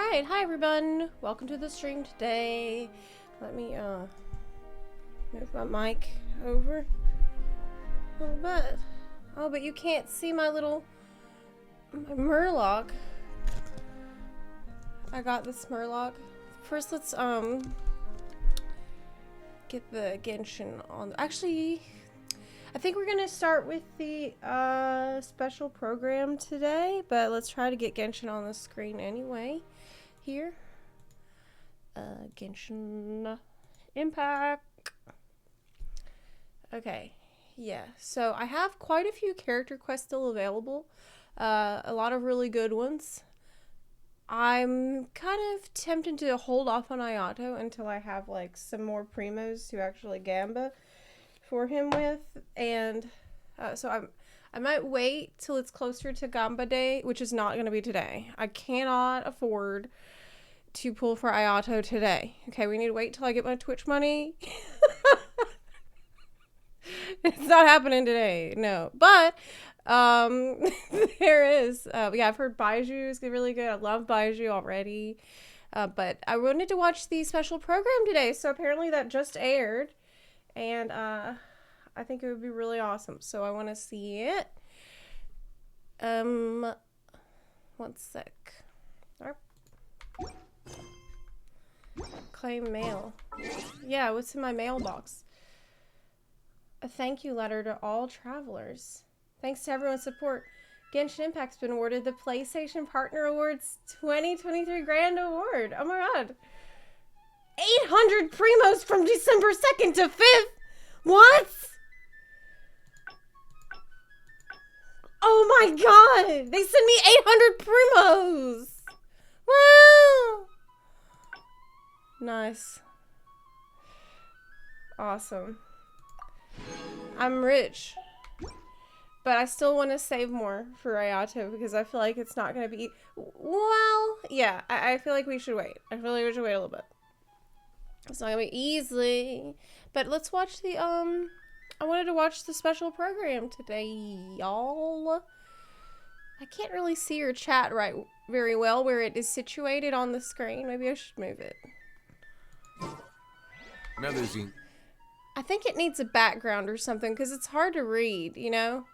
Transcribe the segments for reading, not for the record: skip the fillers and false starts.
Alright, hi everyone. Welcome to the stream today. Let me move my mic over a little bit. Oh, but you can't see my Murloc. I got this Murloc. First let's get the Genshin on. Actually, I think we're gonna start with the special program today, but let's try to get Genshin on the screen anyway. Here. Genshin Impact. Okay, yeah. So I have quite a few character quests still available. A lot of really good ones. I'm kind of tempted to hold off on Ayato until I have like some more primos to actually gamba for him with, and so I might wait till it's closer to Gamba Day, which is not going to be today. I cannot afford to pull for Ayato today. Okay, we need to wait till I get my Twitch money. It's not happening today, no. But there is. Yeah, I've heard Baiju is really good. I love Baiju already. But I wanted to watch the special program today, so apparently that just aired. And I think it would be really awesome. So I want to see it. 1 sec. Claim mail. Yeah, what's in my mailbox? A thank you letter to all travelers. Thanks to everyone's support, Genshin Impact's been awarded the PlayStation Partner Awards 2023 Grand Award. Oh my god. 800 primos from December 2nd to 5th? What? Oh my god! They sent me 800 primos! Wow! Nice. Awesome. I'm rich. But I still want to save more for Ayato because I feel like it's not going to be... Well, yeah, I feel like we should wait. I feel like we should wait a little bit. It's not going to be easy. But let's watch the, I wanted to watch the special program today, y'all. I can't really see your chat very well where it is situated on the screen. Maybe I should move it. Magazine. I think it needs a background or something because it's hard to read, you know?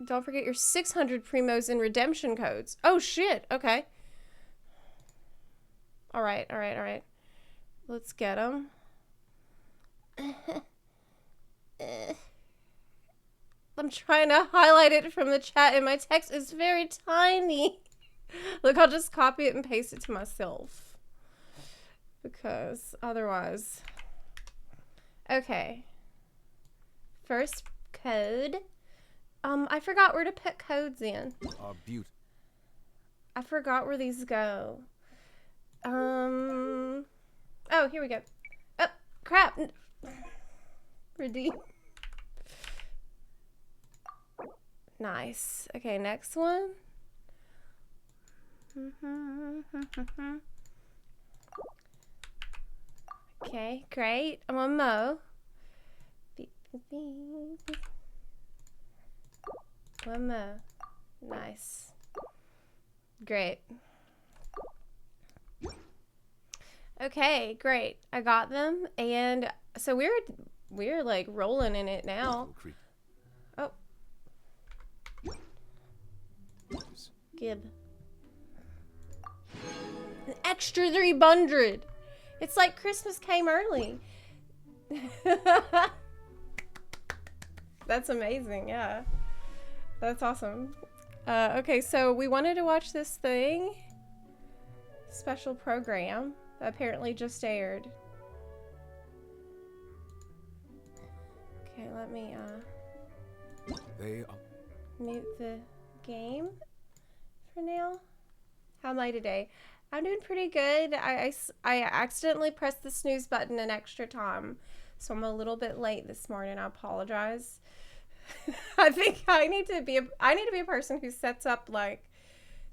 Don't forget your 600 primos and redemption codes. Oh shit, okay. Alright. Let's get them. I'm trying to highlight it from the chat and my text is very tiny. Look, I'll just copy it and paste it to myself. Because otherwise... Okay. First code. I forgot where to put codes in. Butte. I forgot where these go. Oh, here we go. Oh, crap. Redeem. Nice. Okay, next one. Okay, great. I'm on Mo. One Mo. Nice. Great. Okay, great. I got them, and so we're like rolling in it now. Oh. Gib. An extra 300. It's like Christmas came early. That's amazing, yeah. That's awesome. Okay, so we wanted to watch this thing. Special program that apparently just aired. Okay, let me mute the game for now. How am I today? I'm doing pretty good. I accidentally pressed the snooze button an extra time, so I'm a little bit late this morning. I apologize. I think I need to be a person who sets up like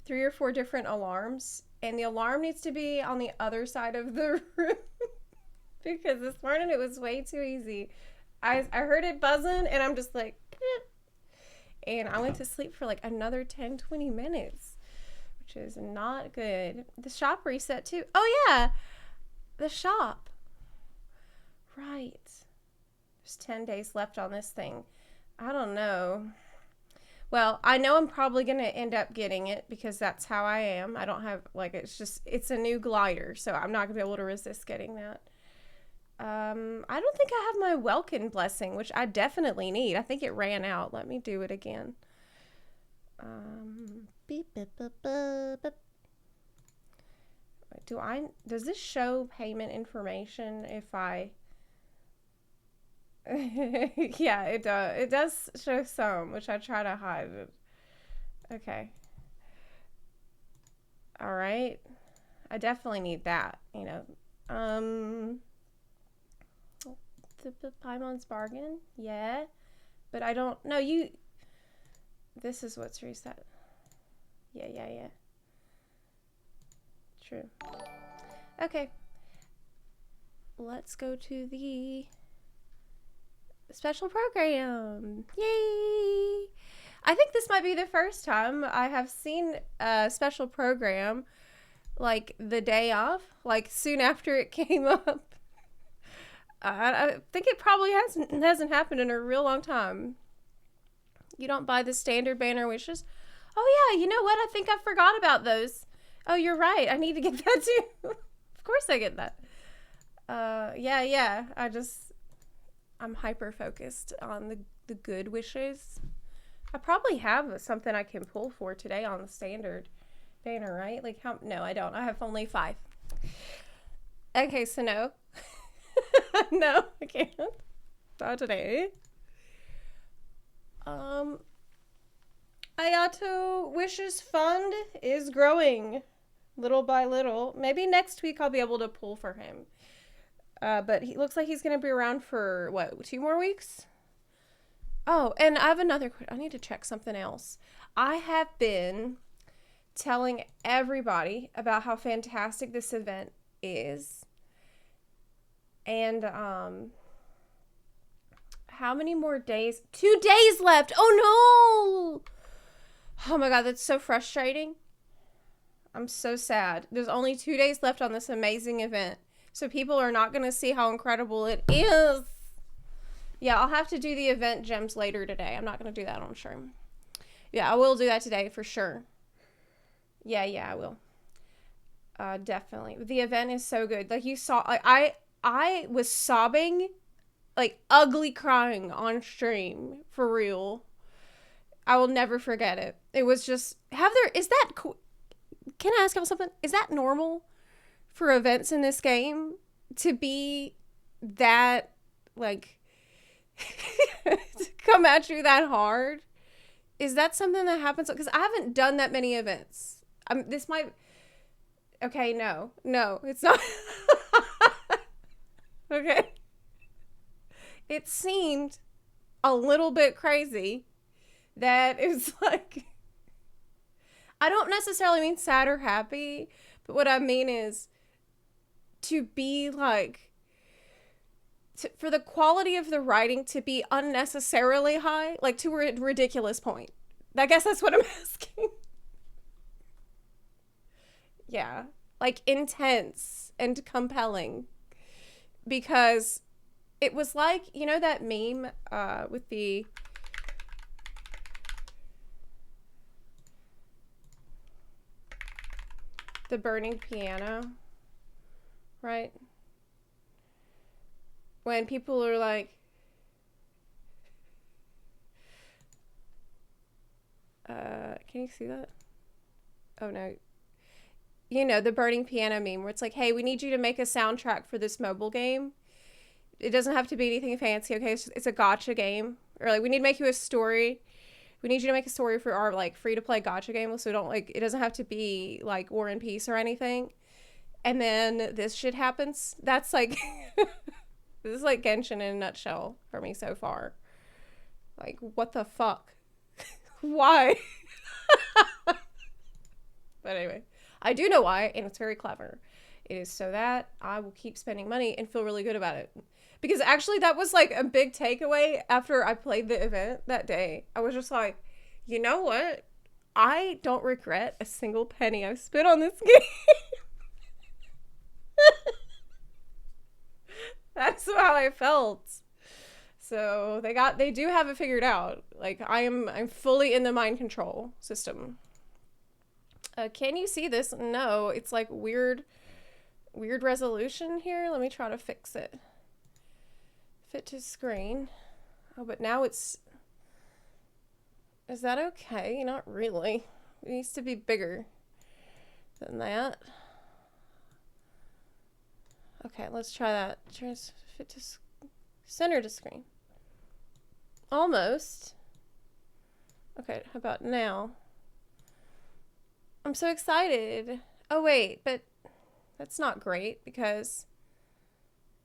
3 or 4 different alarms, and the alarm needs to be on the other side of the room because this morning it was way too easy. I heard it buzzing, and I'm just like, and I went to sleep for like another 10-20 minutes, which is not good. The shop reset too. Oh yeah, the shop. Right. There's 10 days left on this thing. I don't know. Well, I know I'm probably going to end up getting it because that's how I am. I don't have, like, it's a new glider, so I'm not going to be able to resist getting that. I don't think I have my Welkin blessing, which I definitely need. I think it ran out. Let me do it again. Beep, beep, beep, beep, beep. Does this show payment information if I... Yeah, it does. It does show some, which I try to hide. Okay. All right. I definitely need that, you know. The Paimon's bargain. Yeah. But I don't know this is what's reset. Yeah. True. Okay. Let's go to the special program. Yay! I think this might be the first time I have seen a special program like the day of, like soon after it came up. I think it probably hasn't happened in a real long time. You don't buy the standard banner wishes. Oh yeah, you know what? I think I forgot about those. Oh, you're right. I need to get that too. Of course I get that. Yeah. I'm hyper focused on the good wishes. I probably have something I can pull for today on the standard banner, right? Like no, I don't. I have only 5. Okay, so no. No, I can't. Not today. Ayato Wishes Fund is growing little by little. Maybe next week I'll be able to pull for him. But he looks like he's going to be around for, 2 more weeks? Oh, and I have another question. I need to check something else. I have been telling everybody about how fantastic this event is. And, how many more days? 2 days left! Oh, no! Oh, my God, that's so frustrating. I'm so sad. There's only 2 days left on this amazing event. So people are not going to see how incredible it is. Yeah, I'll have to do the event gems later today. I'm not going to do that on stream. Yeah, I will do that today for sure. Yeah, I will. Definitely. The event is so good. Like you saw, like I was sobbing, like ugly crying on stream for real. I will never forget it. It was just, is that cool? Can I ask y'all something? Is that normal for events in this game to be that, like, to come at you that hard? Is that something that happens? Because I haven't done that many events. This might... Okay, no, it's not. Okay. It seemed a little bit crazy that it was like... I don't necessarily mean sad or happy, but what I mean is to be like... for the quality of the writing to be unnecessarily high, like to a ridiculous point. I guess that's what I'm asking. Yeah, like intense and compelling, because it was like, you know that meme with the burning piano, right? When people are like, can you see that? Oh no. You know, the burning piano meme where it's like, hey, we need you to make a soundtrack for this mobile game. It doesn't have to be anything fancy, okay? It's a gacha game. Or like, we need to make you a story. We need you to make a story for our like free-to-play gacha game, so don't like, it doesn't have to be like War and Peace or anything. And then this shit happens. That's like... This is like Genshin in a nutshell for me so far. Like, what the fuck? Why? But anyway, I do know why, and it's very clever. It is so that I will keep spending money and feel really good about it. Because actually that was like a big takeaway after I played the event that day. I was just like, You know what? I don't regret a single penny I've spent on this game. That's how I felt. So they do have it figured out. Like I'm fully in the mind control system. Can you see this? No, it's like weird resolution here. Let me try to fix it. Fit to screen. Oh, but now it's... Is that okay? Not really. It needs to be bigger than that. Okay, let's try that. Fit to center to screen. Almost. Okay, how about now? I'm so excited. Oh, wait, but that's not great because...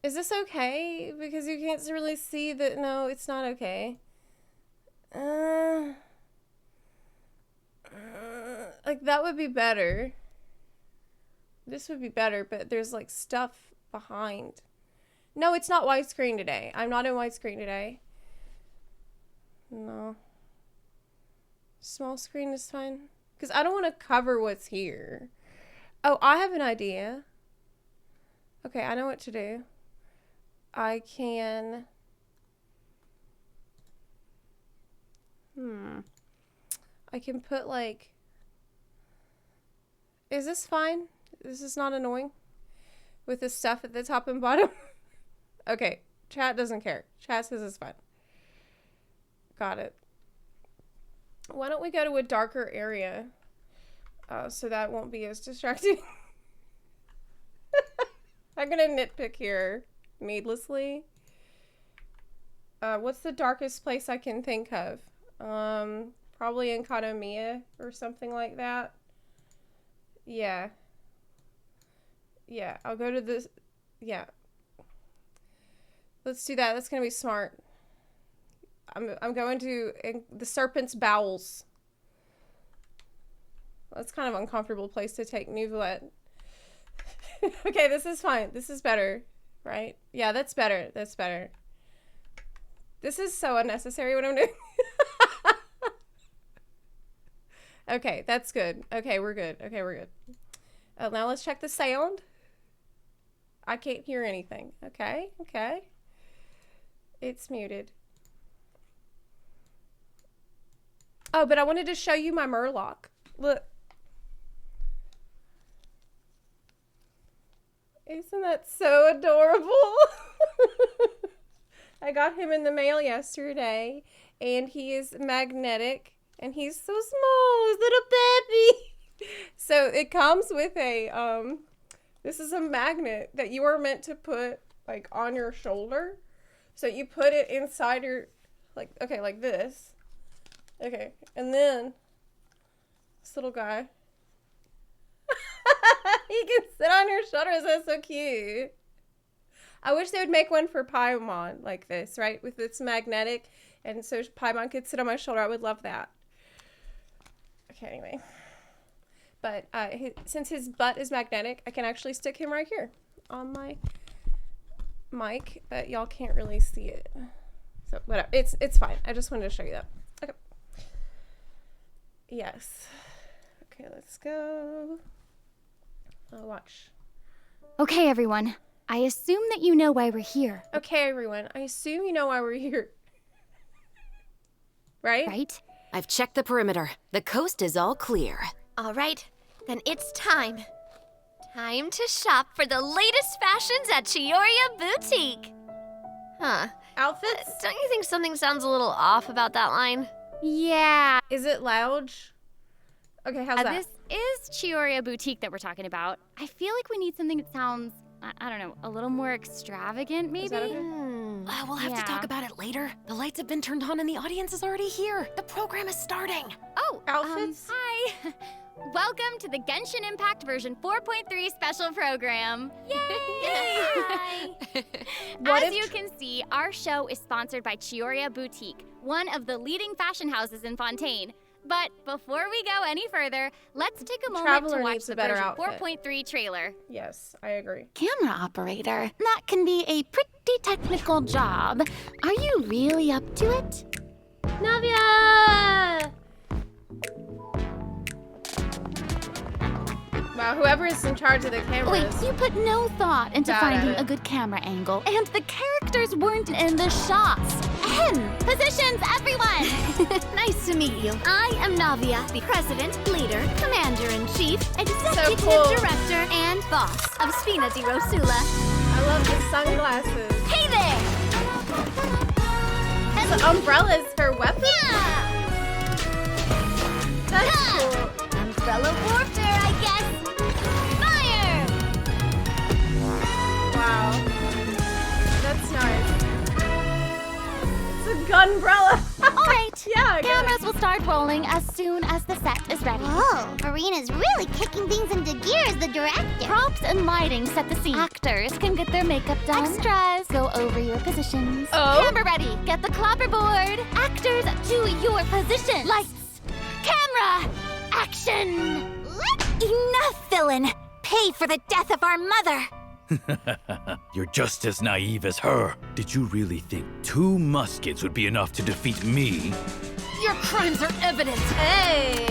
Is this okay? Because you can't really see that... No, it's not okay. Like, that would be better. This would be better, but there's, like, stuff behind. No, it's not widescreen today. I'm not in widescreen today. No. Small screen is fine. Because I don't want to cover what's here. Oh, I have an idea. Okay, I know what to do. I can... I can put, like... Is this fine? This is not annoying? With the stuff at the top and bottom? Okay, chat doesn't care. Chat says it's fine. Got it. Why don't we go to a darker area? So that won't be as distracting. I'm gonna nitpick here needlessly. What's the darkest place I can think of? Probably in Kanomiya or something like that. Yeah. Yeah, I'll go to this. Yeah. Let's do that. That's gonna be smart. I'm going to the serpent's bowels. That's kind of an uncomfortable place to take Nouvellette. Okay, this is fine. This is better, right? Yeah, that's better. That's better. This is so unnecessary what I'm doing. Okay, that's good. Okay, we're good. Okay, we're good. Now let's check the sound. I can't hear anything. Okay, okay. It's muted. Oh, but I wanted to show you my Murloc. Look. Isn't that so adorable? I got him in the mail yesterday, and he is magnetic, and he's so small, his little baby. So it comes with a, this is a magnet that you are meant to put, like, on your shoulder. So you put it inside your, like, okay, like this. Okay, and then this little guy. He can sit on your shoulders. That's so cute. I wish they would make one for Paimon like this, right? With its magnetic, and so Paimon could sit on my shoulder. I would love that. Okay, anyway. But since his butt is magnetic, I can actually stick him right here on my mic, but y'all can't really see it. So whatever. It's fine. I just wanted to show you that. Okay. Yes. Okay, let's go. I'll watch. Okay, everyone. I assume that you know why we're here. Okay, everyone. I assume you know why we're here. Right? Right? I've checked the perimeter. The coast is all clear. All right, then it's time. Time to shop for the latest fashions at Chiyoria Boutique. Huh. Outfits? Don't you think something sounds a little off about that line? Yeah. Is it loud? Okay, how's that? This is Chiyoria Boutique that we're talking about. I feel like we need something that sounds, I don't know, a little more extravagant, maybe? Is that okay? We'll have to talk about it later. The lights have been turned on and the audience is already here. The program is starting. Oh, Outfits? Hi. Welcome to the Genshin Impact version 4.3 special program. Yay! Hi. As you can see, our show is sponsored by Chiyoria Boutique, one of the leading fashion houses in Fontaine. But before we go any further, let's take a moment Traveler to watch needs the a better version outfit. 4.3 trailer. Yes, I agree. Camera operator, that can be a pretty technical job. Are you really up to it? Navia! Wow, whoever is in charge of the Wait, cameras. you put no thought into Bad at finding it. a good camera angle, and the characters weren't in the shots. Positions, everyone! Nice to meet you. I am Navia, the president, leader, commander-in-chief, executive cool. director, and boss of Spina di Rosula. I love the sunglasses. Hey there! The umbrella is her weapon? Yeah! That's cool. Umbrella warfare, I guess. Fire! Wow. That's nice. It's a gunbrella. All right, Yeah, I get it. cameras will start rolling as soon as the set is ready. Whoa, Marina's really kicking things into gear as the director. Props and lighting set the scene. Actors can get their makeup done. Extras, go over your positions. Oh. Camera ready, get the clapperboard. Actors to your position. Lights, camera, action. Enough, villain! Pay for the death of our mother! You're just as naive as her. Did you really think 2 muskets would be enough to defeat me? Your crimes are evident. Hey.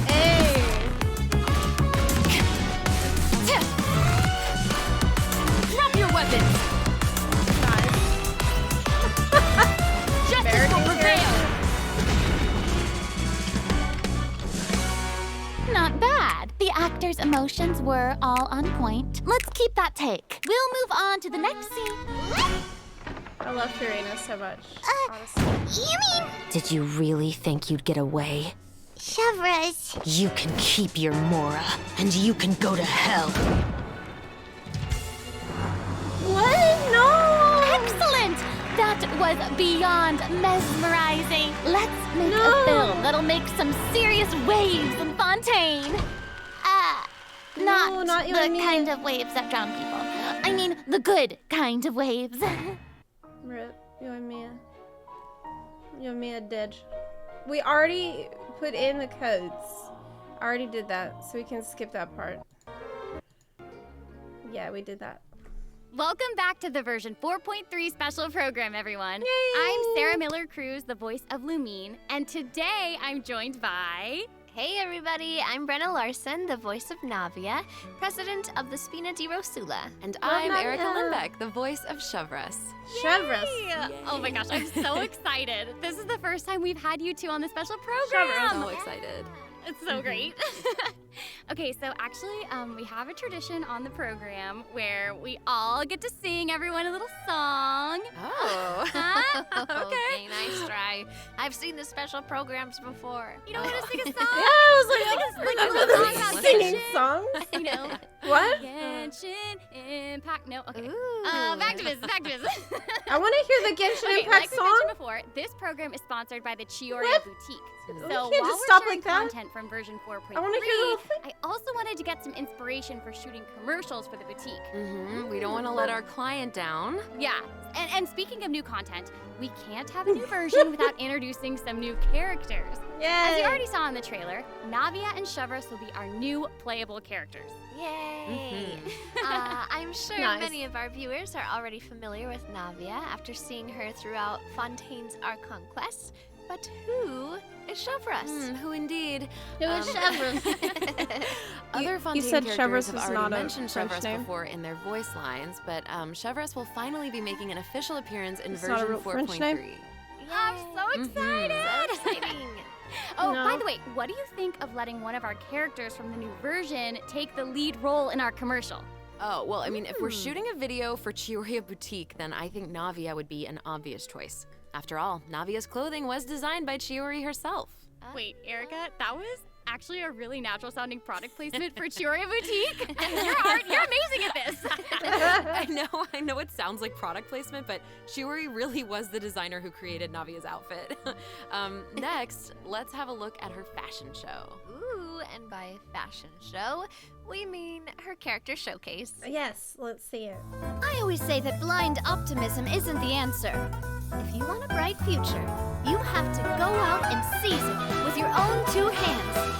Hey. Drop your weapons. Nice. Justice will American prevail. Not bad. The actors' emotions were all on point. Let's keep that take. We'll move on to the next scene. I love Farina so much. Honestly. You mean Did you really think you'd get away? Chevras? You can keep your Mora, and you can go to hell. What? No. Excellent! That was beyond mesmerizing. Let's make No. a film that'll make some serious waves in Fontaine. No, not you the and me. kind of waves that drown people. I mean, the good kind of waves. Rip. You and Mia. You and Mia dead. We already put in the codes. I already did that, so we can skip that part. Yeah, we did that. Welcome back to the version 4.3 special program, everyone. Yay! I'm Sarah Miller Cruz, the voice of Lumine, and today I'm joined by... Hey everybody, I'm Brenna Larson, the voice of Navia, president of the Spina di Rosula. And Well, I'm not Erica yet. Lindbeck, the voice of Chevras. Chevras. Oh my gosh, I'm so excited. This is the first time we've had you two on the special program. So excited. It's so great. Okay, so actually, we have a tradition on the program where we all get to sing everyone a little song. Oh. Huh? Okay, nice try. I've seen the special programs before. You don't want to sing a song? Yeah, I was like, Like a I'm little song about singing Genshin. songs. You know, What? Genshin Impact. No, okay. Ooh. Back to business. Back to business. I want to hear the Genshin Okay, Impact like we song. mentioned before, this program is sponsored by the Chiyoria What? Boutique. We So can't while just we're stop sharing like that. content from version 4.3, I wanna hear the whole thing. I also wanted to get some inspiration for shooting commercials for the boutique. Mm-hmm. We don't want to let our client down. Yeah, and speaking of new content, we can't have a new version without introducing some new characters. As Yay. you already saw in the trailer, Navia and Chevras will be our new playable characters. Yay! I'm sure Nice. many of our viewers are already familiar with Navia after seeing her throughout Fontaine's Archon quest. But who is Chevras? Who indeed? It was Chevras. Other Fontaine said characters Chevras have was already not a mentioned French Chevras name. before in their voice lines, but Chevras will finally be making an official appearance in It's not a version real French 4.3. name? I'm so excited! So exciting! Oh, No. by the way, what do you think of letting one of our characters from the new version take the lead role in our commercial? Oh, well, I mean, if we're shooting a video for Chiyoria Boutique, then I think Navia would be an obvious choice. After all, Navia's clothing was designed by Chiori herself. Wait, Erica, that was actually a really natural sounding product placement for Chiyoria Boutique. You're amazing at this. I know it sounds like product placement, but Chiori really was the designer who created Navia's outfit. Next, let's have a look at her fashion show. Ooh, and by fashion show, we mean her character showcase. Yes, let's see it. I always say that blind optimism isn't the answer. If you want a bright future, you have to go out and seize it with your own 2 hands.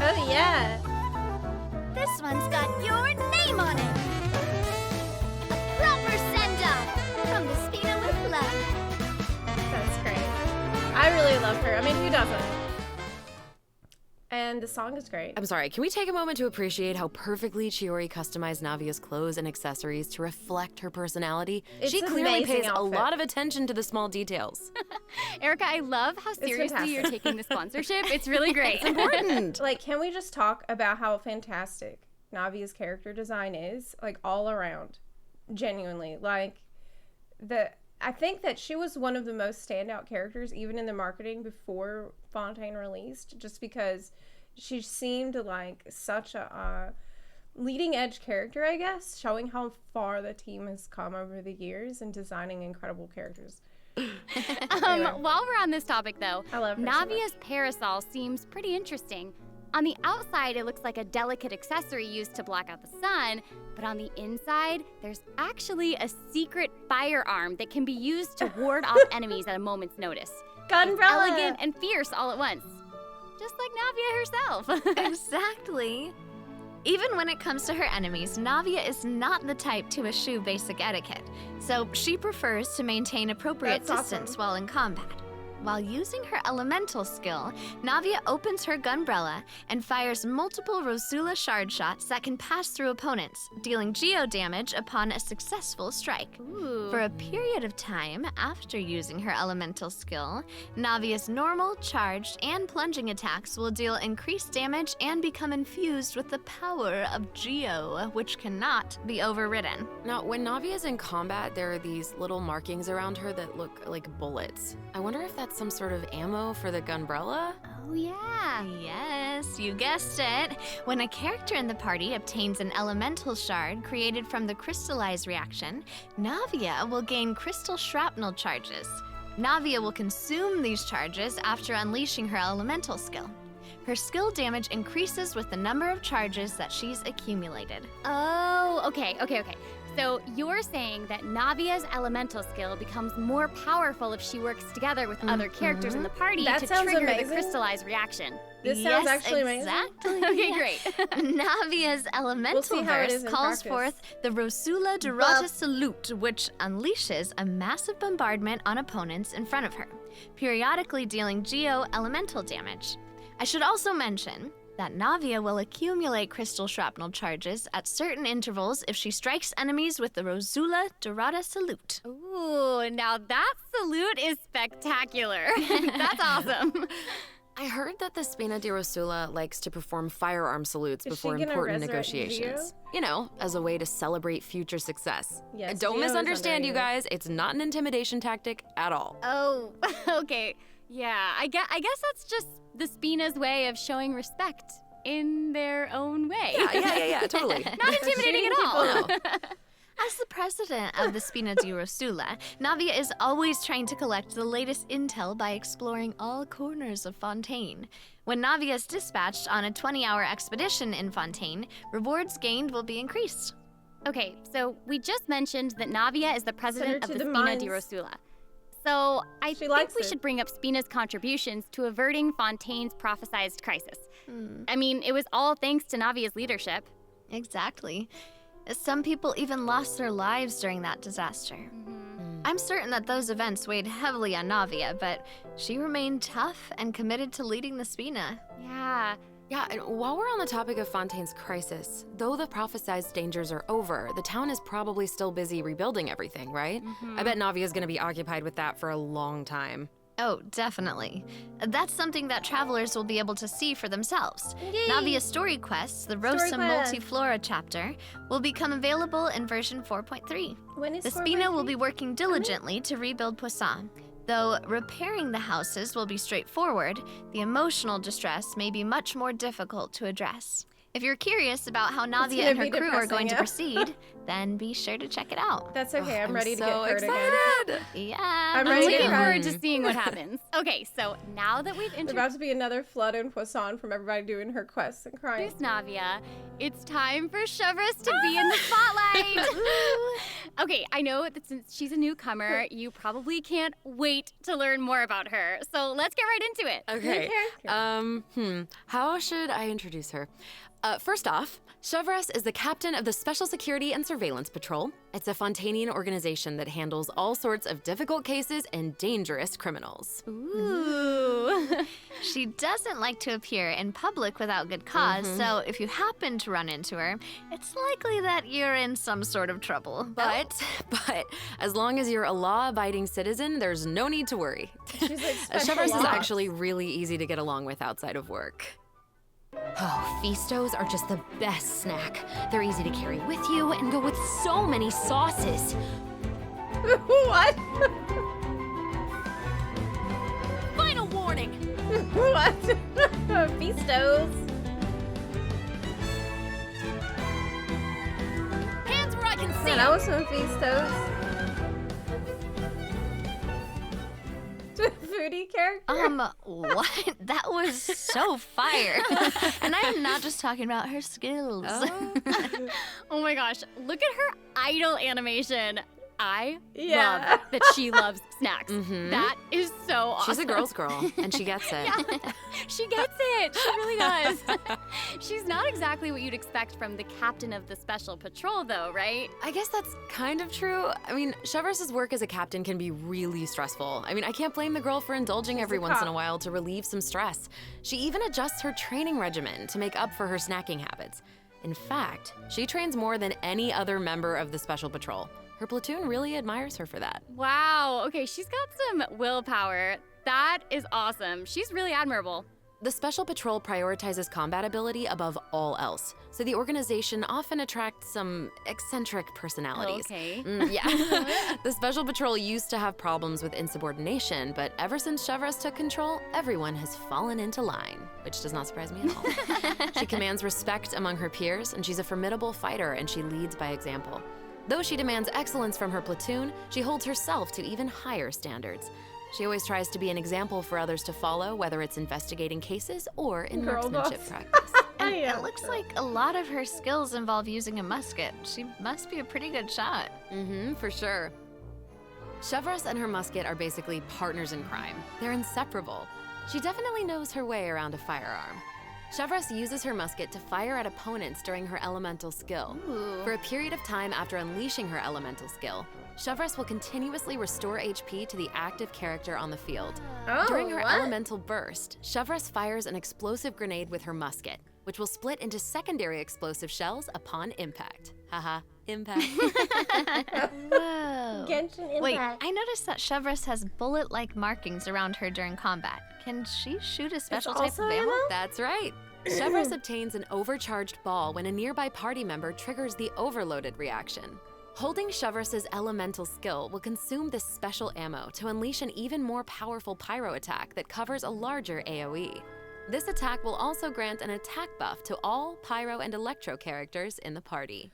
Oh yeah. This one's got your name on it. A proper send-off from the Spina with Love. That's great. I really love her. I mean, who doesn't? And the song is great. I'm sorry, can we take a moment to appreciate how perfectly Chiori customized Navia's clothes and accessories to reflect her personality? It's She an clearly amazing pays a outfit. lot of attention to to the small details. Erica, I love how seriously fantastic. you're taking the sponsorship. It's really great. It's important. Like, can we just talk about how fantastic Navia's character design is? Like, all around. Genuinely. Like, I think that she was one of the most standout characters, even in the marketing before Fontaine released, just because she seemed like such a leading edge character, I guess, showing how far the team has come over the years in designing incredible characters. While we're on this topic, though, I love her so Navia's parasol seems pretty interesting. On the outside, it looks like a delicate accessory used to block out the sun, but on the inside, there's actually a secret firearm that can be used to ward off enemies at a moment's notice. Gunbrella! Elegant and fierce all at once. Just like Navia herself. Exactly. Even when it comes to her enemies, Navia is not the type to eschew basic etiquette, so she prefers to maintain appropriate That's distance awesome. while in combat. While using her elemental skill, Navia opens her gunbrella and fires multiple Rosula shard shots that can pass through opponents, dealing geo damage upon a successful strike. Ooh. For a period of time after using her elemental skill, Navia's normal, charged, and plunging attacks will deal increased damage and become infused with the power of Geo, which cannot be overridden. Now, when Navia's in combat, there are these little markings around her that look like bullets. I wonder if that's some sort of ammo for the gunbrella? Oh, yeah. Yes, you guessed it. When a character in the party obtains an elemental shard created from the crystallize reaction, Navia will gain crystal shrapnel charges. Navia will consume these charges after unleashing her elemental skill. Her skill damage increases with the number of charges that she's accumulated. Oh, okay. So you're saying that Navia's elemental skill becomes more powerful if she works together with other characters in the party That to sounds trigger the amazing. crystallized reaction. This sounds actually amazing. Exactly. Okay, great. Navia's elemental see how it verse is in calls practice. forth the Rosula Dorata Salute, which unleashes a massive bombardment on opponents in front of her, periodically dealing geo elemental damage. I should also mention that Navia will accumulate crystal shrapnel charges at certain intervals if she strikes enemies with the Rosula Dorata Salute. Ooh, now that salute is spectacular. That's awesome. I heard that the Spina di Rosula likes to perform firearm salutes Is before she gonna important resurrect negotiations. You know, as a way to celebrate future success. Yes, And don't Geo is misunderstand, you underrated. guys. It's not an intimidation tactic at all. Oh, okay. Yeah, I guess that's just the Spina's way of showing respect in their own way. Yeah, totally. Not intimidating at all. No. As the president of the Spina di Rosula, Navia is always trying to collect the latest intel by exploring all corners of Fontaine. When Navia is dispatched on a 20-hour expedition in Fontaine, rewards gained will be increased. Okay, so we just mentioned that Navia is the president of to the the Spina di mines. Rosula. So I She think likes we it. should bring up Spina's contributions to averting Fontaine's prophesized crisis. I mean, it was all thanks to Navia's leadership. Exactly. Some people even lost their lives during that disaster. I'm certain that those events weighed heavily on Navia, but she remained tough and committed to leading the Spina. Yeah. Yeah, and while we're on the topic of Fontaine's crisis, though the prophesized dangers are over, the town is probably still busy rebuilding everything, right? I bet Navia's gonna be occupied with that for a long time. Oh, definitely. That's something that travelers will be able to see for themselves. Navia's story quests, the Rosa quest. Multiflora chapter, will become available in version 4.3. When is The 4.3? Spina will be working diligently to rebuild Poisson. Though repairing the houses will be straightforward, the emotional distress may be much more difficult to address. If you're curious about how Navia gonna and her be crew are going to depressing, proceed, then be sure to check it out. That's okay. I'm ready to so get hurt excited. again. Yeah. I'm I'm ready to looking get hurt. forward to seeing what happens. Okay, so now that we've There's introduced about to be another flood in Poisson from everybody doing her quests and crying. Navia, it's time for Chevres to be in the spotlight. Okay, I know that since she's a newcomer, you probably can't wait to learn more about her. So let's get right into it. Okay. character. How should I introduce her? First off, Chevreuse is the captain of the Special Security and Surveillance Patrol. It's a Fontanian organization that handles all sorts of difficult cases and dangerous criminals. Ooh. She doesn't like to appear in public without good cause, so if you happen to run into her, it's likely that you're in some sort of trouble. But as long as you're a law-abiding citizen, there's no need to worry. She's like special Chevreuse is laws. actually really easy to get along with outside of work. Oh, Feastos are just the best snack. They're easy to carry with you and go with so many sauces. What? Final warning! What? Feastos. Hands where I can see Yeah, that was some Feastos. Foodie character? What? That was so fire. And I am not just talking about her skills. Oh my gosh, look at her idol animation. I Yeah. love that she loves snacks. That is so awesome. She's a girl's girl, and she gets it. Yeah, she gets it. She really does. She's not exactly what you'd expect from the captain of the Special Patrol, though, right? I guess that's kind of true. I mean, Chevreuse's work as a captain can be really stressful. I mean, I can't blame the girl for indulging every once in a while to relieve some stress. She even adjusts her training regimen to make up for her snacking habits. In fact, she trains more than any other member of the Special Patrol. Her platoon really admires her for that. Wow. Okay, she's got some willpower. That is awesome. She's really admirable. The Special Patrol prioritizes combat ability above all else, so the organization often attracts some eccentric personalities. Okay. Yeah. The Special Patrol used to have problems with insubordination, but ever since Chevreuse took control, everyone has fallen into line, which does not surprise me at all. She commands respect among her peers, and she's a formidable fighter, and she leads by example. Though she demands excellence from her platoon, she holds herself to even higher standards. She always tries to be an example for others to follow, whether it's investigating cases or in Girl marksmanship boss. practice. And Yeah. it looks like a lot of her skills involve using a musket. She must be a pretty good shot. For sure. Chevreuse and her musket are basically partners in crime. They're inseparable. She definitely knows her way around a firearm. Chevreuse uses her musket to fire at opponents during her elemental skill. For a period of time after unleashing her elemental skill, Chevreuse will continuously restore HP to the active character on the field. Oh, During her what? elemental burst, Chevreuse fires an explosive grenade with her musket, which will split into secondary explosive shells upon impact. Haha, impact. Whoa. Genshin Impact. Wait, I noticed that Chevreuse has bullet-like markings around her during combat. Can she shoot a special type also of ammo? That's right. Chevreuse obtains an overcharged ball when a nearby party member triggers the overloaded reaction. Holding Chevreuse's elemental skill will consume this special ammo to unleash an even more powerful pyro attack that covers a larger AoE. This attack will also grant an attack buff to all pyro and electro characters in the party.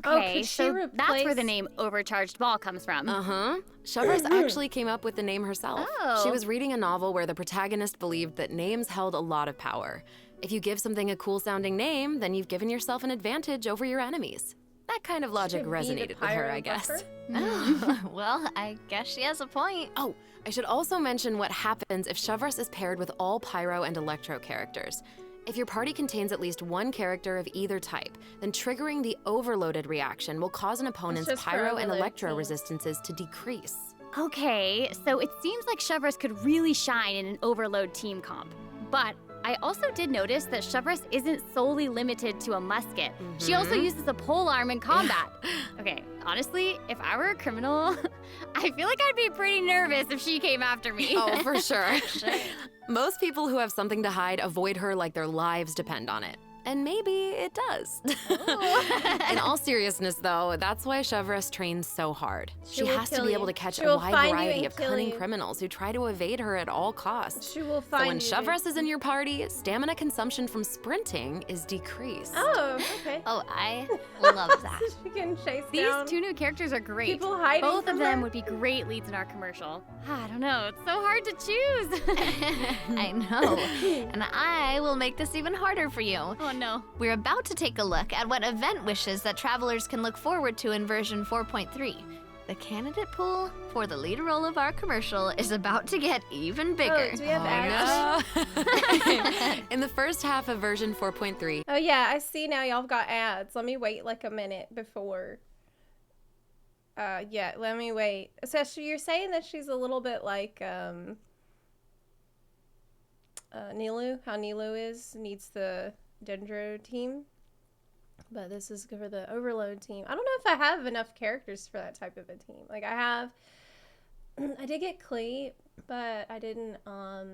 Okay, could she so that's where the replace- name Overcharged Ball comes from. Chevreuse actually came up with the name herself. Oh. She was reading a novel where the protagonist believed that names held a lot of power. If you give something a cool sounding name, then you've given yourself an advantage over your enemies. That kind of logic Should be the resonated with her, pyro I guess. buffer? Well, I guess she has a point. Oh, I should also mention what happens if Chevreuse is paired with all pyro and electro characters. If your party contains at least one character of either type, then triggering the overloaded reaction will cause an opponent's just for pyro and overload electro teams. resistances to decrease. Okay, so it seems like Chevreuse could really shine in an overload team comp. But I also did notice that Chevreuse isn't solely limited to a musket. She also uses a polearm in combat. Okay, honestly, if I were a criminal, I feel like I'd be pretty nervous if she came after me. Oh, for sure. Most people who have something to hide avoid her like their lives depend on it. And maybe it does. In all seriousness, though, that's why Chevreuse trains so hard. She will has to kill be you. able to catch She a will wide find you variety and of kill cunning you. criminals who try to evade her at all costs. She will So find when you. Chevreuse is in your party, stamina consumption from sprinting is decreased. Oh, okay. Oh, I love that. She can chase These down two new characters are great. people hiding Both from of them her. would be great leads in our commercial. I don't know, it's so hard to choose. I know. And I will make this even harder for you. Oh no. We're about to take a look at what event wishes that travelers can look forward to in version 4.3. The candidate pool for the lead role of our commercial is about to get even bigger. Oh, do we have ads? In the first half of version 4.3, Oh yeah, I see now y'all got ads. Let me wait like a minute before. Yeah, let me wait. So you're saying that she's a little bit like Nilu, how Nilu needs the Dendro team. But this is for the Overload team. I don't know if I have enough characters for that type of a team. Like I did get Klee, but I didn't I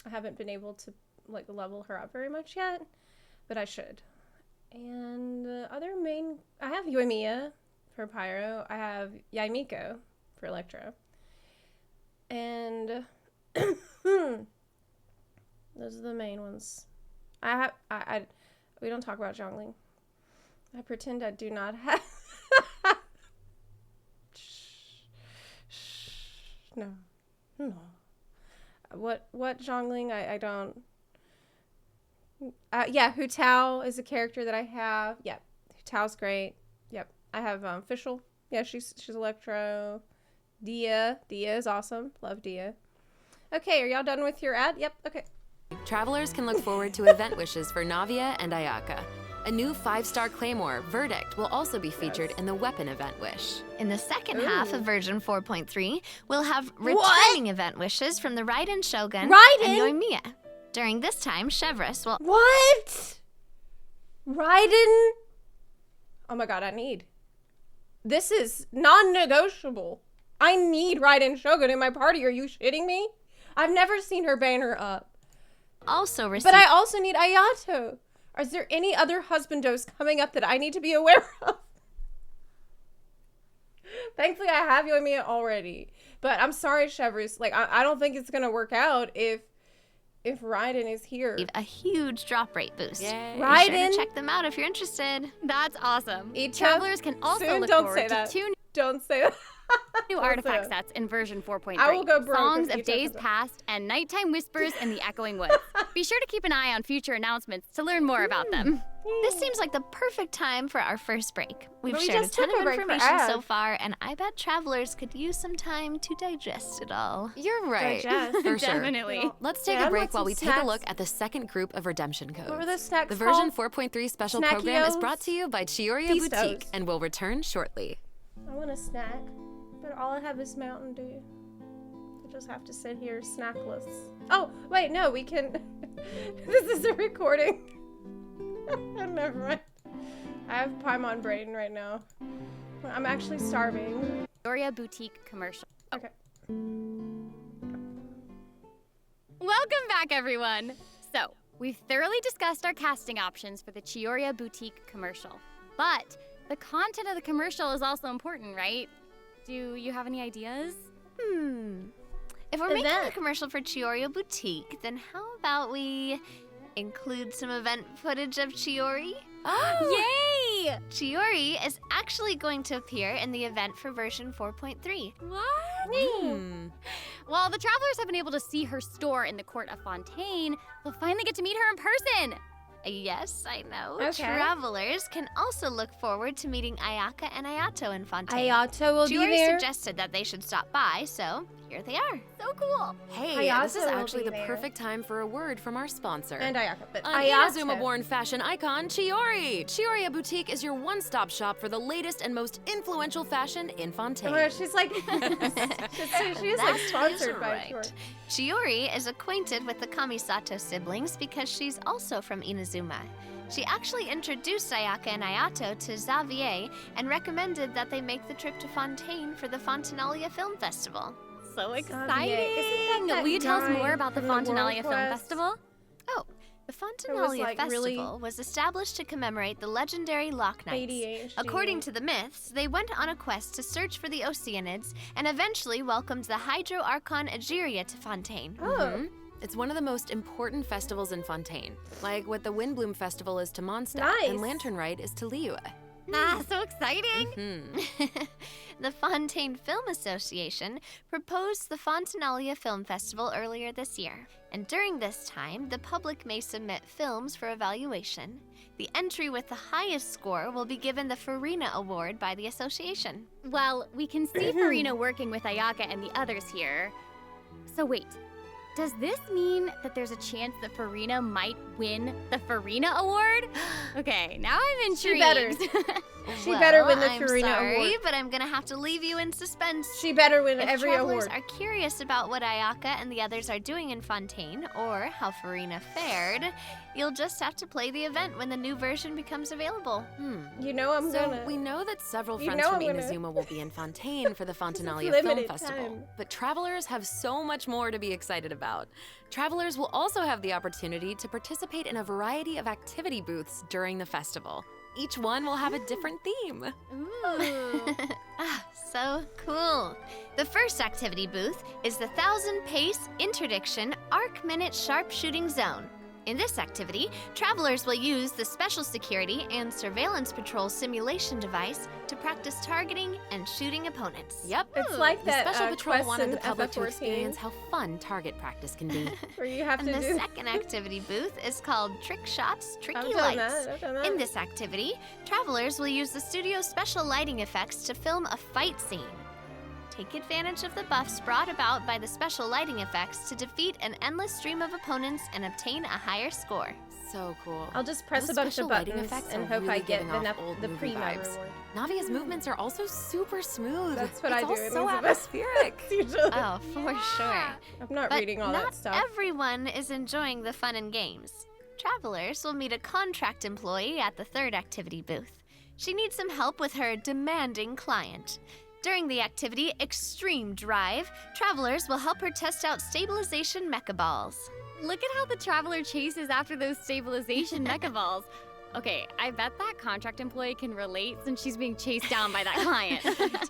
haven't been able to like level her up very much yet, but I should. And other main, I have Yoimiya for Pyro. I have Yaimiko for Electro. And those are the main ones. We don't talk about Zhongling. I pretend I do not have. No. What Zhongling? I don't. Yeah, Hu Tao is a character that I have. Yep, Hu Tao's great. Yep, I have Fischl. Yeah, she's Electro. Dia is awesome. Love Dia. Okay, are y'all done with your ad? Yep. Okay. travelers can look forward to event wishes for Navia and Ayaka. A new 5-star Claymore, Verdict, will also be featured in the weapon event wish. In the second half of version 4.3, we'll have returning event wishes from the Raiden Shogun and Yoimiya. During this time, Chevreuse will... What? Raiden? Oh my god, this is non-negotiable. I need Raiden Shogun in my party. Are you shitting me? I've never seen her banner up. Also receive... But I also need Ayato. Is there any other husbandos coming up that I need to be aware of? Thankfully, I have Yoimiya already. But I'm sorry, Chevreuse. Like, I don't think it's going to work out if Raiden is here. a huge drop rate boost. Yay. Be Raiden. sure to check them out if you're interested. That's awesome. Ita, Travelers can also soon, look don't forward say to that. 2 Don't say that. new Don't say artifact that. sets in version 4.3. I will go broke Songs if of Ita Days comes up. Past and Nighttime Whispers in the Echoing Woods. Be sure to keep an eye on future announcements to learn more about them. This seems like the perfect time for our first break. We've But we shared a just ton took of a break for information so ads. far, and I bet travelers could use some time to digest it all. You're right. Digest. For sure. Definitely. Let's take Yeah, a I break want while some we take a snacks. look at the second group of redemption codes. What were those snacks The version called? 4.3 special program is Snackios? brought to you by Chioria Pistos. Boutique and will return shortly. I want a snack, but all I have is Mountain Dew. I just have to sit here snackless. Oh, wait, no, we can... This is a recording. Never mind. I have Paimon brain right now. I'm actually starving. Doria Boutique commercial. Okay. Welcome back, everyone. So, we've thoroughly discussed our casting options for the Chioria Boutique commercial. But the content of the commercial is also important, right? Do you have any ideas? If we're making a Event. commercial for Chioria Boutique, then how about we include some event footage of Chiori? Yay! Chiori is actually going to appear in the event for version 4.3. What? While the travelers have been able to see her store in the court of Fontaine, they'll finally get to meet her in person. Yes, I know. Okay. Travelers can also look forward to meeting Ayaka and Ayato in Fontaine. Ayato will be Chiori there. suggested that they should stop by, so here they are. So cool. Hey, this is Hayato will actually be the there. perfect time for a word from our sponsor. And Ayaka. But An Ayato. Inazuma-born fashion icon, Chiori! Chioria Boutique is your one-stop shop for the latest and most influential fashion in Fontaine. Oh my gosh, she's like... she is like That sponsored is by right. Chiori. Chiori is acquainted with the Kamisato siblings because she's also from Inazuma. She actually introduced Ayaka and Ayato to Xavier and recommended that they make the trip to Fontaine for the Fontinalia Film Festival. So Isn't exciting. that Will you tell us guy more about the from the Fontinalia Film World Quest? Festival? Oh, the Fontinalia like, Festival really was established to commemorate the legendary Loch Knights. ADHD. According to the myths, they went on a quest to search for the Oceanids and eventually welcomed the Hydro Archon Egeria to Fontaine. Oh. It's one of the most important festivals in Fontaine, like what the Windbloom Festival is to Mondstadt Nice. and Lantern Rite is to Liyue. Ah, so exciting. The Fontaine Film Association proposed the Fontinalia Film Festival earlier this year, and during this time, the public may submit films for evaluation. The entry with the highest score will be given the Farina Award by the association. Well, we can see Farina working with Ayaka and the others here. So wait, Does this mean that there's a chance that Farina might win the Farina Award? Okay, now I'm intrigued. She better. She better win the I'm Farina sorry, Award. but I'm gonna have to leave you in suspense. She better win If every travelers award. are curious about what Ayaka and the others are doing in Fontaine, or how Farina fared, you'll just have to play the event when the new version becomes available. You know I'm So gonna. we know that several You friends know from I'm gonna- Inazuma will be in Fontaine for the Fontanalia Film limited Festival. time. But travelers have so much more to be excited about. Travelers will also have the opportunity to participate in a variety of activity booths during the festival. Each one will have a different theme. Ooh. So cool. The first activity booth is the 1,000 Pace Interdiction Arc Minute Sharpshooting Zone. In this activity, travelers will use the Special Security and Surveillance Patrol simulation device to practice targeting and shooting opponents. Yep. It's like The that Special Patrol quest wanted in the public to FF14. experience how fun target practice can be. Where you have And to the do. second activity booth is called Trick Shots, Tricky I've done Lights. that. I've done that. In this activity, travelers will use the studio's special lighting effects to film a fight scene. Take advantage of the buffs brought about by the special lighting effects to defeat an endless stream of opponents and obtain a higher score. So cool. I'll just press Those a bunch special of lighting buttons effects and are hope really I get giving off the old the movie pre-map vibes. reward. Navia's movements are also super smooth. That's what it's I do all in so these events. atmospheric. Usually. Oh, for sure. I'm not But reading all not that stuff. everyone is enjoying the fun and games. Travelers will meet a contract employee at the third activity booth. She needs some help with her demanding client. During the activity Extreme Drive, travelers will help her test out stabilization mecha balls. Look at how the traveler chases after those stabilization mecha balls. Okay, I bet that contract employee can relate since she's being chased down by that client.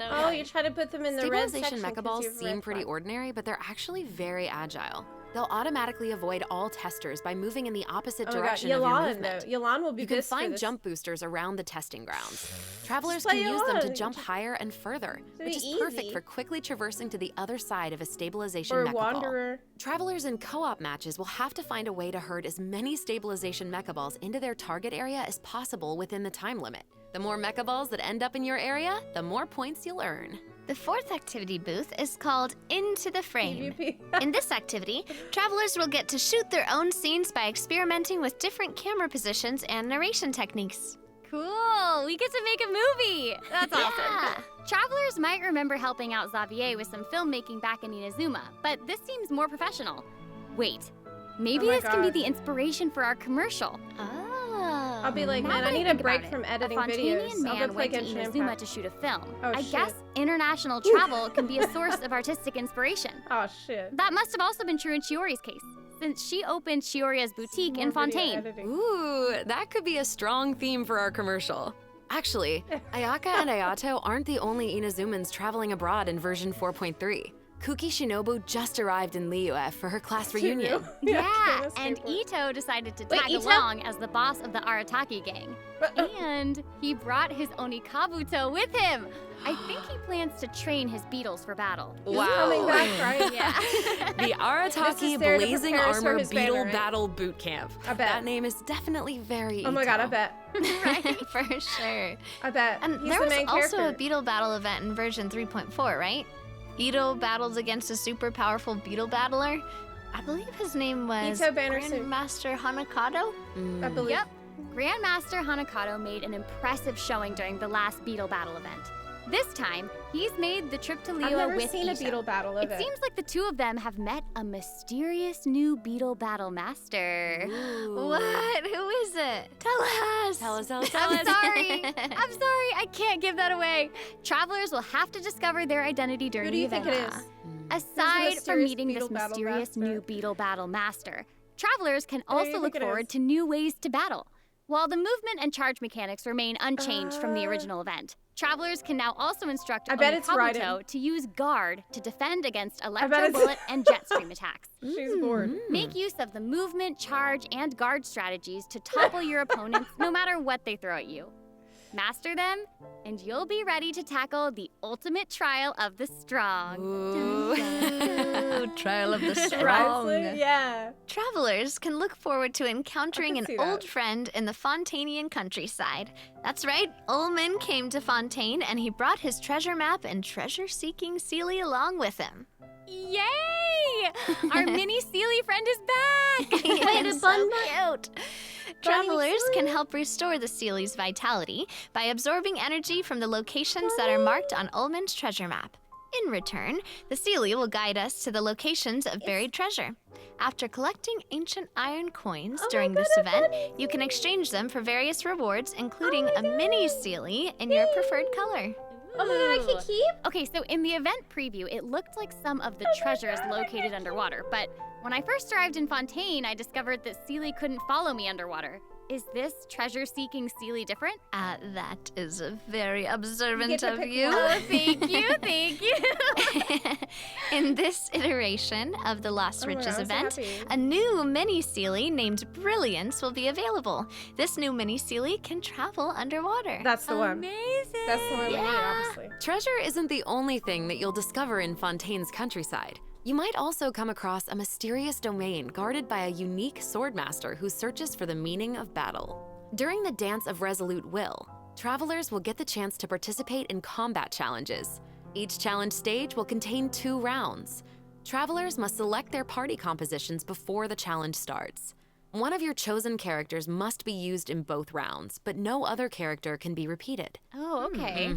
Oh, you try to put them in the red Stabilization section mecha 'cause balls you have seem red pretty flag. ordinary, but they're actually very agile. They'll automatically avoid all testers by moving in the opposite Oh my god, direction of your Yelan movement. though. Yelan will be You can this for find this. jump boosters around the testing grounds. Travelers play can use them to Yelan. jump higher and further, It'll which is be perfect easy. for quickly traversing to the other side of a stabilization Or mecha ball. Wanderer. Travelers in co-op matches will have to find a way to herd as many stabilization mecha balls into their target area as possible within the time limit. The more mecha balls that end up in your area, the more points you'll earn. The fourth activity booth is called Into the Frame. PvP. In this activity, travelers will get to shoot their own scenes by experimenting with different camera positions and narration techniques. Cool, we get to make a movie. That's awesome. Yeah. Travelers might remember helping out Xavier with some filmmaking back in Inazuma, but this seems more professional. Wait, maybe Oh my this can be God. the inspiration for our commercial. Oh. I'll be like, Now man, that I need a think break about from it, editing a Fontanian videos. I'll man go play went to Genshin Inazuma Impact. to shoot a film. Oh, I shit. guess international travel can be a source of artistic inspiration. Oh shit. That must have also been true in Shiori's case, since she opened Shioria's boutique in More video Fontaine. editing. Ooh, that could be a strong theme for our commercial. Actually, Ayaka and Ayato aren't the only Inazumans traveling abroad in version 4.3. Kuki Shinobu just arrived in Liyue for her class reunion. Yeah, Can't and escape it. Ito decided to Wait, tag Ito? along as the boss of the Arataki gang. And he brought his Onikabuto with him. I think he plans to train his beetles for battle. He's coming back, right? Yeah. The This Arataki is there to Blazing prepare us for Armor his Beetle banner, right? Battle Boot Camp. I bet. That name is definitely very Oh my god, I Ito. bet. Right, for sure. I bet. And He's there the was main also character. a beetle battle event in version 3.4, right? Ito battles against a super powerful beetle battler. I believe his name was Ito Banner Suit. Grandmaster Hanakado. I believe. Yep. Grandmaster Hanakato made an impressive showing during the last beetle battle event. This time, he's made the trip to I've Liyue never with seen a Ito. beetle battle It event. seems like the two of them have met a mysterious new beetle battle master. What? Who is it? Tell us. Tell us, tell us, I'm tell us. sorry. I'm sorry. I can't give that away. Travelers will have to discover their identity during Who do you the think event. it is? Aside from mysterious meeting this beetle battle mysterious master? new beetle battle master, travelers can Who do you also think look it forward is? to new ways to battle. While the movement and charge mechanics remain unchanged from the Uh, original event, travelers can now also instruct I bet it's Onikabuto Raiden. to use guard to defend against bet electro it's- bullet and jet stream attacks. She's bored. Make use of the movement, charge, and guard strategies to topple your opponents no matter what they throw at you. Master them, and you'll be ready to tackle the ultimate trial of the strong. Ooh, trial of the strong. Honestly, yeah. Travelers can look forward to encountering I an can see old that. friend in the Fontanian countryside. That's right, Ullman came to Fontaine and he brought his treasure map and treasure-seeking Seelie along with him. Yay! Our mini Seelie friend is back! It's so cute. Travelers can help restore the Seelie's vitality by absorbing energy from the locations that are marked on Ullman's treasure map. In return, the Seelie will guide us to the locations of buried treasure. After collecting ancient iron coins during this event, you can exchange them for various rewards, including a mini Seelie in your preferred color. Oh my god, I can keep? Okay, so in the event preview, it looked like some of the treasures located underwater, but when I first arrived in Fontaine, I discovered that Seelie couldn't follow me underwater. Is this treasure-seeking Seelie different? That is very observant get to of pick you. one. Thank you, thank you. In this iteration of the Lost Oh my Riches God, I'm so event, happy. a new mini Seelie named Brilliance will be available. This new mini Seelie can travel underwater. That's the one. Amazing. That's the one we need, obviously. Treasure isn't the only thing that you'll discover in Fontaine's countryside. You might also come across a mysterious domain guarded by a unique swordmaster who searches for the meaning of battle. During the Dance of Resolute Will, travelers will get the chance to participate in combat challenges. Each challenge stage will contain 2 rounds. Travelers must select their party compositions before the challenge starts. One of your chosen characters must be used in both rounds, but no other character can be repeated. Oh, okay.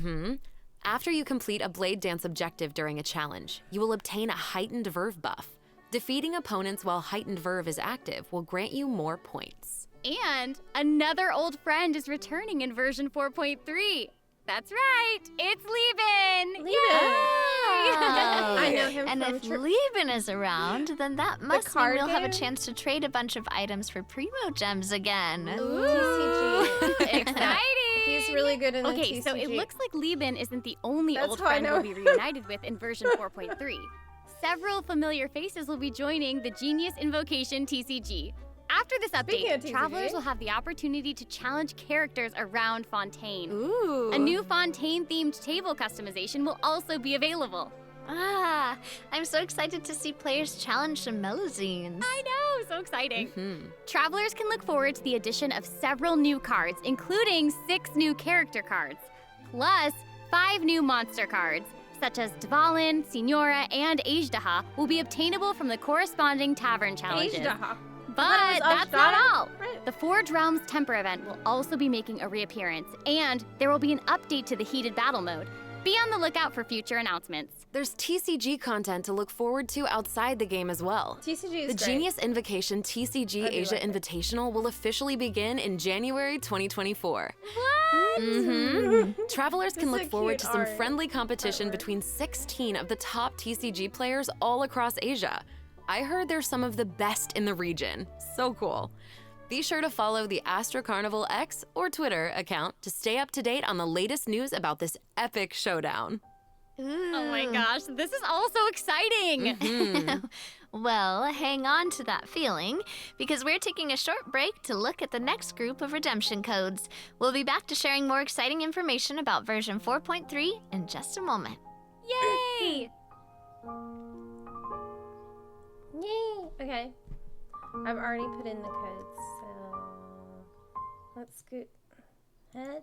After you complete a blade dance objective during a challenge, you will obtain a heightened verve buff. Defeating opponents while heightened verve is active will grant you more points. And another old friend is returning in version 4.3. That's right, it's Lieben! Lieben. Yay! I know him And from if Lieben is around, then that must mean card we'll have a game? chance to trade a bunch of items for Primo Gems again. TCG. Exciting! He's really good in the Okay, TCG. so it looks like Lieben isn't the only That's old how I friend know we'll be reunited with in version 4.3. Several familiar faces will be joining the Genius Invocation TCG. After this Speaking update, of TCG. travelers will have the opportunity to challenge characters around Fontaine. Ooh. A new Fontaine-themed table customization will also be available. I'm so excited to see players challenge some Melazines. I know, so exciting. Travelers can look forward to the addition of several new cards, including 6 new character cards, plus 5 new monster cards, such as Dvalin, Signora, and Ajdaha, will be obtainable from the corresponding tavern challenges. Ajdaha. But that's not all. Right. The Forge Realms Temper event will also be making a reappearance, and there will be an update to the heated battle mode. Be on the lookout for future announcements. There's TCG content to look forward to outside the game as well. TCG is The great. Genius Invocation TCG I do Asia like it. Invitational will officially begin in January 2024. What? Travelers can This is look a forward cute to some art. friendly competition Artwork. between 16 of the top TCG players all across Asia. I heard they're some of the best in the region. So cool. Be sure to follow the Astro Carnival X or Twitter account to stay up to date on the latest news about this epic showdown. Oh my gosh, this is all so exciting. Well, hang on to that feeling, because we're taking a short break to look at the next group of redemption codes. We'll be back to sharing more exciting information about version 4.3 in just a moment. Yay! Yay. Okay. I've already put in the codes, so let's scoot ahead.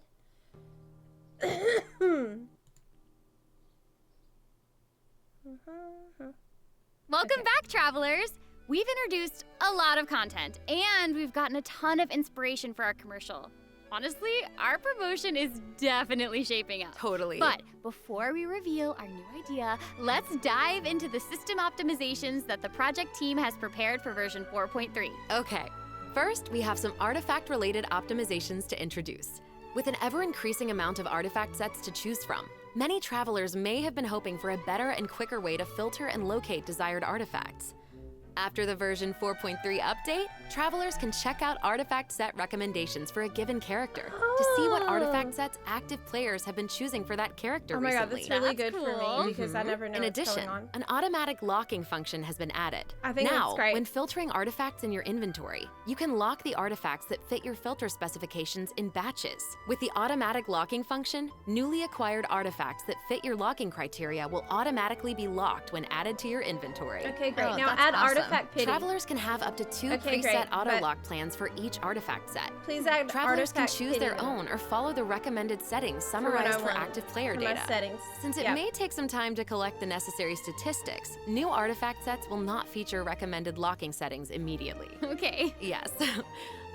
Welcome back, travelers! We've introduced a lot of content, and we've gotten a ton of inspiration for our commercial. Honestly, our promotion is definitely shaping up. Totally. But before we reveal our new idea, let's dive into the system optimizations that the project team has prepared for version 4.3. Okay, first we have some artifact-related optimizations to introduce. With an ever-increasing amount of artifact sets to choose from, many travelers may have been hoping for a better and quicker way to filter and locate desired artifacts. After the version 4.3 update, travelers can check out artifact set recommendations for a given character to see what artifact sets active players have been choosing for that character Oh my god, recently. that's really That's good for cool. me because I never know In what's addition, going on. an automatic locking function has been added. I think now, that's great. when filtering artifacts in your inventory, you can lock the artifacts that fit your filter specifications in batches. With the automatic locking function, newly acquired artifacts that fit your locking criteria will automatically be locked when added to your inventory. Okay, great. Oh, Now that's add awesome. artifact pity. Travelers can have up to 2 Okay, preset great, auto but- lock plans for each artifact set. Please add Travelers can artifact choose pity their own or follow the recommended settings summarized for want, active player for my data. settings. Since it Yep. may take some time to collect the necessary statistics, new artifact sets will not feature recommended locking settings immediately. Okay. Yes.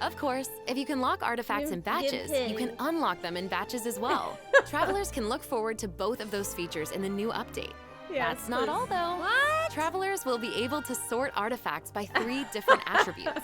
Of course, if you can lock artifacts in batches, you can unlock them in batches as well. Travelers can look forward to both of those features in the new update. Yes, That's not please. all, though. What? Travelers will be able to sort artifacts by 3 different attributes.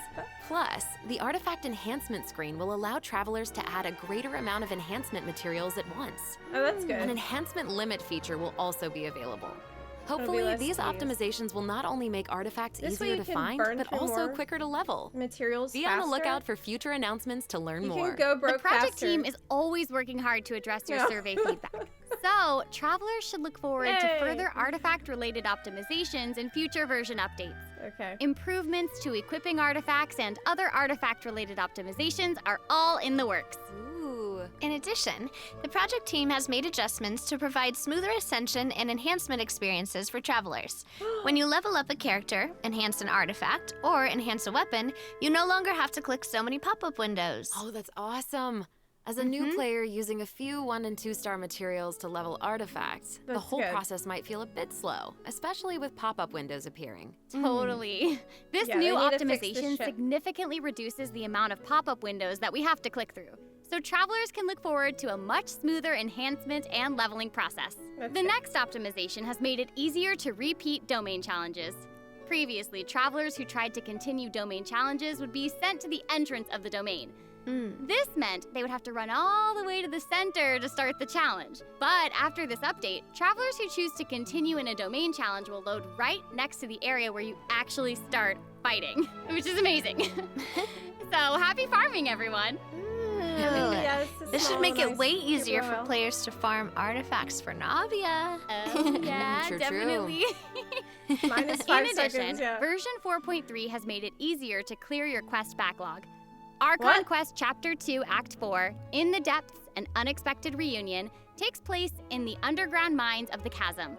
Plus, the artifact enhancement screen will allow travelers to add a greater amount of enhancement materials at once. Oh, that's An good. enhancement limit feature will also be available. be Hopefully, less these to use. optimizations will not only make artifacts This way easier you to can find, burn but through also more quicker to level. Materials Be faster. on the lookout for future announcements to learn You more. can go The broke project faster. team is always working hard to address your Yeah. survey feedback. So, travelers should look forward to Yay. further artifact-related optimizations in future version updates. Okay. Improvements to equipping artifacts and other artifact-related optimizations are all in the works. Ooh. In addition, the project team has made adjustments to provide smoother ascension and enhancement experiences for travelers. When you level up a character, enhance an artifact, or enhance a weapon, you no longer have to click so many pop-up windows. Oh, that's awesome. As a new player using a few 1- and 2-star materials to level artifacts, the That's whole good. process might feel a bit slow, especially with pop-up windows appearing. Totally. This Yeah, new they need to fix this optimization shit. significantly reduces the amount of pop-up windows that we have to click through. So travelers can look forward to a much smoother enhancement and leveling process. That's The good. next optimization has made it easier to repeat domain challenges. Previously, travelers who tried to continue domain challenges would be sent to the entrance of the domain. This meant they would have to run all the way to the center to start the challenge. But after this update, travelers who choose to continue in a domain challenge will load right next to the area where you actually start fighting, which is amazing. So happy farming, everyone! Yes, This should small, make it nice way cute easier for royal. players to farm artifacts for Navia. Oh, yeah, True, true. definitely. Minus In 5 addition, seconds, yeah. version 4.3 has made it easier to clear your quest backlog. Archon What? Quest Chapter 2, Act 4, In the Depths, An Unexpected Reunion, takes place in the underground mines of the Chasm.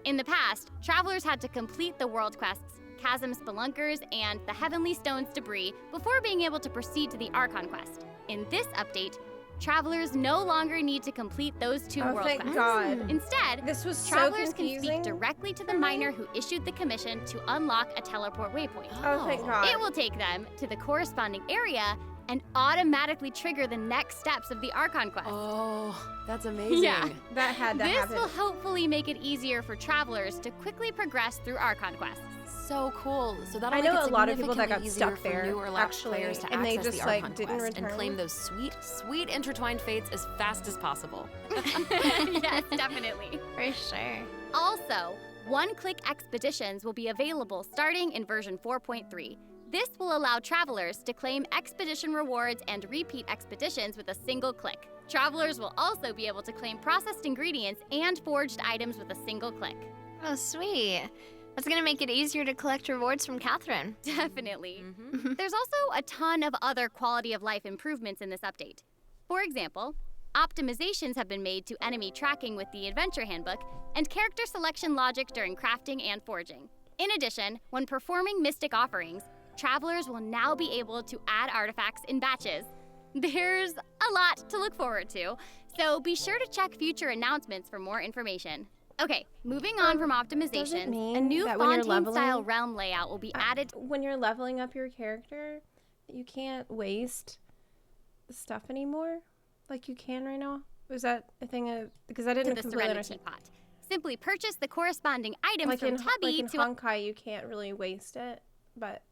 In the past, travelers had to complete the world quests, Chasm Spelunkers, and the Heavenly Stones debris before being able to proceed to the Archon Quest. In this update, travelers no longer need to complete those two Oh, world thank quests. God. Instead, This was so travelers can confusing. speak directly to the miner who issued the commission to unlock a teleport waypoint. Oh, thank God. It will take them to the corresponding area and automatically trigger the next steps of the Archon quest. Oh, that's amazing. Yeah. That had to This happen. will hopefully make it easier for travelers to quickly progress through Archon quests. So cool. So that'll I make know it a lot of people that got significantly stuck easier there, for newer lapsed actually, players to and they access just, the like, Archon didn't quest and return. claim those sweet, sweet intertwined fates as fast as possible. Yes, definitely. For sure. Also, one-click expeditions will be available starting in version 4.3. This will allow travelers to claim expedition rewards and repeat expeditions with a single click. Travelers will also be able to claim processed ingredients and forged items with a single click. Oh, sweet. That's gonna make it easier to collect rewards from Catherine. Definitely. There's also a ton of other quality of life improvements in this update. For example, optimizations have been made to enemy tracking with the Adventure Handbook and character selection logic during crafting and forging. In addition, when performing mystic offerings, travelers will now be able to add artifacts in batches. There's a lot to look forward to, so be sure to check future announcements for more information. Okay, moving on from does it optimizations, a mean new that when you're Fontaine-style leveling- realm layout will be added. When you're leveling up your character, you can't waste stuff anymore like you can right now. Was that a thing of, because I to didn't the completely Serenity understand. Pot. Simply purchase the corresponding items Like from in, Tubby like in to Honkai, you can't really waste it, but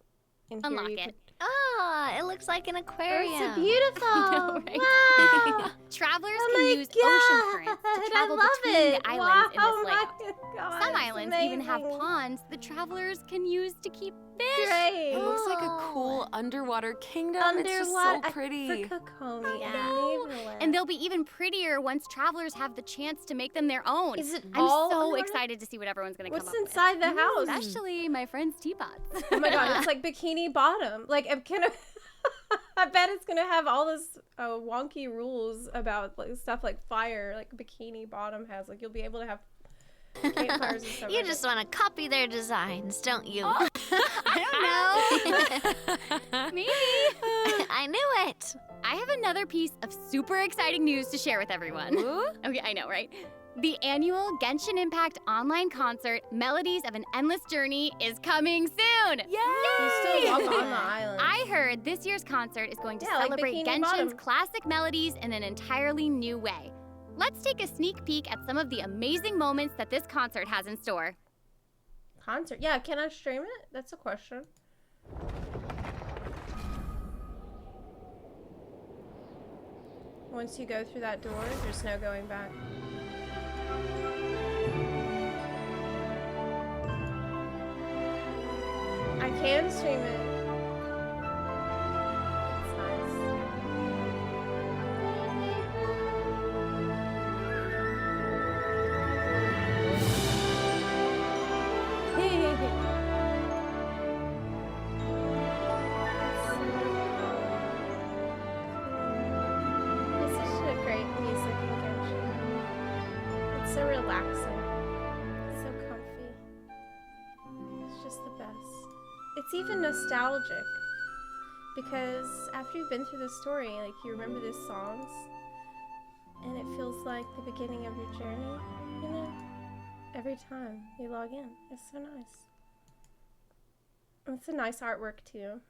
And Unlock you it. Ah, it looks like an aquarium. It's so beautiful. know, right? Wow. Travelers Oh can my use ocean currents God, to travel I love between it. the islands Wow, in this layout. my God, Some it's islands even have amazing. ponds the travelers can use to keep fish. Great. It looks like a Oh. cool underwater kingdom. It's just so Underwater pretty. for Kokomi. know. Unbelievable. And they'll be even prettier once travelers have the chance to make them their own. Is it I'm all so underwater? excited to see what everyone's going to come What's up inside the with. house? Especially my friend's teapots. Oh my God, it's like Bikini Bottom. Like, I'm gonna. I bet it's gonna have all this wonky rules about like stuff like fire, like Bikini Bottom has. Like, you'll be able to have campfires and stuff. You like just that. want to copy their designs, don't you? I don't know. Maybe. I knew it. I have another piece of super exciting news to share with everyone. Okay, I know, right? The annual Genshin Impact online concert, Melodies of an Endless Journey, is coming soon. You still walk on the island. I heard this year's concert is going to Yeah, like celebrate Bikini Genshin's Bottom. classic melodies in an entirely new way. Let's take a sneak peek at some of the amazing moments that this concert has in store. Concert. Yeah, can I stream it? That's a question. Once you go through that door, there's no going back. I can stream it. It's nice. It's such a great music in Genshin. It's so relaxing. It's so comfy. It's just the best. It's even nostalgic. Because after you've been through the story, like, you remember the songs, and it feels like the beginning of your journey, you know? Every time you log in. It's so nice. It's a nice artwork, too.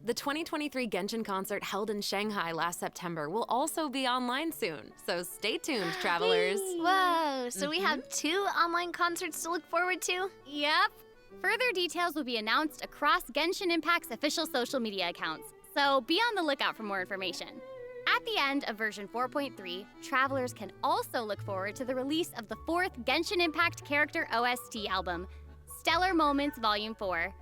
The 2023 Genshin concert held in Shanghai last September will also be online soon, so stay tuned, travelers. Whoa, so we have 2 online concerts to look forward to? Yep. Further details will be announced across Genshin Impact's official social media accounts, so be on the lookout for more information. At the end of version 4.3, travelers can also look forward to the release of the 4th Genshin Impact character OST album, Stellar Moments Volume 4.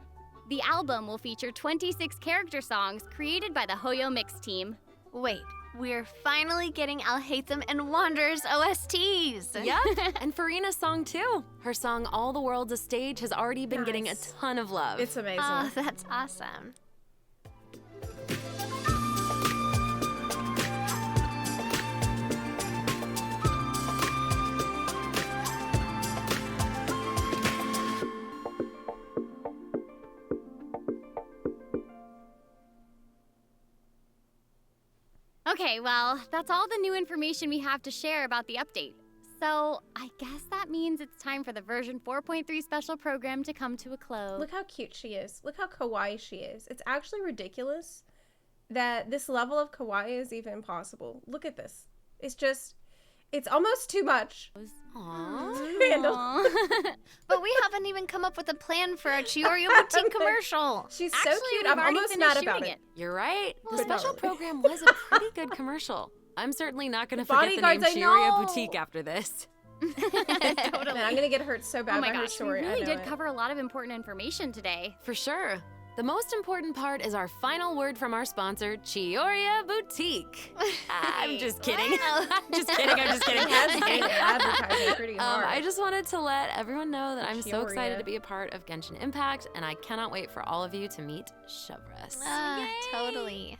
The album will feature 26 character songs created by the Hoyo Mix team. Wait, we're finally getting Alhaitham and Wanderer's OSTs. Yep, and Farina's song too. Her song All the World's a Stage has already been getting a Nice. ton of love. It's amazing. Oh, that's awesome. Okay, well, that's all the new information we have to share about the update. So, I guess that means it's time for the version 4.3 special program to come to a close. Look how cute she is. Look how kawaii she is. It's actually ridiculous that this level of kawaii is even possible. Look at this. It's almost too much. Aww. to handle. But we haven't even come up with a plan for a Chiorio Boutique commercial. She's Actually, so cute. we've I'm already almost finished mad about shooting it. You're right. The Well, special no. program was a pretty good commercial. I'm certainly not going to forget the name bodyguards, I Chioria know. Boutique after this. Totally. Man, I'm gonna get hurt so bad Oh my by her gosh, we story. I really know did it. cover a lot of important information today. For sure. The most important part is our final word from our sponsor, Chioria Boutique. I'm just kidding. Just kidding, I'm just kidding. It has been advertising pretty hard. I just wanted to let everyone know that I'm so excited Chioria. to be a part of Genshin Impact, and I cannot wait for all of you to meet Chevres. Totally.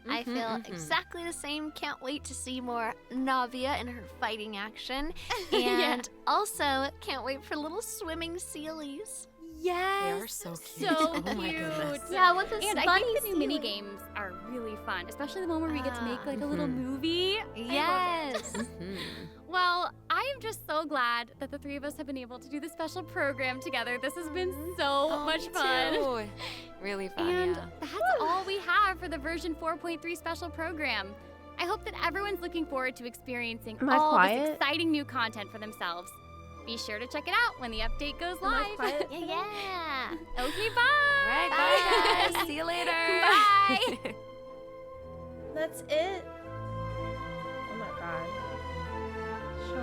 I Mhm, feel mhm. exactly the same. Can't wait to see more Navia in her fighting action. Yeah. And also, can't wait for little swimming sealies. They Yes. are so cute. So Oh my cute. goodness. Yeah, with the And I bunny think the new mini ceiling. games are really fun, especially the one where we get to make like a little Mhm. movie. Yes. Mhm. Well, I am just so glad that the three of us have been able to do this special program together. This has been so much Me fun. too. Really fun, And yeah. that's all we have for the version 4.3 special program. I hope that everyone's looking forward to experiencing Am I all quiet? this exciting new content for themselves. Be sure to check it out when the update goes Am I live. quiet? Yeah. Okay, bye. All right, bye guys. See you later. Bye. That's it? Oh my god. Show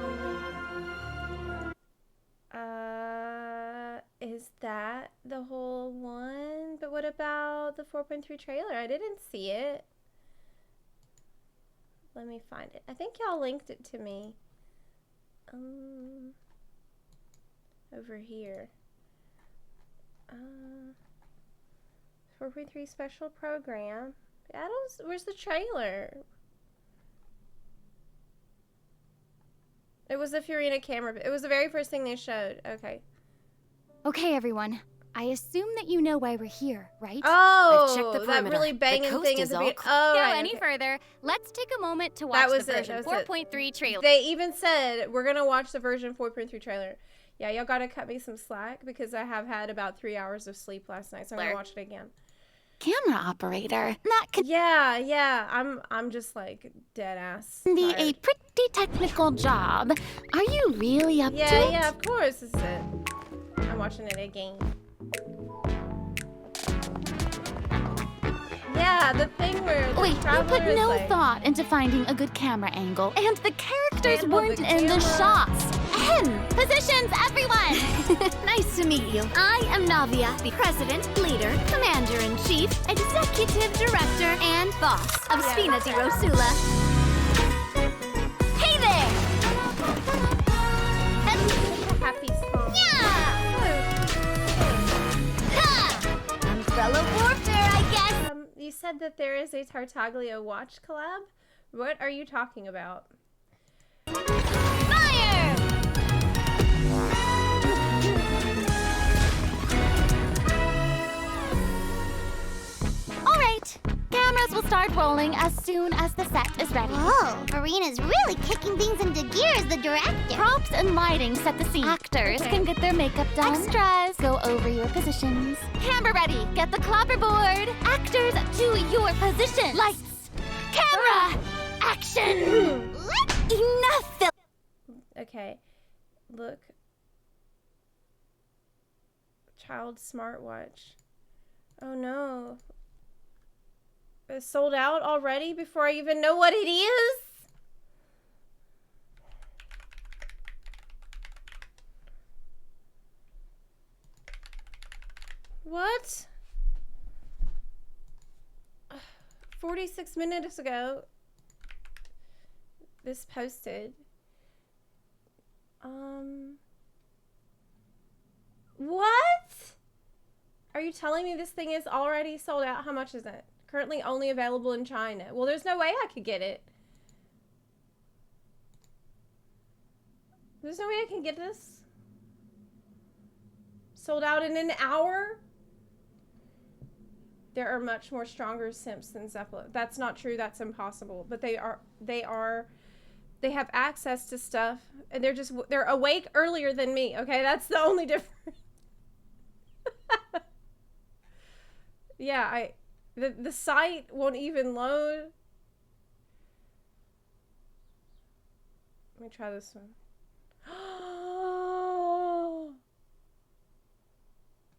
me. Is that the whole one? But what about the 4.3 trailer? I didn't see it. Let me find it. I think y'all linked it to me. Over here. 4.3 special program. Where's the trailer? It was the Fiorina camera. It was the very first thing they showed. Okay. Okay, everyone. I assume that you know why we're here, right? Oh, I've checked the that perimeter. really The banging coast thing is at the all beginning. clear. Oh, Go right. any Okay. further, let's take a moment to That watch was the it, version that was it. 4.3 trailer. They even said we're gonna watch the version 4.3 trailer. Yeah, y'all gotta cut me some slack because I have had about 3 hours of sleep last night, so I'm gonna watch it again. Camera operator. That can Yeah. I'm just like dead ass. be a tired. pretty technical job. Are you really up to it? Yeah, of course. This is it. I'm watching it again. Yeah, the thing where the Wait, you traveler put is no like, thought into finding a good camera angle, and the characters Handle weren't the in the camera. shots. Positions, everyone! Nice to meet you. I am Navia, the president, leader, commander-in-chief, executive director, and boss of Yeah. Spina di Rosula. Hey there! happy song. Umbrella warfare, I guess. You said that there is a Tartaglia watch collab. What are you talking about? Fire! All right, cameras will start rolling as soon as the set is ready. Whoa, Arena's really kicking things into gear as the director. Props and lighting set the scene. Actors can get their makeup done. Extras, go over your positions. Camera ready, get the clapperboard. Actors to your positions. Lights, camera, action. Enough, Phil. Okay, look. Child smartwatch. Oh no. It's sold out already before I even know what it is? What? 46 minutes ago, this posted. What? Are you telling me this thing is already sold out? How much is it? Currently only available in China. Well, there's no way I could get it. There's no way I can get this. Sold out in an hour? There are much more stronger simps than Zepla. That's not true. That's impossible. But they have access to stuff, and they're awake earlier than me. Okay, that's the only difference. Yeah, the site won't even load. Let me try this one.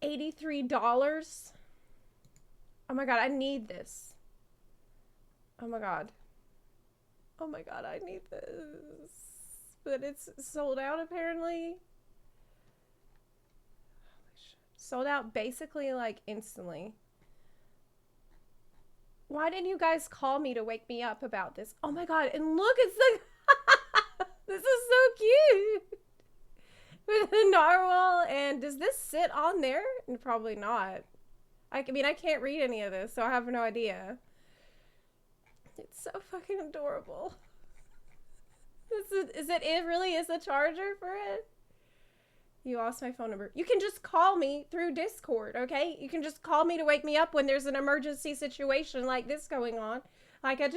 $83. Oh my god, I need this. Oh my god. Oh my god, I need this. But it's sold out apparently. Holy shit. Sold out basically like instantly. Why didn't you guys call me to wake me up about this? Oh my god, and look, it's the this is so cute. With the narwhal, and does this sit on there? Probably not. I mean, I can't read any of this, so I have no idea. It's so fucking adorable. It really is a charger for it? You lost my phone number. You can just call me through Discord, okay? You can just call me to wake me up when there's an emergency situation like this going on. Like a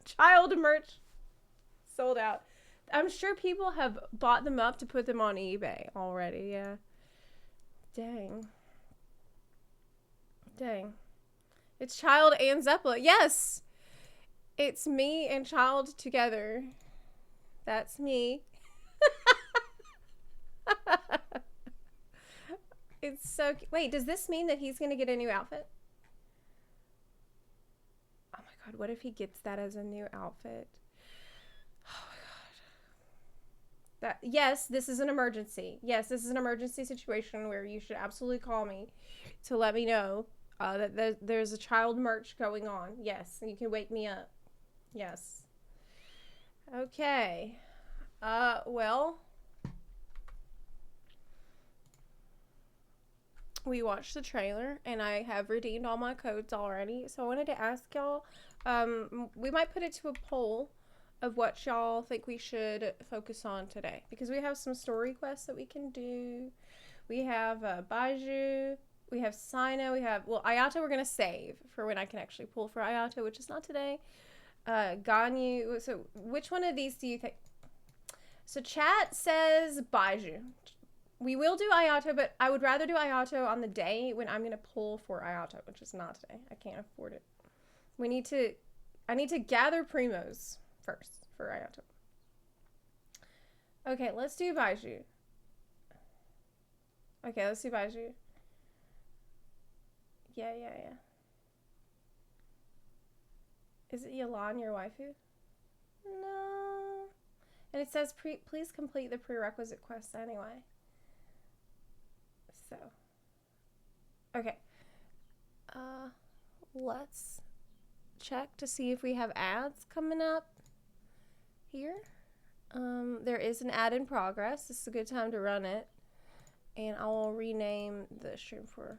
child merch sold out. I'm sure people have bought them up to put them on eBay already, yeah. Dang. Dang. It's Child and Zepla. Yes! It's me and Child together. That's me. It's so wait, does this mean that he's gonna get a new outfit? Oh my god, what if he gets that as a new outfit? Oh my god. Yes, this is an emergency. Yes, this is an emergency situation where you should absolutely call me to let me know that there's a child merch going on. Yes, you can wake me up. Yes. Okay. Well, we watched the trailer and I have redeemed all my codes already. So I wanted to ask y'all, we might put it to a poll of what y'all think we should focus on today, because we have some story quests that we can do. We have Baiju, we have Sino, we have, well, Ayato we're going to save for when I can actually pull for Ayato, which is not today. Ganyu, so which one of these do you think? So chat says Baiju. We will do Ayato, but I would rather do Ayato on the day when I'm going to pull for Ayato, which is not today. I can't afford it. I need to gather primos first for Ayato. Okay, let's do Baiju. Okay, let's do Baiju. Yeah. Is it Yalan, your waifu? No. And it says, please complete the prerequisite quests anyway. So. Okay. Let's check to see if we have ads coming up here. There is an ad in progress. This is a good time to run it. And I will rename the stream for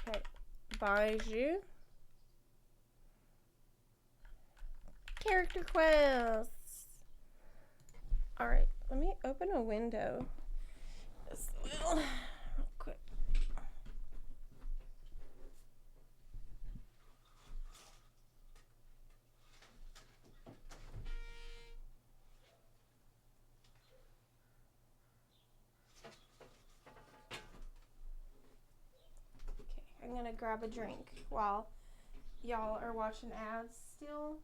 okay, Baiju. Character quests. Alright, let me open a window as well. Real quick. Okay, I'm gonna grab a drink while y'all are watching ads still.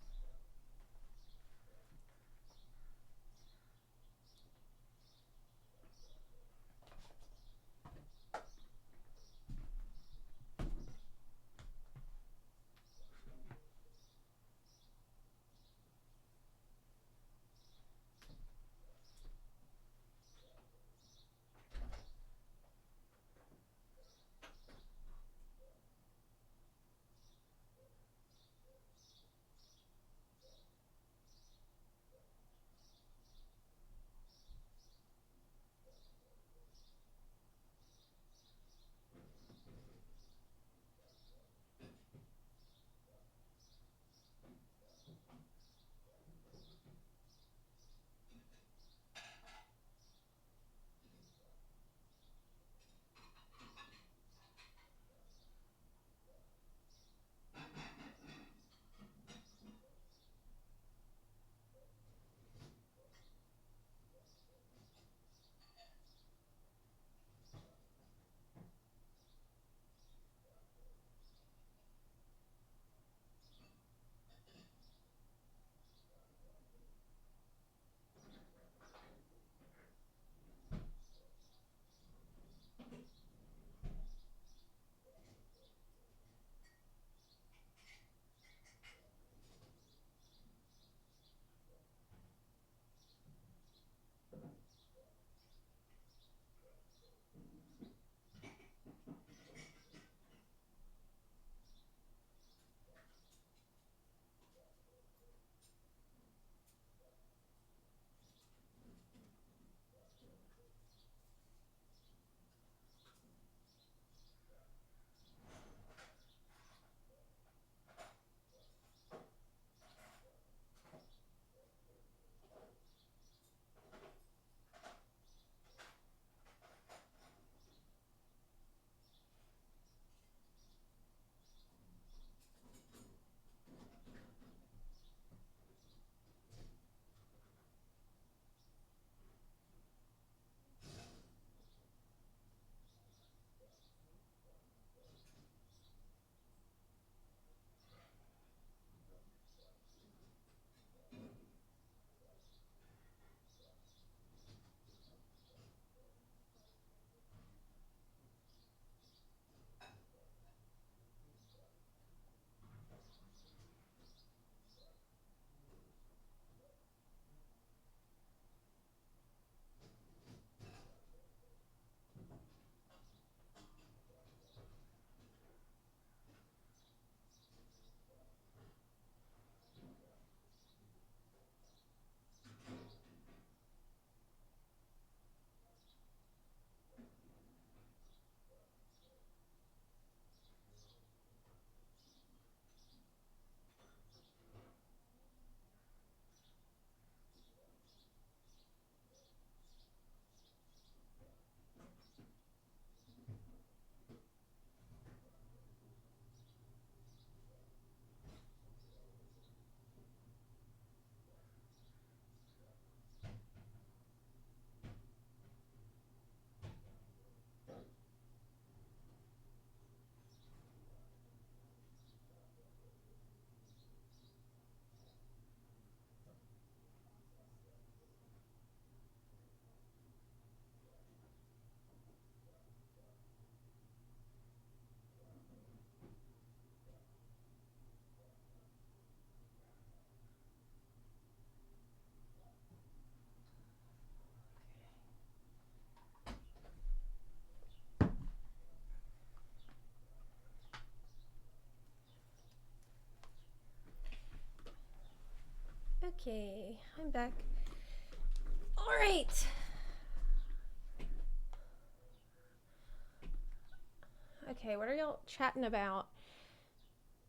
Okay, I'm back. All right. Okay, what are y'all chatting about?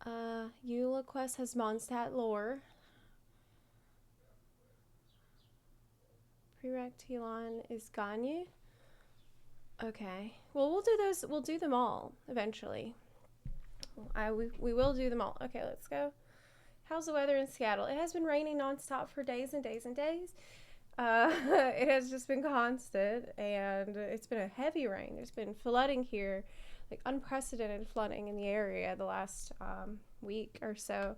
Eula Quest has Mondstadt lore. Prereq Telon is Ganyu. Okay. Well, we'll do those. We'll do them all eventually. We will do them all. Okay, let's go. How's the weather in Seattle? It has been raining nonstop for days and days and days. It has just been constant, and it's been a heavy rain. There's been flooding here, like unprecedented flooding in the area the last week or so.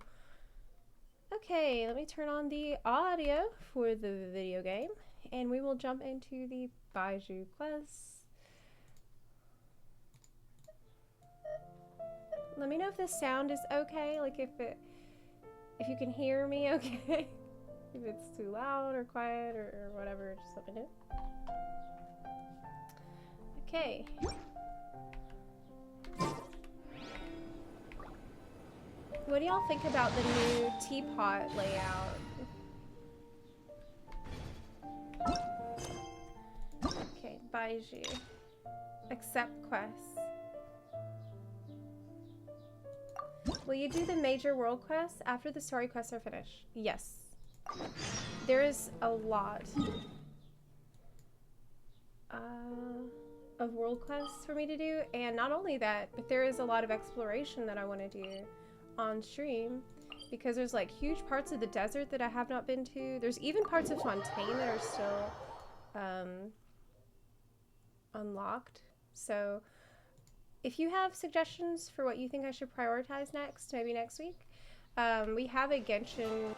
Okay, let me turn on the audio for the video game, and we will jump into the Baiju quest. Let me know if the sound is okay, like if you can hear me okay. If it's too loud or quiet or whatever, just let me know. Okay. What do y'all think about the new teapot layout? Okay, Baiju. Accept quests. Will you do the major world quests after the story quests are finished? Yes. There is a lot of world quests for me to do, and not only that, but there is a lot of exploration that I want to do on stream, because there's like huge parts of the desert that I have not been to. There's even parts of Fontaine that are still unlocked. So if you have suggestions for what you think I should prioritize next, maybe next week, we have a Genshin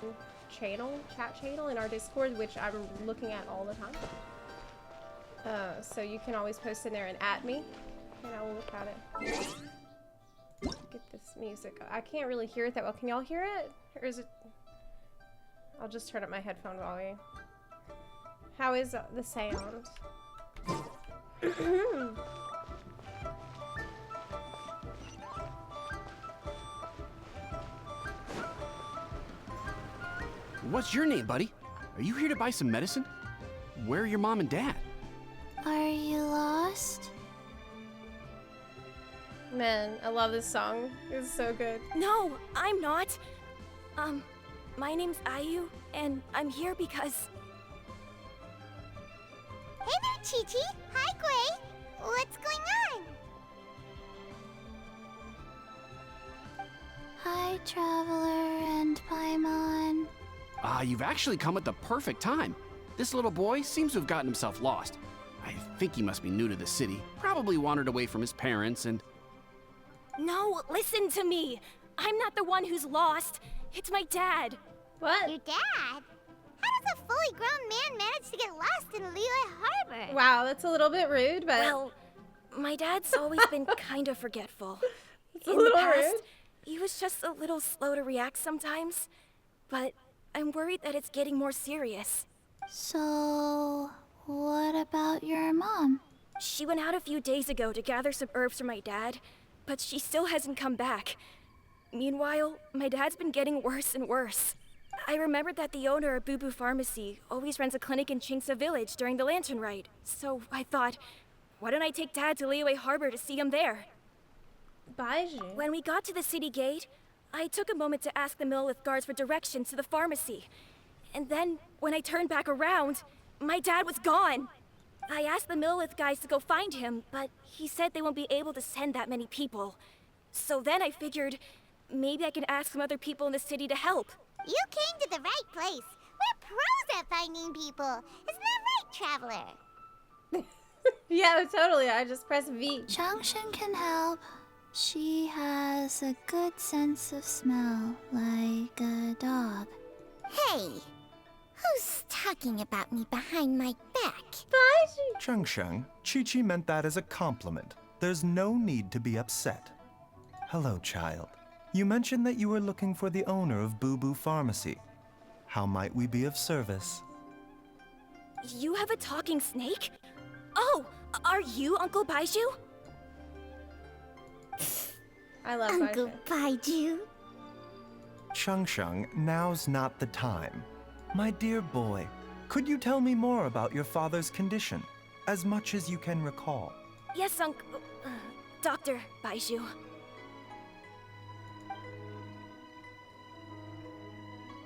chat channel in our Discord, which I'm looking at all the time. So you can always post in there and @me, and I will look at it. Get this music. I can't really hear it that well. Can y'all hear it? Or is it... I'll just turn up my headphone volume. How is the sound? What's your name, buddy? Are you here to buy some medicine? Where are your mom and dad? Are you lost? Man, I love this song. It's so good. No, I'm not. My name's Ayu, and I'm here because... Hey there, Chi-Chi. Hi, Gray. What's going on? Hi, Traveler and Paimon. You've actually come at the perfect time. This little boy seems to have gotten himself lost. I think he must be new to the city. Probably wandered away from his parents and... No, listen to me. I'm not the one who's lost. It's my dad. What? Your dad? How does a fully grown man manage to get lost in Liyue Harbor? Wow, that's a little bit rude, but... Well, my dad's always been kind of forgetful. It's a In the little past, rude. he was just a little slow to react sometimes. But I'm worried that it's getting more serious. So, what about your mom? She went out a few days ago to gather some herbs for my dad, but she still hasn't come back. Meanwhile, my dad's been getting worse and worse. I remembered that the owner of Boo Boo Pharmacy always runs a clinic in Chingsa Village during the Lantern Rite, so I thought, why don't I take Dad to Liyue Harbor to see him there? Baiju. When we got to the city gate, I took a moment to ask the Millith guards for directions to the pharmacy. And then, when I turned back around, my dad was gone. I asked the Millith guys to go find him, but he said they won't be able to send that many people. So then I figured, maybe I can ask some other people in the city to help. You came to the right place. We're pros at finding people. Isn't that right, Traveler? Yeah, totally. I just press V. Changshan can help. She has a good sense of smell, like a dog. Hey, who's talking about me behind my back? Baiju. Changsheng, Chi-Chi meant that as a compliment. There's no need to be upset. Hello, child. You mentioned that you were looking for the owner of Boo Boo Pharmacy. How might we be of service? You have a talking snake? Oh, are you Uncle Baiju? I love Uncle Baiju. Baiju. Changsheng, now's not the time. My dear boy, could you tell me more about your father's condition, as much as you can recall? Yes, Dr. Baiju.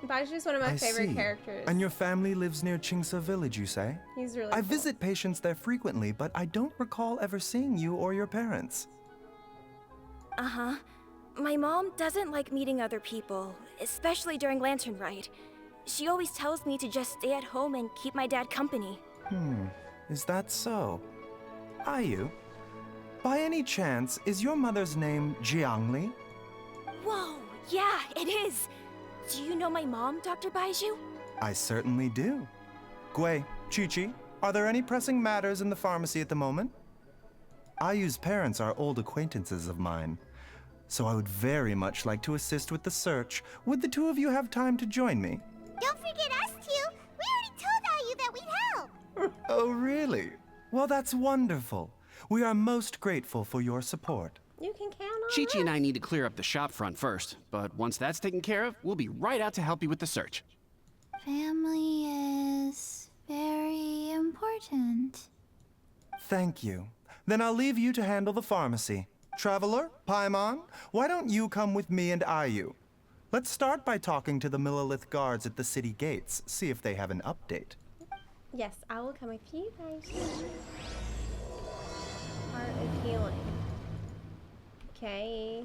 Baiju's one of my I favorite see. characters. And your family lives near Chingsa village, you say? He's really I cool. visit patients there frequently, but I don't recall ever seeing you or your parents. Uh-huh. My mom doesn't like meeting other people, especially during Lantern Rite. She always tells me to just stay at home and keep my dad company. Is that so? Ayu, by any chance, is your mother's name Jiangli? Whoa, yeah, it is! Do you know my mom, Dr. Baiju? I certainly do. Gui, Chi-Chi, are there any pressing matters in the pharmacy at the moment? Ayu's parents are old acquaintances of mine, so I would very much like to assist with the search. Would the two of you have time to join me? Don't forget us two. We already told Ayu that we'd help. Oh, really? Well, that's wonderful. We are most grateful for your support. You can count on Chi-Chi us. and I need to clear up the shop front first, but once that's taken care of, we'll be right out to help you with the search. Family is very important. Thank you. Then I'll leave you to handle the pharmacy. Traveler, Paimon, why don't you come with me and Ayu? Let's start by talking to the Millilith guards at the city gates, see if they have an update. Yes, I will come with you guys. Heart of healing. Okay.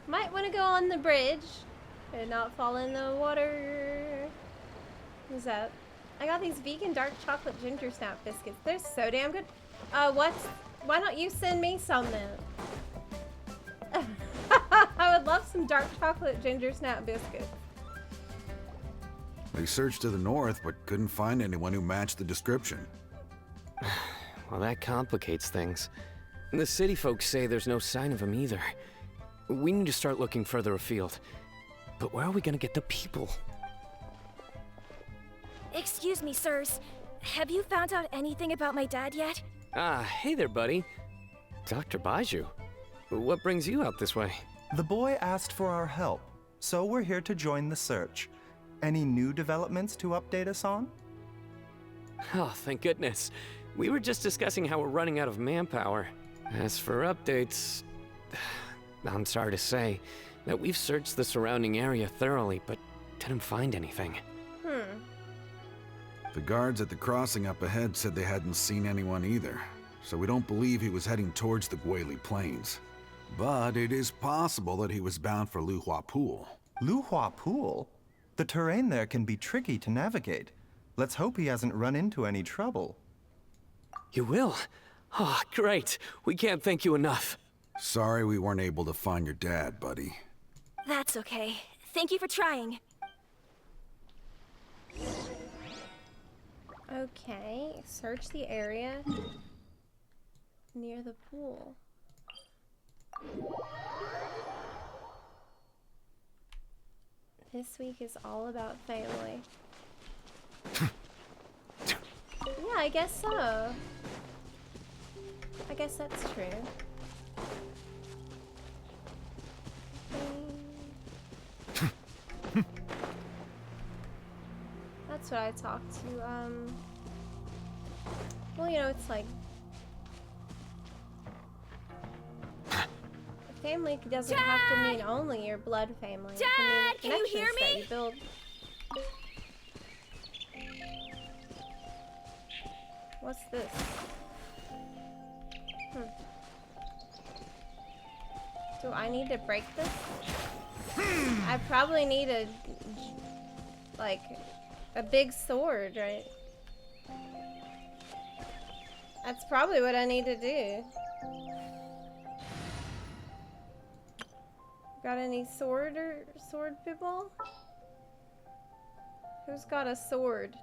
Might want to go on the bridge and not fall in the water. What's that? I got these vegan dark chocolate ginger snap biscuits. They're so damn good. Why don't you send me some then? I would love some dark chocolate ginger snap biscuits. They searched to the north, but couldn't find anyone who matched the description. Well, that complicates things. The city folks say there's no sign of him either. We need to start looking further afield. But where are we gonna get the people? Excuse me, sirs. Have you found out anything about my dad yet? Ah, hey there, buddy. Dr. Baiju. What brings you out this way? The boy asked for our help, so we're here to join the search. Any new developments to update us on? Oh, thank goodness. We were just discussing how we're running out of manpower. As for updates, I'm sorry to say that we've searched the surrounding area thoroughly, but didn't find anything. The guards at the crossing up ahead said they hadn't seen anyone either, so we don't believe he was heading towards the Guili Plains. But it is possible that he was bound for Luhua Pool. Luhua Pool? The terrain there can be tricky to navigate. Let's hope he hasn't run into any trouble. You will? Oh, great. We can't thank you enough. Sorry we weren't able to find your dad, buddy. That's okay. Thank you for trying. Okay, search the area near the pool. This week is all about family. Yeah, I guess so. I guess that's true. That's what I talked to, well, you know, it's like family doesn't have to mean only your blood family. It Dad, can can mean you hear connections that me? you build. What's this? Do I need to break this? I probably need a, like, a big sword, right? That's probably what I need to do. Got any sword people? Who's got a sword?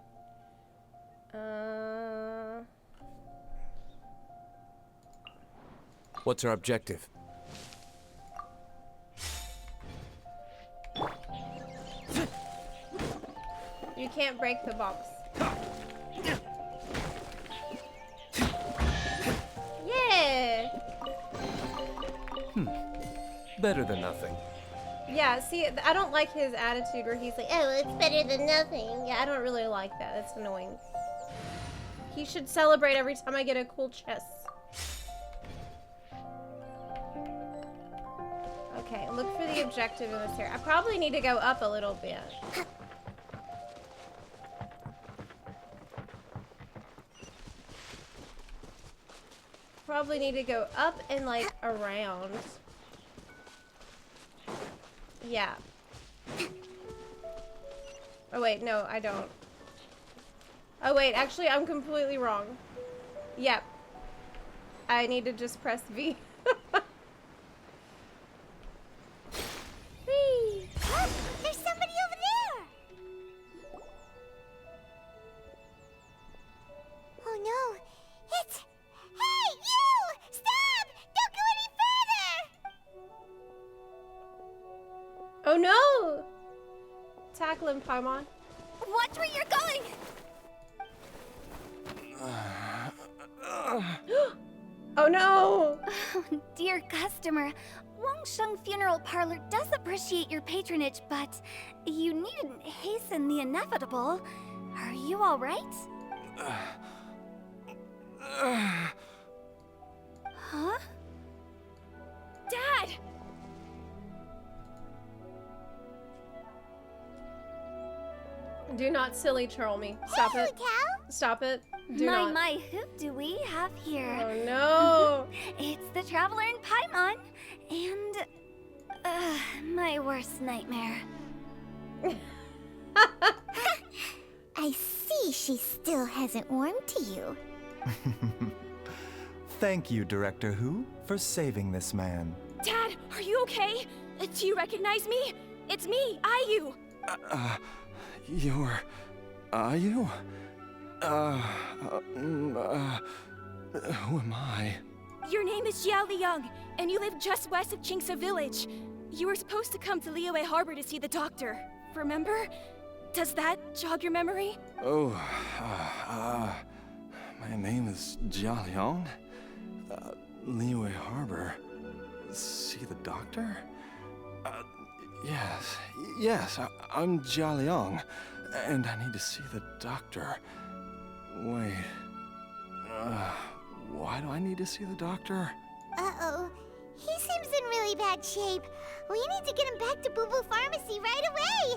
What's our objective? You can't break the box. Yeah! better than nothing. Yeah, see, I don't like his attitude where he's like, oh, it's better than nothing. Yeah, I don't really like that. That's annoying. He should celebrate every time I get a cool chest. Okay, look for the objective in this area. I probably need to go up a little bit. Probably need to go up and like around. Yeah. Oh wait, no, I don't. Oh wait, actually I'm completely wrong. Yep. I need to just press V. Whee! Look, there's somebody over there! Oh no, it's... Hey, you! Stop! Don't go any further! Oh no! Tackle him, Paimon. Watch where you're going! Oh no! Oh, dear customer, Wangsheng Funeral Parlor does appreciate your patronage, but you needn't hasten the inevitable. Are you all right? Huh? Dad! Do not silly troll me. Stop it. Stop it. Do not. My, who do we have here? Oh no! It's the Traveler in Paimon, and my worst nightmare. I see she still hasn't warmed to you. Thank you, Director Who, for saving this man. Dad, are you okay? Do you recognize me? It's me, Ayu. You're... you? Who am I? Your name is Jia Liang, and you live just west of Qingsa Village. You were supposed to come to Liyue Harbor to see the doctor. Remember? Does that jog your memory? Oh, my name is Jia Liang. Liyue Harbor. See the doctor? Yes, I'm Jia Liang, and I need to see the doctor. Wait, why do I need to see the doctor? Uh-oh. He seems in really bad shape. We need to get him back to Boo Boo Pharmacy right away.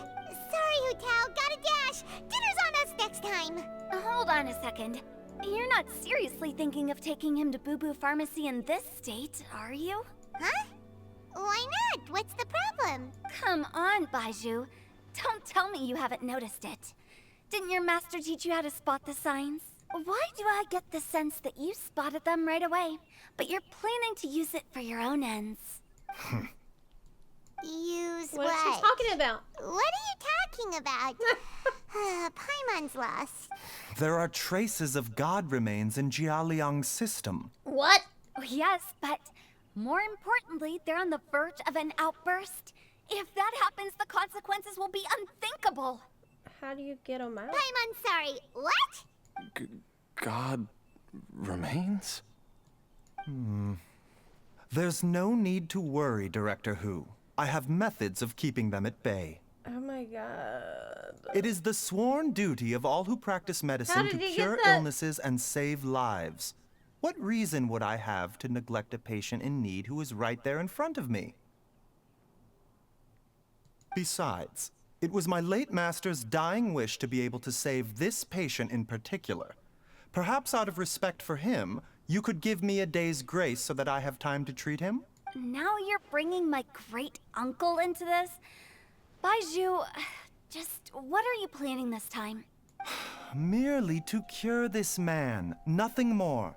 Sorry, Hu-Tao. Gotta dash. Dinner's on us next time. Hold on a second. You're not seriously thinking of taking him to Boo Boo Pharmacy in this state, are you? Huh? Why not? What's the problem? Come on, Baizhu. Don't tell me you haven't noticed it. Didn't your master teach you how to spot the signs? Why do I get the sense that you spotted them right away, but you're planning to use it for your own ends? Use What is she talking about? What are you talking about? Paimon's lost. There are traces of god remains in Jia Liang's system. What? Oh, yes, but more importantly, they're on the verge of an outburst. If that happens, the consequences will be unthinkable. How do you get them out? Paimon's sorry. What? God remains? There's no need to worry, Director Who. I have methods of keeping them at bay. Oh my god. It is the sworn duty of all who practice medicine to did he cure get that? illnesses and save lives. What reason would I have to neglect a patient in need who is right there in front of me? Besides, it was my late master's dying wish to be able to save this patient in particular. Perhaps out of respect for him, you could give me a day's grace so that I have time to treat him? Now you're bringing my great-uncle into this? Baizhu, just what are you planning this time? Merely to cure this man, nothing more.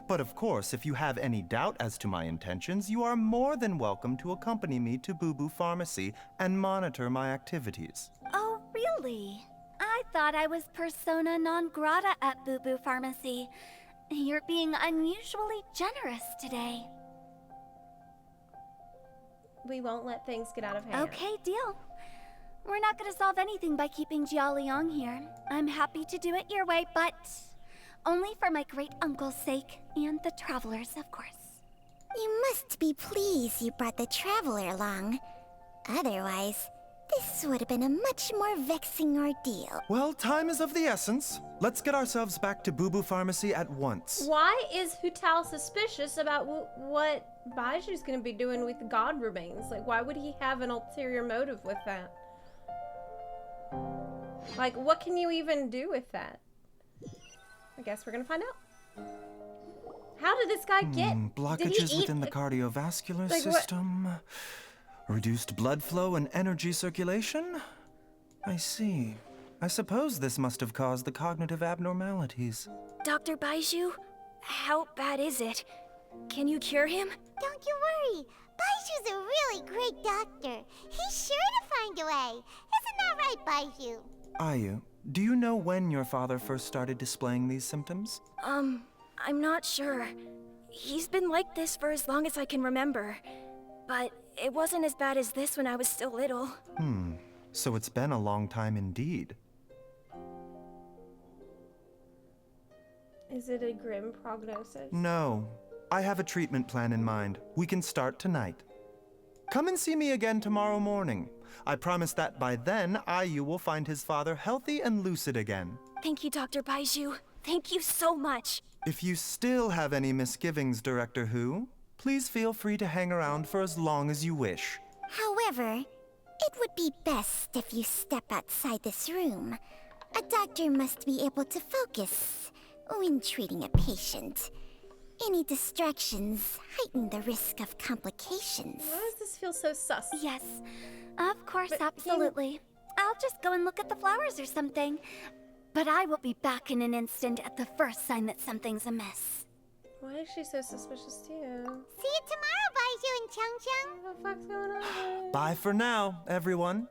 But of course, if you have any doubt as to my intentions, you are more than welcome to accompany me to Boo Boo Pharmacy and monitor my activities. Oh, really? I thought I was persona non grata at Boo Boo Pharmacy. You're being unusually generous today. We won't let things get out of hand. Okay, deal. We're not gonna solve anything by keeping Jia Liang here. I'm happy to do it your way, but only for my great-uncle's sake and the travelers, of course. You must be pleased you brought the traveler along. Otherwise, this would have been a much more vexing ordeal. Well, time is of the essence. Let's get ourselves back to Boo Boo Pharmacy at once. Why is Hutal suspicious about what Baiju's gonna be doing with the god remains? Like, why would he have an ulterior motive with that? Like, what can you even do with that? I guess we're gonna find out. How did this guy get... blockages within the cardiovascular system. Reduced blood flow and energy circulation? I see. I suppose this must have caused the cognitive abnormalities. Dr. Baiju, how bad is it? Can you cure him? Don't you worry. Baiju's a really great doctor. He's sure to find a way. Isn't that right, Baiju? Ayu, do you know when your father first started displaying these symptoms? I'm not sure. He's been like this for as long as I can remember. But it wasn't as bad as this when I was still little. So it's been a long time indeed. Is it a grim prognosis? No. I have a treatment plan in mind. We can start tonight. Come and see me again tomorrow morning. I promise that by then, Ayu will find his father healthy and lucid again. Thank you, Dr. Baiju. Thank you so much. If you still have any misgivings, Director Hu, please feel free to hang around for as long as you wish. However, it would be best if you step outside this room. A doctor must be able to focus when treating a patient. Any distractions heighten the risk of complications. Why does this feel so sus? Yes, of course, But absolutely. I'll just go and look at the flowers or something. But I will be back in an instant at the first sign that something's amiss. Why is she so suspicious too? See you tomorrow, Baiju and Chang Chang. What the fuck's going on? Bye for now, everyone.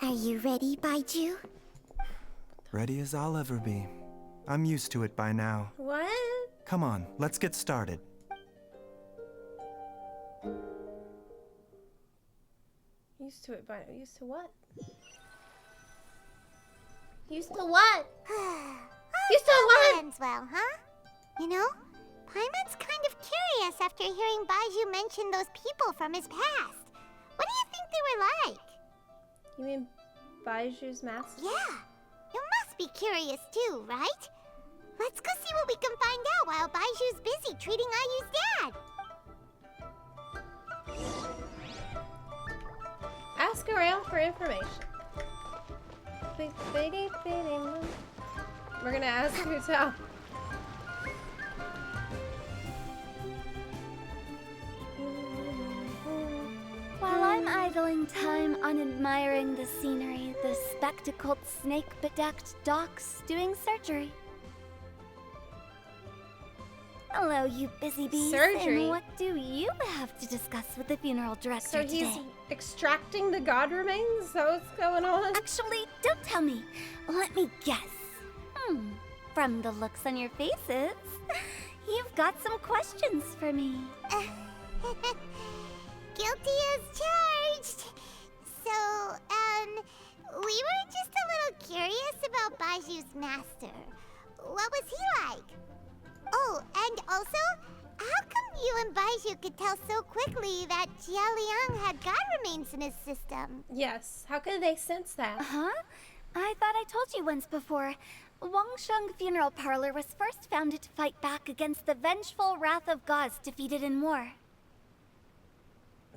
Are you ready, Baiju? Ready as I'll ever be. I'm used to it by now. What? Come on, let's get started. Used to it by used to what? Used to what? Used to what? Ends well, huh? You know, Paimon's kind of curious after hearing Baiju mention those people from his past. What do you think they were like? You mean Baiju's master? Yeah, you must be curious too, right? Let's go see what we can find out while Baiju's busy treating Ayu's dad. Ask around for information. We're gonna ask Hutal. While I'm idling time on admiring the scenery, the spectacled snake-bedecked docs doing surgery. Hello, you busy bees. Surgery? And what do you have to discuss with the funeral director So today? he's extracting the god remains? Is that what's going on? Actually, don't tell me. Let me guess. From the looks on your faces, you've got some questions for me. Guilty as charged. So, we were just a little curious about Baiju's master. What was he like? Oh, and also, how come you and Baiju could tell so quickly that Jia Liang had god remains in his system? Yes. How could they sense that? Huh? I thought I told you once before. Wangsheng Funeral Parlor was first founded to fight back against the vengeful wrath of gods defeated in war.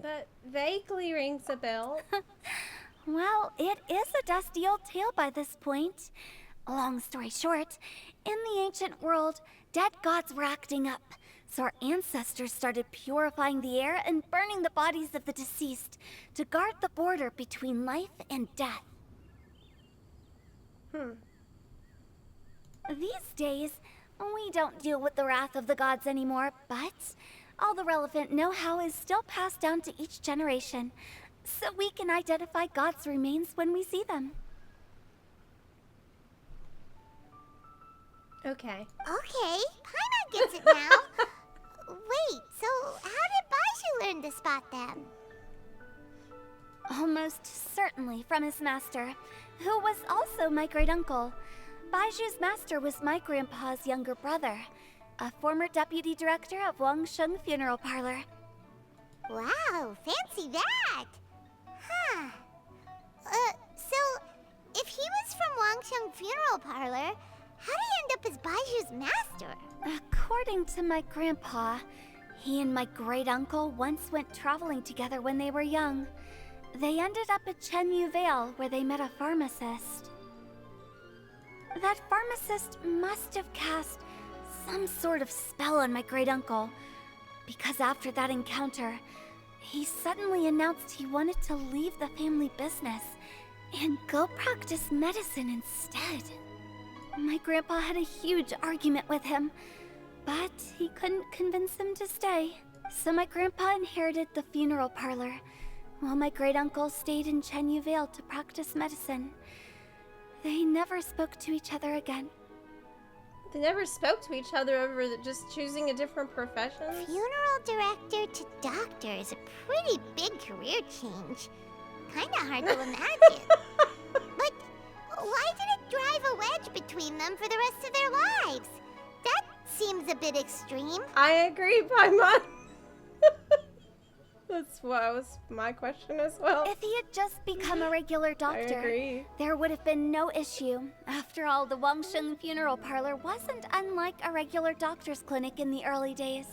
That vaguely rings a bell. Well, it is a dusty old tale by this point. Long story short, in the ancient world, dead gods were acting up, so our ancestors started purifying the air and burning the bodies of the deceased to guard the border between life and death. These days, we don't deal with the wrath of the gods anymore, but all the relevant know-how is still passed down to each generation, so we can identify gods' remains when we see them. Okay. Okay, Paimon gets it now. Wait, so how did Baiju learn to spot them? Almost certainly from his master, who was also my great-uncle. Baiju's master was my grandpa's younger brother. a former deputy director of Wangsheng Funeral Parlor. Wow, fancy that! Huh. So, if he was from Wangsheng Funeral Parlor, how did he end up as Baiju's master? According to my grandpa, he and my great-uncle once went traveling together when they were young. They ended up at Chenyu Vale, where they met a pharmacist. That pharmacist must have cast some sort of spell on my great-uncle, because after that encounter, he suddenly announced he wanted to leave the family business and go practice medicine instead. My grandpa had a huge argument with him, but he couldn't convince him to stay. So my grandpa inherited the funeral parlor, while my great-uncle stayed in Chenyu Vale to practice medicine. They never spoke to each other again. They never spoke to each other over just choosing a different profession? Funeral director to doctor is a pretty big career change. Kinda hard to imagine. But why did it drive a wedge between them for the rest of their lives? That seems a bit extreme. I agree, Paimon. That's what was my question as well. If he had just become a regular doctor, I agree. there would have been no issue. After all, the Wangsheng Funeral Parlor wasn't unlike a regular doctor's clinic in the early days.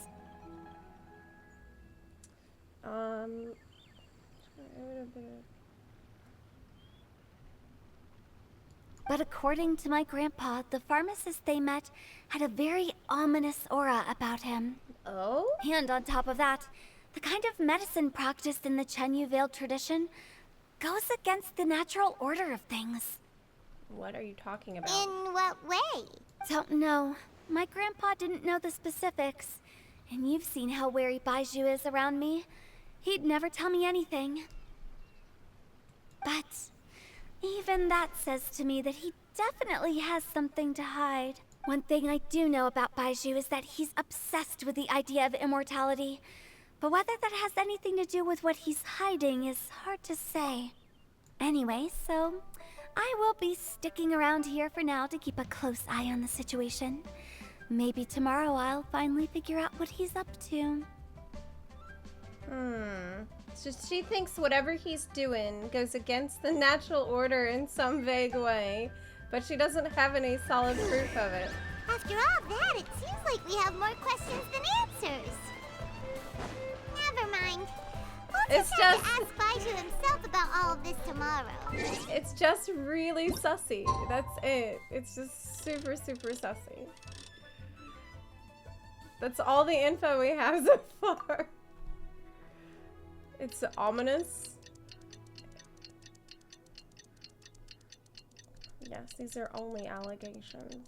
But according to my grandpa, the pharmacist they met had a very ominous aura about him. Oh? And on top of that, the kind of medicine practiced in the Chenyu Vale tradition goes against the natural order of things. What are you talking about? In what way? Don't know. My grandpa didn't know the specifics. And you've seen how wary Baizhu is around me. He'd never tell me anything. But even that says to me that he definitely has something to hide. One thing I do know about Baizhu is that he's obsessed with the idea of immortality. But whether that has anything to do with what he's hiding is hard to say. Anyway, so I will be sticking around here for now to keep a close eye on the situation. Maybe tomorrow I'll finally figure out what he's up to. So she thinks whatever he's doing goes against the natural order in some vague way, but she doesn't have any solid proof of it. After all that, it seems like we have more questions than answers. Never mind. We'll just have to ask Baizhu himself about all of this tomorrow. It's just really sussy. That's it. It's just super, super sussy. That's all the info we have so far. It's ominous. Yes, these are only allegations.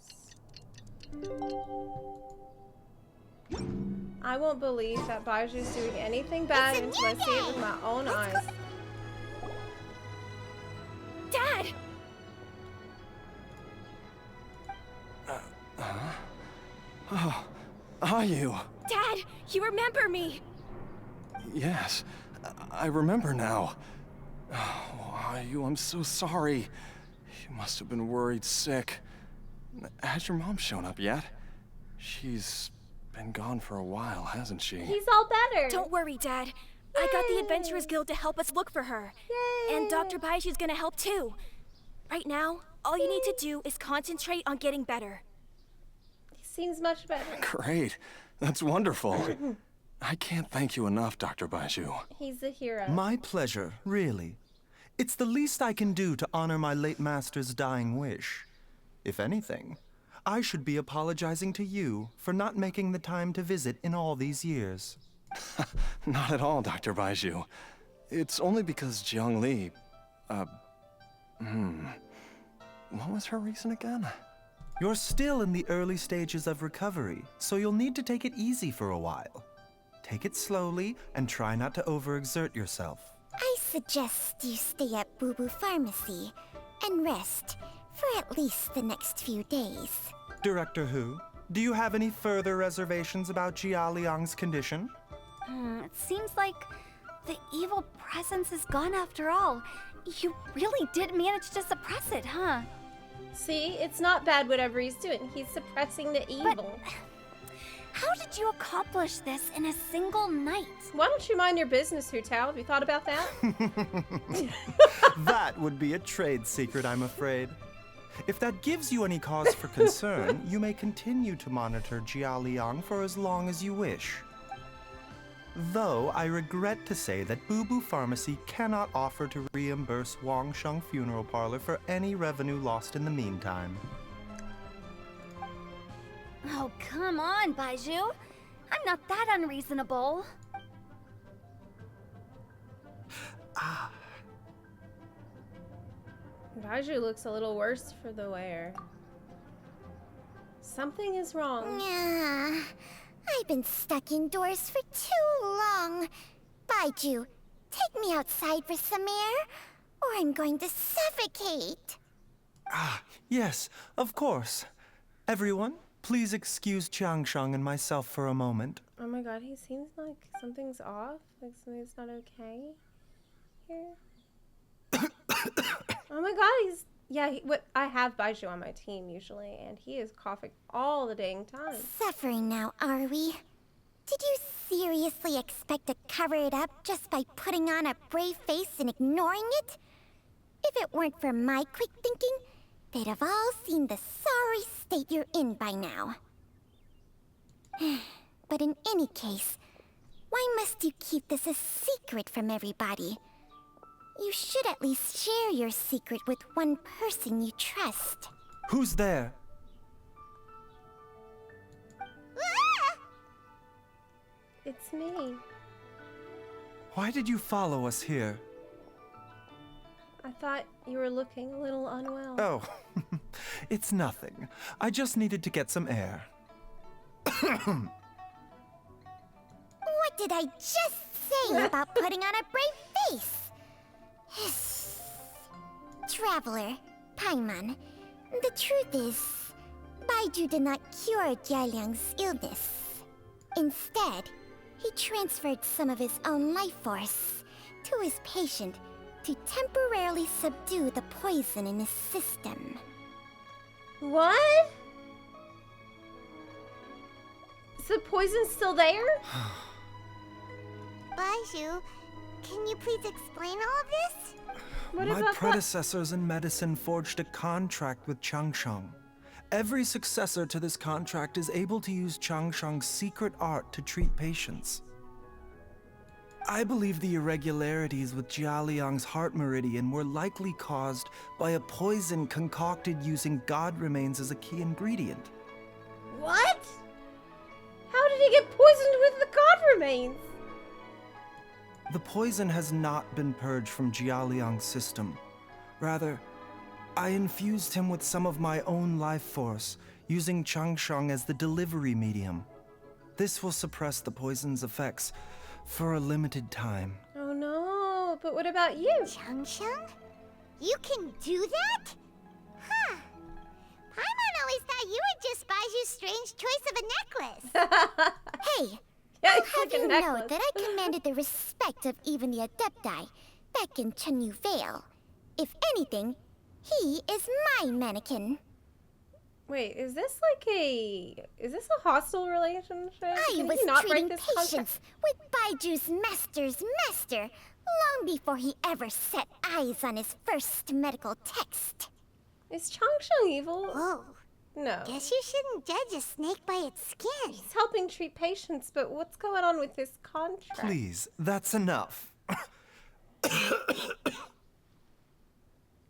I won't believe that Baiju's doing anything bad until I see it with my own eyes. Dad! Oh, are you? Dad, you remember me! Yes, I remember now. Oh, are you? I'm so sorry. You must have been worried sick. Has your mom shown up yet? She's been gone for a while, hasn't she? He's all better. Don't worry, Dad. I got the Adventurers Guild to help us look for her. Yay. And Dr. Baiju's gonna help too. Right now, all you need to do is concentrate on getting better. He seems much better. Great. That's wonderful. I can't thank you enough, Dr. Baizhu. He's a hero. My pleasure, really. It's the least I can do to honor my late master's dying wish. If anything, I should be apologizing to you for not making the time to visit in all these years. Not at all, Dr. Baizhu. It's only because Jiang Li... What was her reason again? You're still in the early stages of recovery, so you'll need to take it easy for a while. Take it slowly and try not to overexert yourself. I suggest you stay at Boo Boo Pharmacy and rest for at least the next few days. Director Hu, do you have any further reservations about Jia Liang's condition? It seems like the evil presence is gone after all. You really did manage to suppress it, huh? See, it's not bad whatever he's doing. He's suppressing the evil. How did you accomplish this in a single night? Why don't you mind your business, Hu Tao? Have you thought about that? That would be a trade secret, I'm afraid. If that gives you any cause for concern, you may continue to monitor Jia Liang for as long as you wish. Though I regret to say that Boo Boo Pharmacy cannot offer to reimburse Wang Sheng Funeral Parlor for any revenue lost in the meantime. Oh, come on, Baiju. I'm not that unreasonable. Baiju looks a little worse for the wear. Something is wrong. Yeah, I've been stuck indoors for too long. Baiju, take me outside for some air, or I'm going to suffocate. Yes, of course. Everyone, please excuse Chiangsheng and myself for a moment. Oh my god, he seems like something's off. Like something's not okay here. Oh my god, he's... Yeah, I have Baiju on my team usually, and he is coughing all the dang time. Suffering now, are we? Did you seriously expect to cover it up just by putting on a brave face and ignoring it? If it weren't for my quick thinking, they'd have all seen the sorry state you're in by now. But in any case, why must you keep this a secret from everybody? You should at least share your secret with one person you trust. Who's there? It's me. Why did you follow us here? I thought you were looking a little unwell. Oh, it's nothing. I just needed to get some air. What did I just say about putting on a brave face? Traveler, Paimon, the truth is, Baiju did not cure Jialiang's illness. Instead, he transferred some of his own life force to his patient to temporarily subdue the poison in his system. What? Is the poison still there? Baiju, can you please explain all of this? My predecessors in medicine forged a contract with Changsheng. Every successor to this contract is able to use Changsheng's secret art to treat patients. I believe the irregularities with Jia Liang's heart meridian were likely caused by a poison concocted using god remains as a key ingredient. What? How did he get poisoned with the god remains? The poison has not been purged from Jia Liang's system. Rather, I infused him with some of my own life force, using Changsheng as the delivery medium. This will suppress the poison's effects for a limited time. Oh no, but what about you? Changsheng? You can do that? Huh. Paimon always thought you were just Baiju's strange choice of a necklace. Hey! I'll have you know that I commanded the respect of even the Adepti back in Chenyu Vale. If anything, he is my mannequin. Wait, is this a hostile relationship? I was treating patients with Baiju's master's master long before he ever set eyes on his first medical text. Is Changsheng evil? Whoa. No. Guess you shouldn't judge a snake by its skin. He's helping treat patients, but what's going on with this contract? Please, that's enough.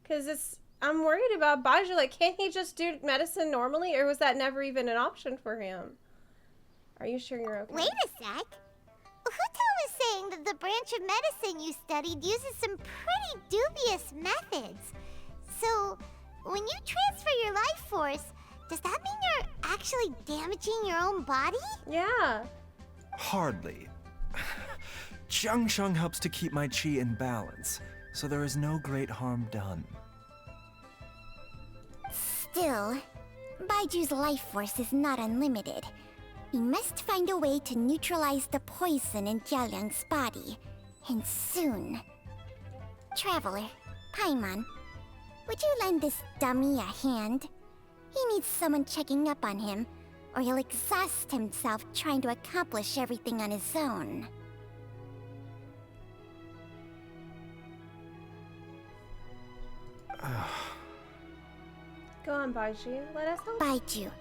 Because I'm worried about Baiju. Like, can't he just do medicine normally, or was that never even an option for him? Are you sure you're okay? Wait a sec. Huto was saying that the branch of medicine you studied uses some pretty dubious methods. So, when you transfer your life force, does that mean you're actually damaging your own body? Yeah. Hardly. Changsheng helps to keep my chi in balance, so there is no great harm done. Still, Baiju's life force is not unlimited. We must find a way to neutralize the poison in Jialiang's body, and soon. Traveler, Paimon, would you lend this dummy a hand? He needs someone checking up on him, or he'll exhaust himself trying to accomplish everything on his own. Go on, Baiju. Let us help. Baiju,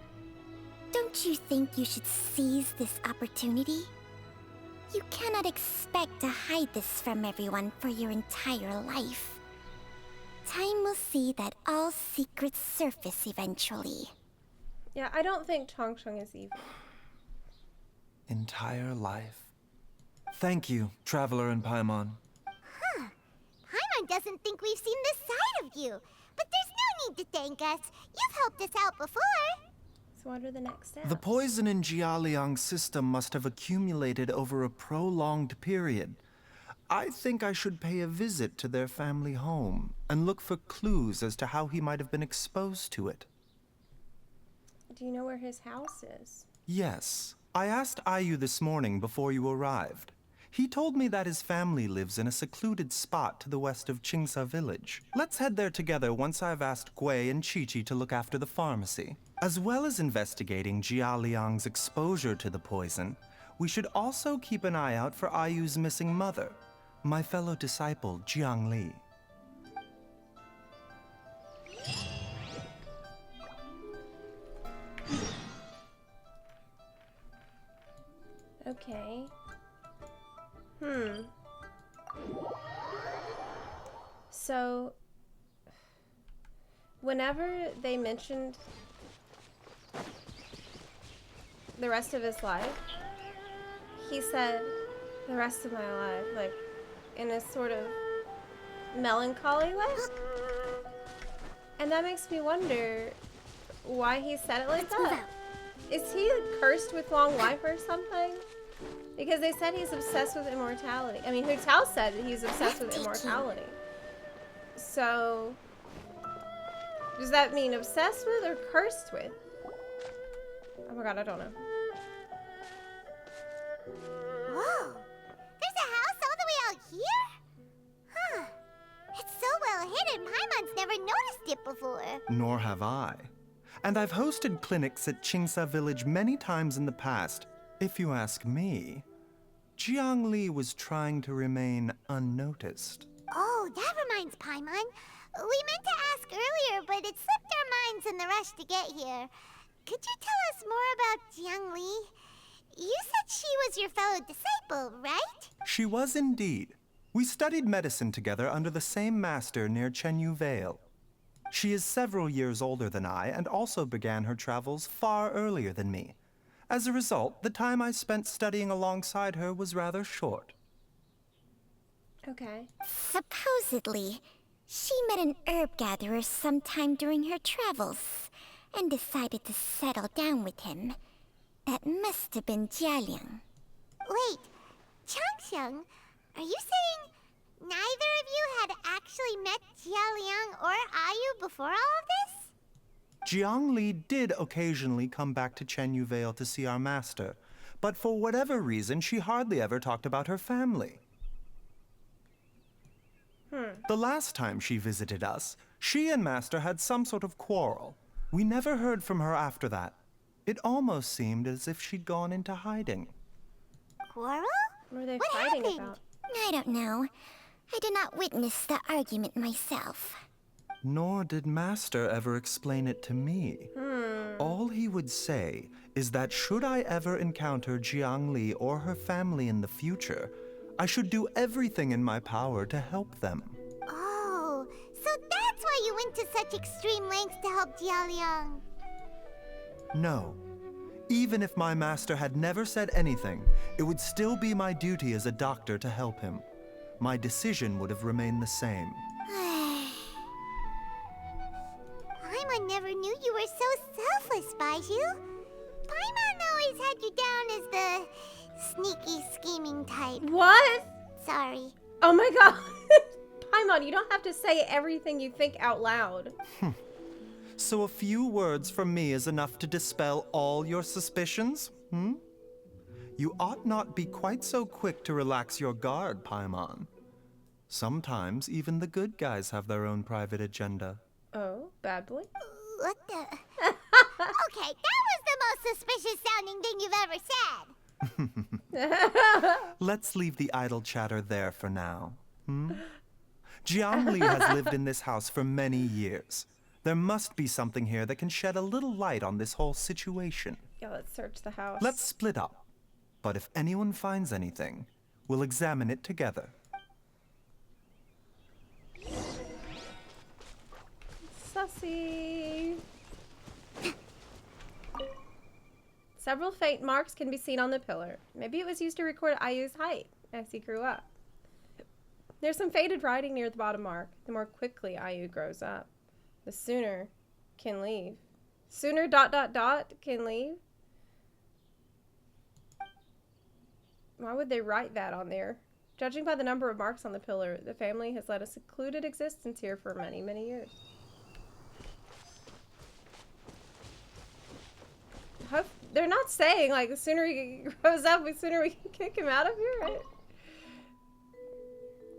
don't you think you should seize this opportunity? You cannot expect to hide this from everyone for your entire life. Time will see that all secrets surface eventually. Yeah, I don't think Chongcheng is evil. Entire life. Thank you, Traveler and Paimon. Huh. Paimon doesn't think we've seen this side of you. But there's no need to thank us. You've helped us out before. So what are the next steps? The poison in Jialiang's system must have accumulated over a prolonged period. I think I should pay a visit to their family home and look for clues as to how he might have been exposed to it. Do you know where his house is? Yes. I asked Ayu this morning before you arrived. He told me that his family lives in a secluded spot to the west of Qingsa village. Let's head there together once I've asked Gui and Chi-Chi to look after the pharmacy. As well as investigating Jia Liang's exposure to the poison, we should also keep an eye out for Ayu's missing mother, my fellow disciple, Jiang Li. Okay. So, whenever they mentioned the rest of his life, he said, the rest of my life, like, in a sort of melancholy way. And that makes me wonder why he said it like that. Is he cursed with long life or something? Because they said he's obsessed with immortality. I mean, Hu Tao said that he's obsessed with immortality. So, does that mean obsessed with or cursed with? Oh my god, I don't know. Whoa! There's a house all the way out here? Huh. It's so well hidden, Paimon's never noticed it before. Nor have I. And I've hosted clinics at Qingsa village many times in the past. If you ask me, Jiang Li was trying to remain unnoticed. Oh, that reminds Paimon. We meant to ask earlier, but it slipped our minds in the rush to get here. Could you tell us more about Jiang Li? You said she was your fellow disciple, right? She was indeed. We studied medicine together under the same master near Chenyu Vale. She is several years older than I and also began her travels far earlier than me. As a result, the time I spent studying alongside her was rather short. Okay. Supposedly, she met an herb gatherer sometime during her travels and decided to settle down with him. That must have been Jialiang. Wait, Changxiang, are you saying neither of you had actually met Jialiang or Ayu before all of this? Jiang Li did occasionally come back to Chenyu Vale to see our master, but for whatever reason, she hardly ever talked about her family. The last time she visited us, she and Master had some sort of quarrel. We never heard from her after that. It almost seemed as if she'd gone into hiding. Quarrel? What were they What fighting happened? about? I don't know. I did not witness the argument myself. Nor did Master ever explain it to me. All he would say is that should I ever encounter Jiang Li or her family in the future, I should do everything in my power to help them. Oh, so that's why you went to such extreme lengths to help Jialiang. No. Even if my master had never said anything, it would still be my duty as a doctor to help him. My decision would have remained the same. Paimon never knew you were so selfless, Baiju. Paimon always had you down as the sneaky, scheming type. What? Sorry. Oh my god. Paimon, you don't have to say everything you think out loud. So a few words from me is enough to dispel all your suspicions? You ought not be quite so quick to relax your guard, Paimon. Sometimes even the good guys have their own private agenda. Oh, bad boy? What the? Okay, that was the most suspicious sounding thing you've ever said. Let's leave the idle chatter there for now. Jiangli has lived in this house for many years. There must be something here that can shed a little light on this whole situation. Yeah, let's search the house. Let's split up. But if anyone finds anything, we'll examine it together. Sussy. Several faint marks can be seen on the pillar. Maybe it was used to record Ayu's height as he grew up. There's some faded writing near the bottom mark. The more quickly Ayu grows up, the sooner can leave. Sooner ... can leave? Why would they write that on there? Judging by the number of marks on the pillar, the family has led a secluded existence here for many, many years. They're not saying, like, the sooner he grows up, the sooner we can kick him out of here, right?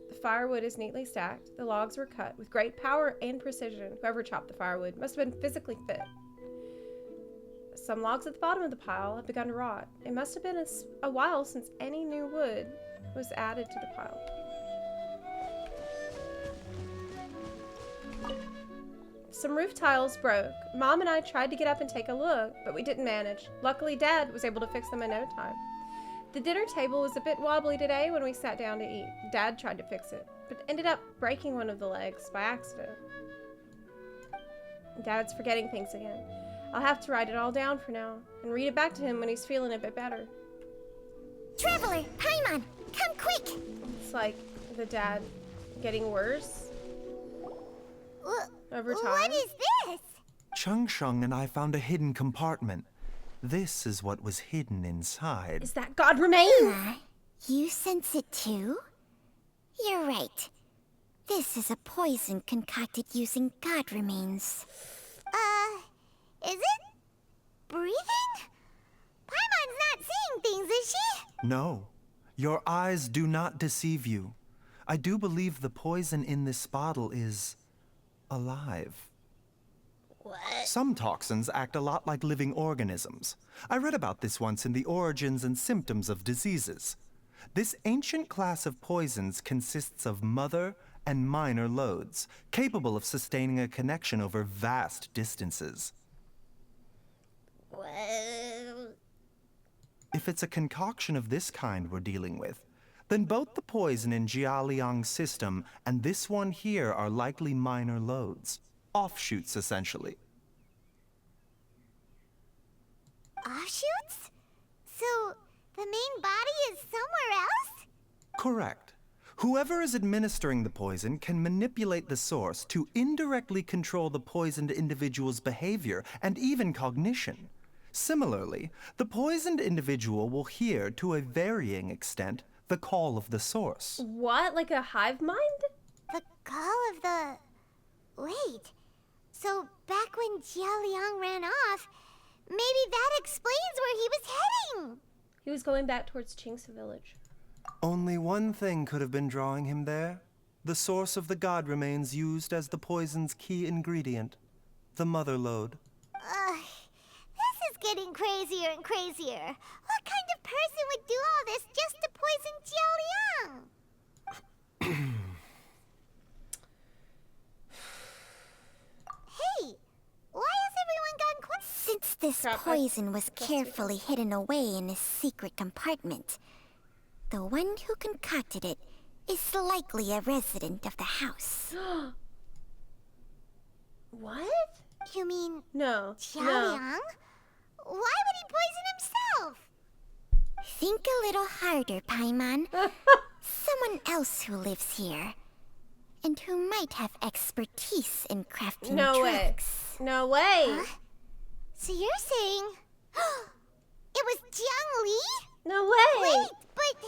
The firewood is neatly stacked. The logs were cut with great power and precision. Whoever chopped the firewood must have been physically fit. Some logs at the bottom of the pile have begun to rot. It must have been a while since any new wood was added to the pile. Some roof tiles broke. Mom and I tried to get up and take a look, but we didn't manage. Luckily, Dad was able to fix them in no time. The dinner table was a bit wobbly today when we sat down to eat. Dad tried to fix it, but ended up breaking one of the legs by accident. Dad's forgetting things again. I'll have to write it all down for now and read it back to him when he's feeling a bit better. Traveler, Paimon, come quick! It's like the dad getting worse over time. What is this? Chung Shung and I found a hidden compartment. This is what was hidden inside. Is that God remains? You sense it too? You're right. This is a poison concocted using God remains. Is it? Breathing? Paimon's not seeing things, is she? No. Your eyes do not deceive you. I do believe the poison in this bottle is alive. What? Some toxins act a lot like living organisms. I read about this once in the Origins and Symptoms of Diseases. This ancient class of poisons consists of mother and minor loads, capable of sustaining a connection over vast distances. Well... If it's a concoction of this kind we're dealing with, then both the poison in Jialiang's system and this one here are likely minor loads. Offshoots, essentially. Offshoots? So, the main body is somewhere else? Correct. Whoever is administering the poison can manipulate the source to indirectly control the poisoned individual's behavior and even cognition. Similarly, the poisoned individual will hear, to a varying extent, the call of the source. What? Like a hive mind? The call of the... Wait. So, back when Jialiang ran off, maybe that explains where he was heading. He was going back towards Chingsa village. Only one thing could have been drawing him there. The source of the god remains used as the poison's key ingredient. The mother lode. This is getting crazier and crazier. What kind of person would do all this just to poison Jialiang? Hey, why has everyone gone quiet? Since this poison was carefully hidden away in a secret compartment, the one who concocted it is likely a resident of the house. What? You mean... No. Jialiang? Why would he poison himself? Think a little harder, Paimon. Someone else who lives here, and who might have expertise in crafting drugs. No way. Huh? So you're saying... it was Jiang Li? No way. Wait, but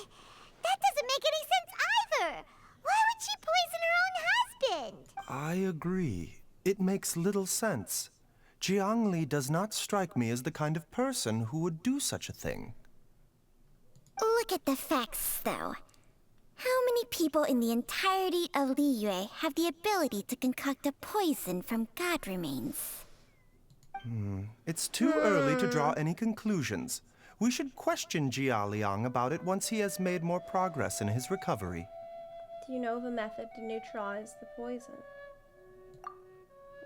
that doesn't make any sense either. Why would she poison her own husband? I agree. It makes little sense. Jiang Li does not strike me as the kind of person who would do such a thing. Look at the facts, though. How many people in the entirety of Liyue have the ability to concoct a poison from god remains? It's too early to draw any conclusions. We should question Jia Liang about it once he has made more progress in his recovery. Do you know of a method to neutralize the poison?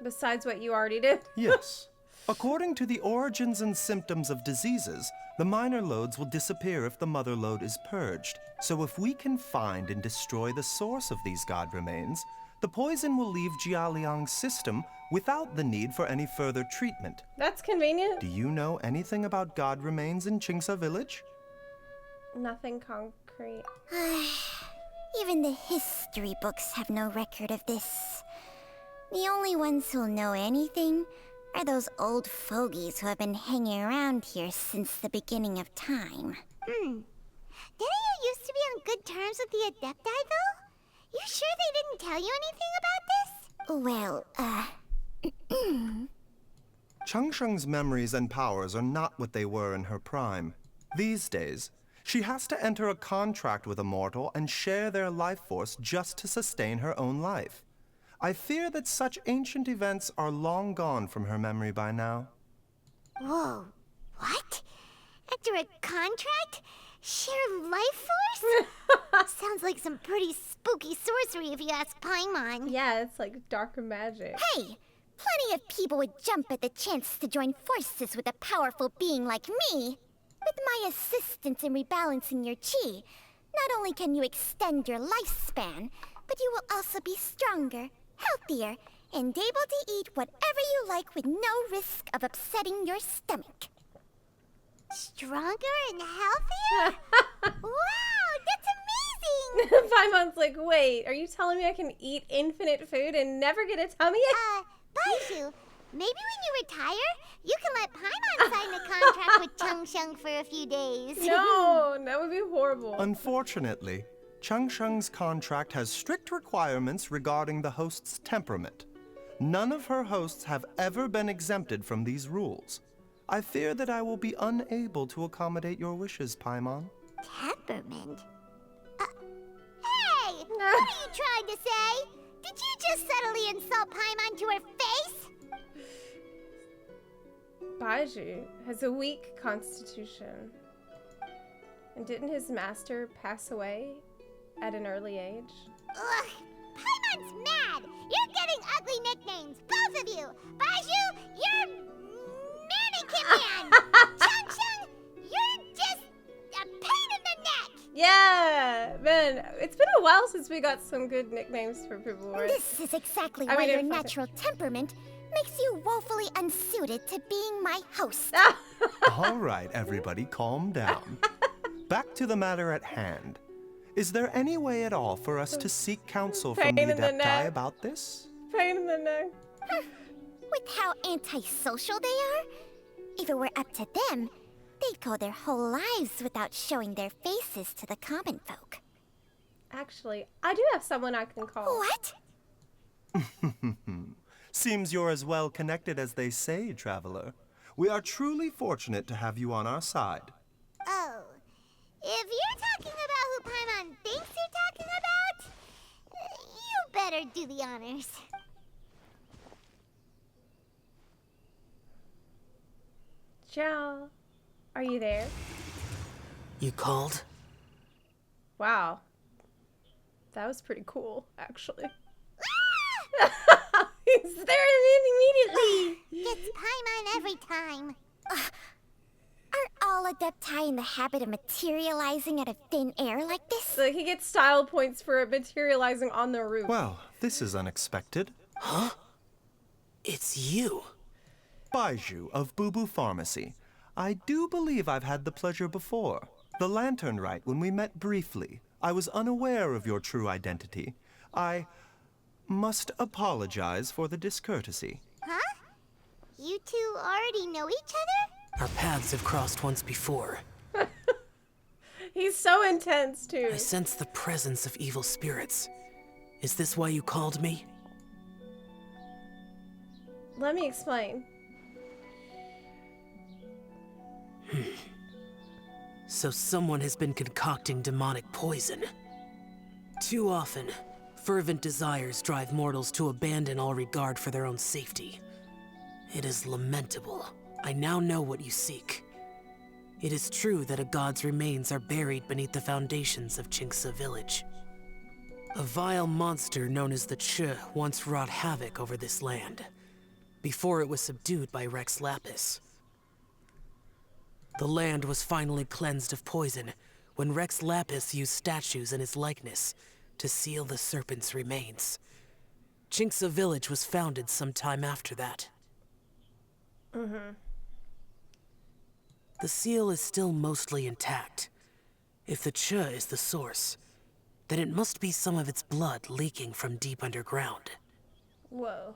Besides what you already did? Yes. According to the origins and symptoms of diseases, the minor loads will disappear if the mother load is purged. So if we can find and destroy the source of these god remains, the poison will leave Jia Liang's system without the need for any further treatment. That's convenient. Do you know anything about god remains in Qingsa village? Nothing concrete. Even the history books have no record of this. The only ones who'll know anything are those old fogies who have been hanging around here since the beginning of time. Didn't you used to be on good terms with the Adepti, though? You sure they didn't tell you anything about this? Changsheng's memories and powers are not what they were in her prime. These days, she has to enter a contract with a mortal and share their life force just to sustain her own life. I fear that such ancient events are long gone from her memory by now. Whoa, what? After a contract? Share life force? Sounds like some pretty spooky sorcery if you ask Paimon. Yeah, it's like dark magic. Hey! Plenty of people would jump at the chance to join forces with a powerful being like me. With my assistance in rebalancing your chi, not only can you extend your lifespan, but you will also be stronger, healthier, and able to eat whatever you like with no risk of upsetting your stomach. Stronger and healthier? Wow, that's amazing! Paimon's like, wait, are you telling me I can eat infinite food and never get a tummy ache? Baizhu, maybe when you retire, you can let Paimon sign a contract with Changsheng for a few days. No, that would be horrible. Unfortunately, Changsheng's contract has strict requirements regarding the host's temperament. None of her hosts have ever been exempted from these rules. I fear that I will be unable to accommodate your wishes, Paimon. Temperament? Hey! What are you trying to say? Did you just subtly insult Paimon to her face? Baizhu has a weak constitution. And didn't his master pass away at an early age? Ugh! Paimon's mad! You're getting ugly nicknames, both of you! Baizhu, you're Mannequin Man! Changsheng, you're just a pain in the neck! Yeah! Man, it's been a while since we got some good nicknames for people, right? This is exactly why your natural temperament makes you woefully unsuited to being my host. All right, everybody, calm down. Back to the matter at hand. Is there any way at all for us to seek counsel from the Adepti about this? Pain in the neck. With how antisocial they are, if it were up to them, they'd go their whole lives without showing their faces to the common folk. Actually, I do have someone I can call. What? Seems you're as well connected as they say, traveler. We are truly fortunate to have you on our side. Oh. If you're talking about who Paimon thinks you're talking about, you better do the honors. Ciao. Are you there? You called? Wow. That was pretty cool, actually. He's there immediately. It's Paimon every time. Are all Adepti in the habit of materializing out of thin air like this? So he gets style points for materializing on the roof. Well, this is unexpected. Huh? It's you. Baizhu of Bubu Pharmacy. I do believe I've had the pleasure before. The Lantern Rite, when we met briefly, I was unaware of your true identity. I must apologize for the discourtesy. Huh? You two already know each other? Our paths have crossed once before. He's so intense, too. I sense the presence of evil spirits. Is this why you called me? Let me explain. So someone has been concocting demonic poison. Too often, fervent desires drive mortals to abandon all regard for their own safety. It is lamentable. I now know what you seek. It is true that a god's remains are buried beneath the foundations of Chinksa village. A vile monster known as the Ch once wrought havoc over this land, before it was subdued by Rex Lapis. The land was finally cleansed of poison when Rex Lapis used statues in his likeness to seal the serpent's remains. Chinksa village was founded some time after that. The seal is still mostly intact. If the Ch is the source, then it must be some of its blood leaking from deep underground. Whoa.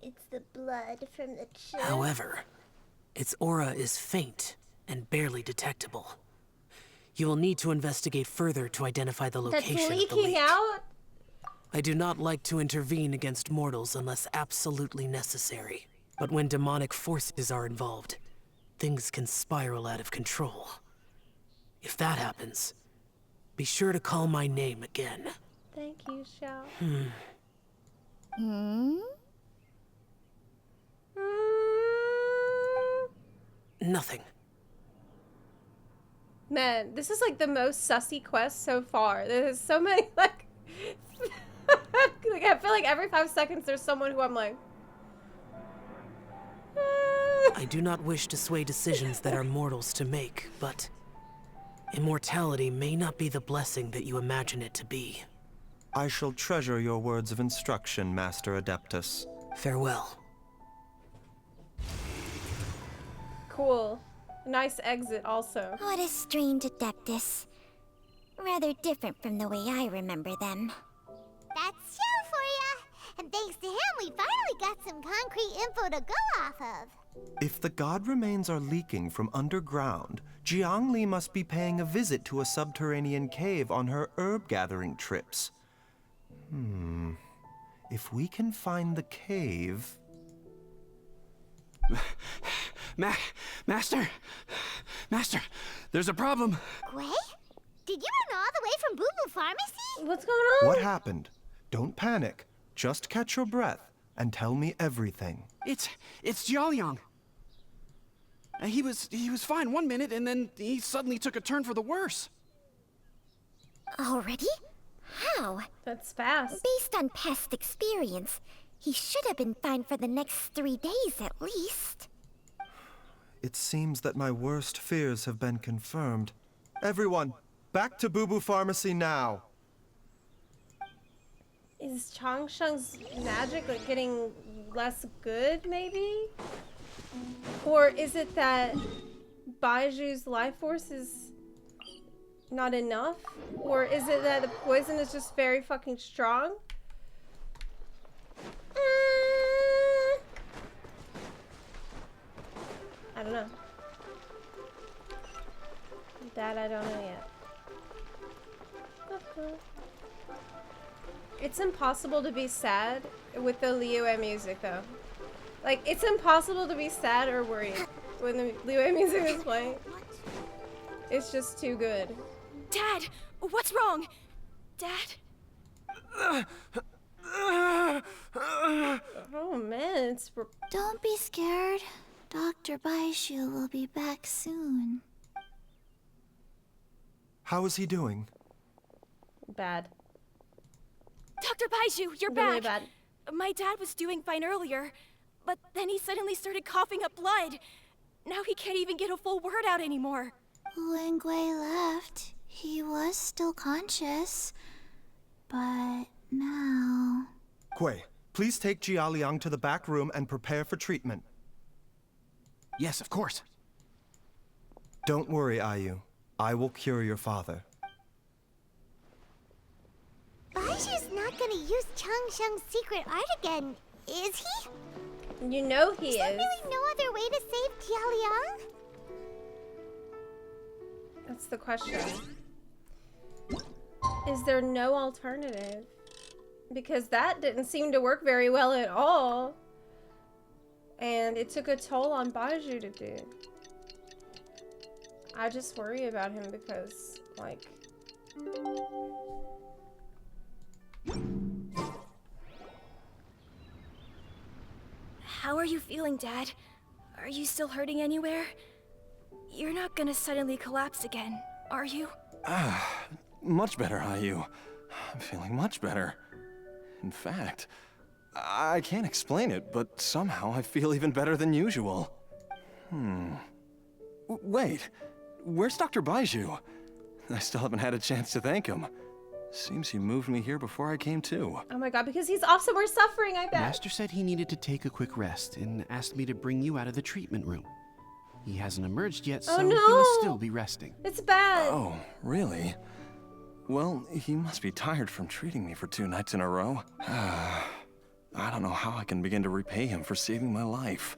It's the blood from the Ch. However, its aura is faint and barely detectable. You will need to investigate further to identify the location That's of the leaking leak. out? I do not like to intervene against mortals unless absolutely necessary. But when demonic forces are involved, things can spiral out of control. If that happens, be sure to call my name again. Thank you, Xiao. Nothing. Man, this is like the most sussy quest so far. There's so many, like, like I feel like every 5 seconds there's someone who I'm like, I do not wish to sway decisions that are mortals to make, but immortality may not be the blessing that you imagine it to be. I shall treasure your words of instruction, Master Adeptus. Farewell. cool. Nice exit also. What a strange Adeptus. Rather different from the way I remember them. That's show for ya! And thanks to him, we finally got some concrete info to go off of. If the god remains are leaking from underground, Jiangli must be paying a visit to a subterranean cave on her herb-gathering trips. If we can find the cave... Master, there's a problem. Gwei? Did you run all the way from Boo Boo Pharmacy? What's going on? What happened? Don't panic. Just catch your breath and tell me everything. It's Jiaoliang. He was fine one minute, and then he suddenly took a turn for the worse. Already? How? That's fast. Based on past experience, he should have been fine for the next 3 days at least. It seems that my worst fears have been confirmed. Everyone, back to Boo Boo Pharmacy now. Is Changsheng's magic like getting less good, maybe? Or is it that Baiju's life force is not enough? Or is it that the poison is just very fucking strong? I don't know. That I don't know yet. It's impossible to be sad with the Liyue music, though. Like, it's impossible to be sad or worried when the Liyue music is playing. It's just too good. Dad, what's wrong? Dad? Oh man, it's... Don't be scared. Dr. Baishu will be back soon. How is he doing? bad. Dr. Baiju, you're Really back. bad. My dad was doing fine earlier, but then he suddenly started coughing up blood. Now he can't even get a full word out anymore. When Gwei left, he was still conscious. But now... Gwei, please take Jialiang to the back room and prepare for treatment. Yes, of course. Don't worry, Ayu. I will cure your father. Baiju's not gonna use Changsheng's secret art again, is he? You know he Is there is. really no other way to save Jialiang? That's the question. Is there no alternative? Because that didn't seem to work very well at all. And it took a toll on Baiju to do. I just worry about him because, like... How are you feeling, Dad? Are you still hurting anywhere? You're not gonna suddenly collapse again, are you? Much better, Ayu. I'm feeling much better. In fact, I can't explain it, but somehow I feel even better than usual. Wait, where's Dr. Baiju? I still haven't had a chance to thank him. Seems he moved me here before I came to. Oh my god, because he's off somewhere suffering, I bet. Master said he needed to take a quick rest and asked me to bring you out of the treatment room. He hasn't emerged yet, so Oh, he must no. still be resting. It's bad. Oh, really? Well, he must be tired from treating me for 2 nights in a row. I don't know how I can begin to repay him for saving my life.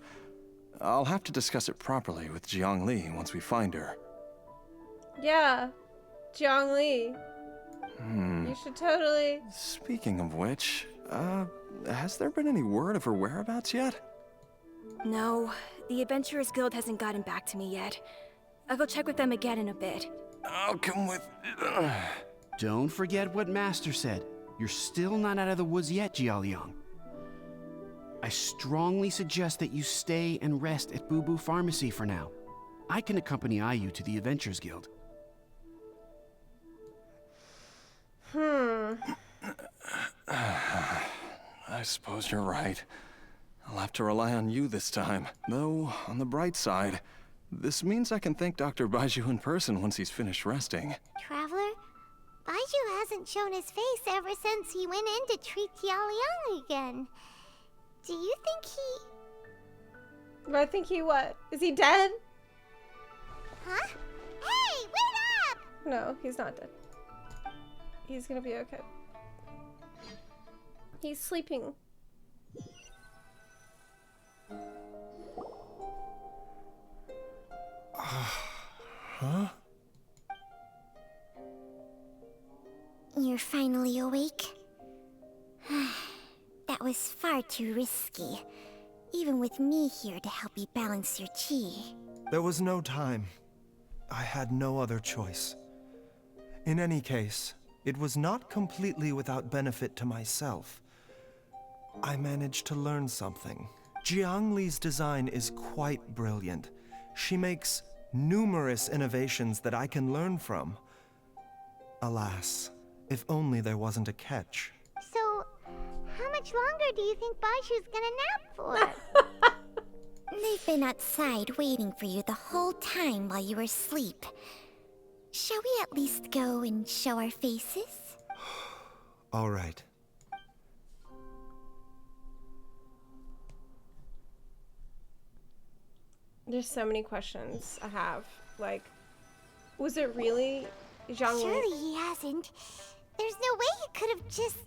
I'll have to discuss it properly with Jiang Li once we find her. Yeah. Jiang Li. You should totally... Speaking of which, has there been any word of her whereabouts yet? No, the Adventurers Guild hasn't gotten back to me yet. I'll go check with them again in a bit. I'll come with... Don't forget what Master said. You're still not out of the woods yet, Jialiang. I strongly suggest that you stay and rest at Boo Boo Pharmacy for now. I can accompany Ayu to the Adventurers Guild. I suppose you're right. I'll have to rely on you this time. Though, on the bright side, this means I can thank Dr. Baiju in person once he's finished resting. Traveler, Baiju hasn't shown his face ever since he went in to treat Jialiang again. Do you think he... I think he what? Is he dead? Huh? Hey, wait up! No, he's not dead. He's gonna be okay. He's sleeping. Huh? You're finally awake? That was far too risky. Even with me here to help you balance your chi. There was no time. I had no other choice. In any case, it was not completely without benefit to myself. I managed to learn something. Jiang Li's design is quite brilliant. She makes numerous innovations that I can learn from. Alas, if only there wasn't a catch. So, how much longer do you think Baiju's gonna nap for? They've been outside waiting for you the whole time while you were asleep. Shall we at least go and show our faces? All right. There's so many questions I have. Like, was it really Zhang Li? Surely he hasn't. There's no way he could have just...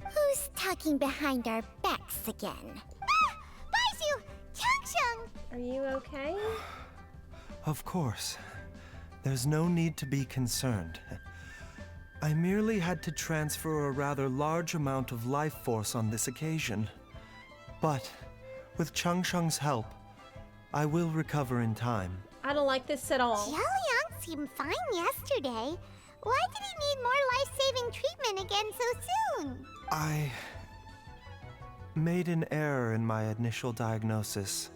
Who's talking behind our backs again? Ah! Baiju! Changsheng! Are you okay? Of course. There's no need to be concerned. I merely had to transfer a rather large amount of life force on this occasion. But, with Changsheng's help, I will recover in time. I don't like this at all. Jialiang seemed fine yesterday. Why did he need more life-saving treatment again so soon? I made an error in my initial diagnosis.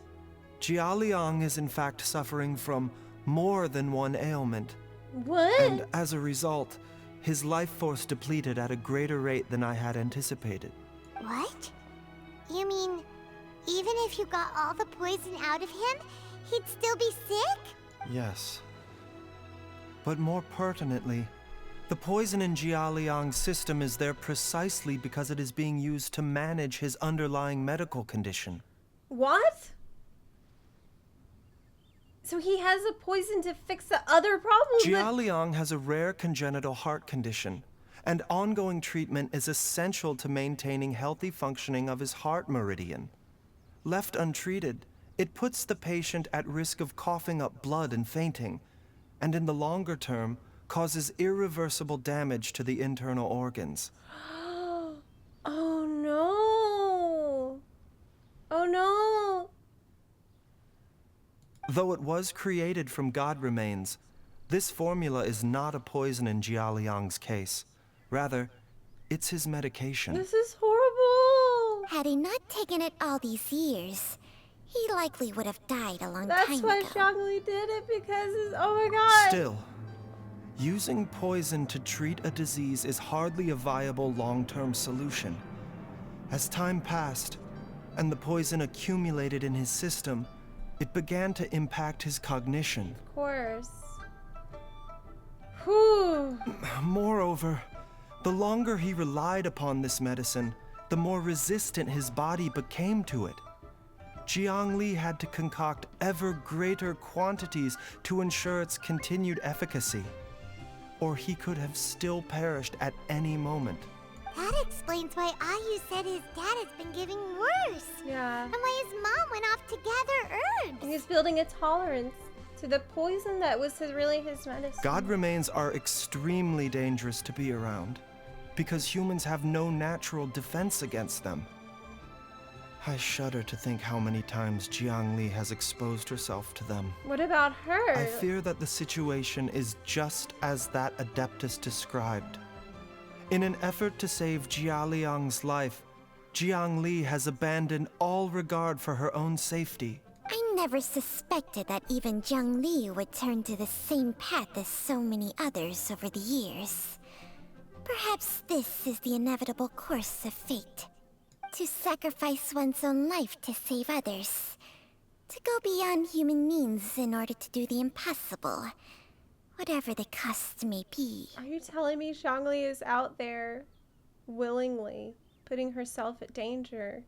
Jialiang is in fact suffering from more than one ailment. What? And as a result, his life force depleted at a greater rate than I had anticipated. What? You mean, even if you got all the poison out of him, he'd still be sick? Yes. But more pertinently, the poison in Jialiang's system is there precisely because it is being used to manage his underlying medical condition. What? So he has a poison to fix the other problems? Jialiang has a rare congenital heart condition, and ongoing treatment is essential to maintaining healthy functioning of his heart meridian. Left untreated, it puts the patient at risk of coughing up blood and fainting, and in the longer term, causes irreversible damage to the internal organs. Oh no! Oh no! Though it was created from God remains, this formula is not a poison in Jialiang's case. Rather, it's his medication. This is horrible! Had he not taken it all these years, he likely would have died a long time That's ago. why Zhongli did it, because oh my god. Still, using poison to treat a disease is hardly a viable long-term solution. As time passed, and the poison accumulated in his system, it began to impact his cognition. Of course. Whew. Moreover, the longer he relied upon this medicine, the more resistant his body became to it. Jiangli had to concoct ever greater quantities to ensure its continued efficacy, or he could have still perished at any moment. That explains why Ayu said his dad has been getting worse. Yeah. And why his mom went off to gather herbs. He's building a tolerance to the poison that was really his medicine. God remains are extremely dangerous to be around, because humans have no natural defense against them. I shudder to think how many times Jiangli has exposed herself to them. What about her? I fear that the situation is just as that Adeptus described. In an effort to save Jialiang's life, Jiangli has abandoned all regard for her own safety. I never suspected that even Zhongli would turn to the same path as so many others over the years. Perhaps this is the inevitable course of fate. To sacrifice one's own life to save others. To go beyond human means in order to do the impossible. Whatever the cost may be. Are you telling me Zhongli is out there willingly putting herself at danger?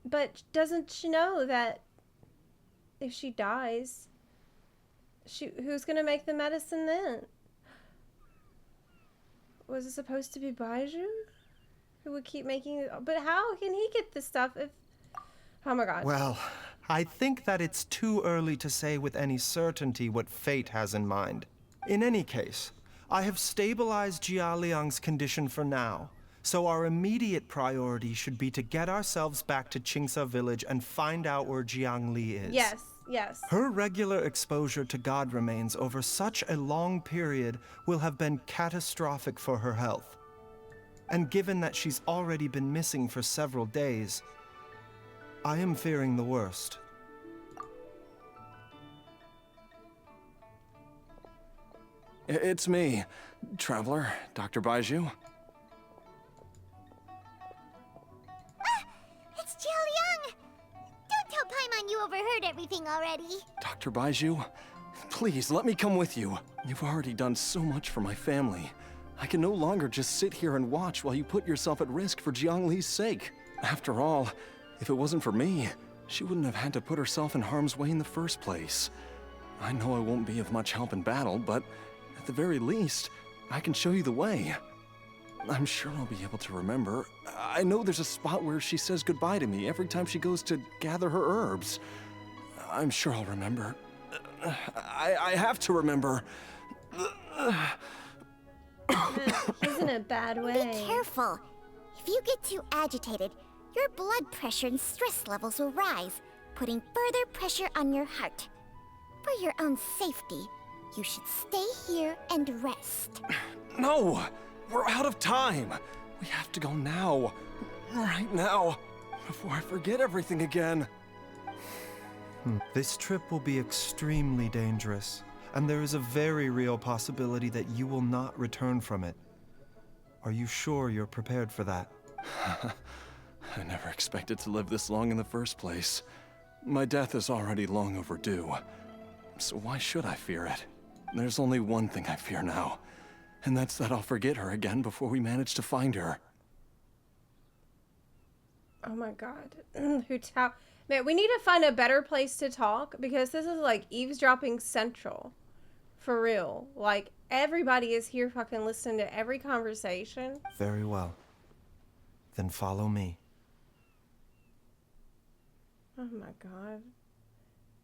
But doesn't she know that if she dies, who's gonna make the medicine then? Was it supposed to be Baiju? Who would keep making it? But how can he get this stuff if... Oh my god. Well, I think that it's too early to say with any certainty what fate has in mind. In any case, I have stabilized Jialiang's condition for now, so our immediate priority should be to get ourselves back to Qingsa village and find out where Jiangli is. Yes, yes. Her regular exposure to God remains over such a long period will have been catastrophic for her health. And given that she's already been missing for several days, I am fearing the worst. It's me, Traveler, Dr. Baiju. It's Jialiang! Don't tell Paimon you overheard everything already. Dr. Baiju, please let me come with you. You've already done so much for my family. I can no longer just sit here and watch while you put yourself at risk for Jiangli's sake. After all, if it wasn't for me, she wouldn't have had to put herself in harm's way in the first place. I know I won't be of much help in battle, but at the very least, I can show you the way. I'm sure I'll be able to remember. I know there's a spot where she says goodbye to me every time she goes to gather her herbs. I'm sure I'll remember. I have to remember. She's in a bad way. Be careful. If you get too agitated, your blood pressure and stress levels will rise, putting further pressure on your heart. For your own safety, you should stay here and rest. No! We're out of time! We have to go now. Right now. Before I forget everything again. This trip will be extremely dangerous, and there is a very real possibility that you will not return from it. Are you sure you're prepared for that? I never expected to live this long in the first place. My death is already long overdue. So why should I fear it? There's only one thing I fear now, and that's that I'll forget her again before we manage to find her. Oh my god. Man, we need to find a better place to talk, because this is like eavesdropping central. For real. Like, everybody is here fucking listening to every conversation. Very well. Then follow me. Oh my god.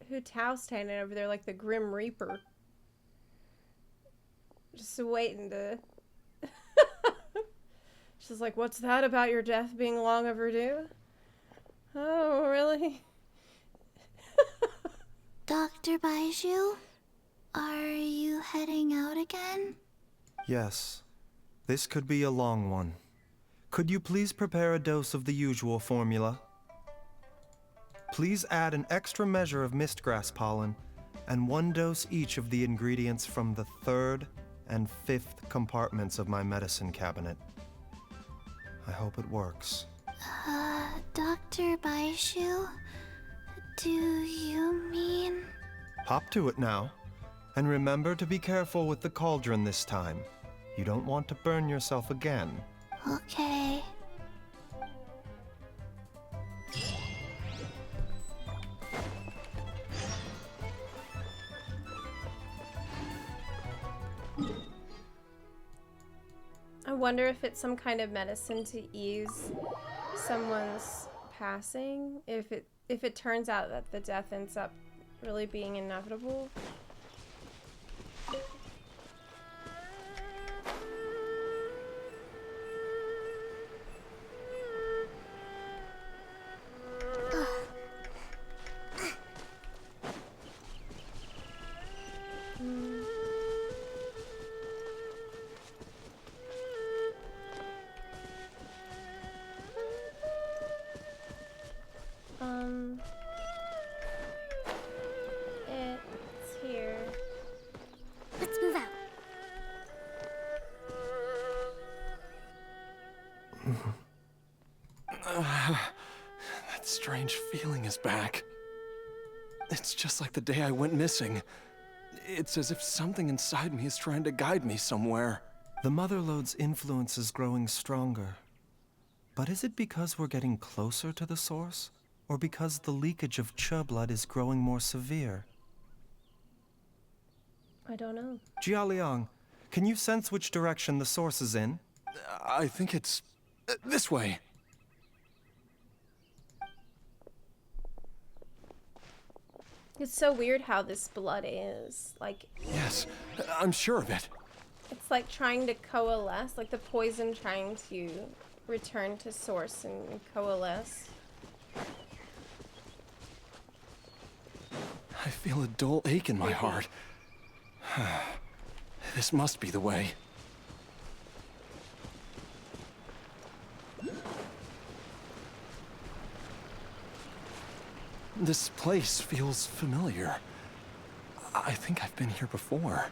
Hu Tao standing over there like the Grim Reaper. Just waiting to... She's like, what's that about your death being long overdue? Oh, really? Dr. Baiju, are you heading out again? Yes. This could be a long one. Could you please prepare a dose of the usual formula? Please add an extra measure of mistgrass pollen and 1 dose each of the ingredients from the 3rd and 5th compartments of my medicine cabinet. I hope it works. Dr. Baishu? Do you mean? Hop to it now. And remember to be careful with the cauldron this time. You don't want to burn yourself again. Okay. I wonder if it's some kind of medicine to ease someone's passing. If it turns out that the death ends up really being inevitable. It's here. Let's move out. That strange feeling is back. It's just like the day I went missing. It's as if something inside me is trying to guide me somewhere. The Motherlode's influence is growing stronger. But is it because we're getting closer to the source? Or because the leakage of Che blood is growing more severe? I don't know. Jialiang, can you sense which direction the source is in? I think it's this way. It's so weird how this blood is. Like, Yes, I'm sure of it. it's like trying to coalesce, like the poison trying to return to source and coalesce. I feel a dull ache in my heart. This must be the way. This place feels familiar. I think I've been here before.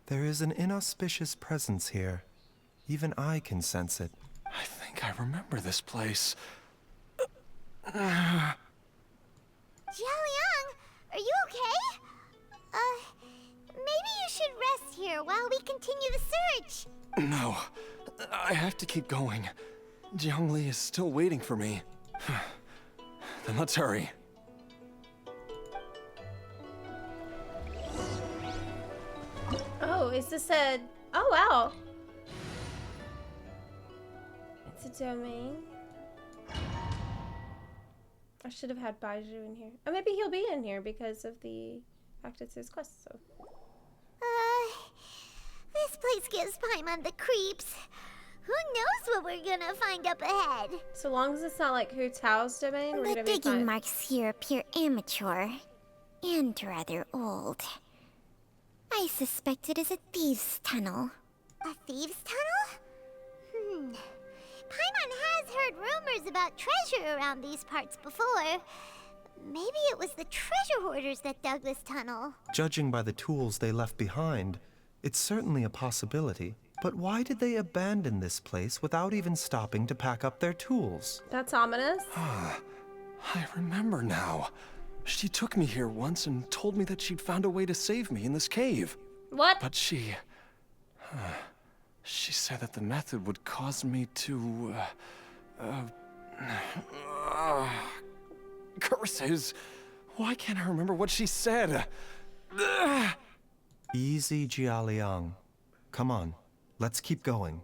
There is an inauspicious presence here. Even I can sense it. I think I remember this place. Jialiang, are you okay? Maybe you should rest here while we continue the search. No, I have to keep going. Jiangli is still waiting for me. Then let's hurry. Oh, is this a... Oh, wow. It's a domain. I should have had Baiju in here. Or maybe he'll be in here because of the fact it's his quest, so... This place gives Paimon the creeps. Who knows what we're gonna find up ahead? So long as it's not like Hu Tao's domain, we're The gonna be digging fine. marks here appear amateur and rather old. I suspect it is a thieves' tunnel. A thieves' tunnel? Paimon has heard rumors about treasure around these parts before. Maybe it was the treasure hoarders that dug this tunnel. Judging by the tools they left behind, it's certainly a possibility. But why did they abandon this place without even stopping to pack up their tools? That's ominous. I remember now. She took me here once and told me that she'd found a way to save me in this cave. What? But she said that the method would cause me to, curses. Why can't I remember what she said? Easy, Jialiang. Come on, let's keep going.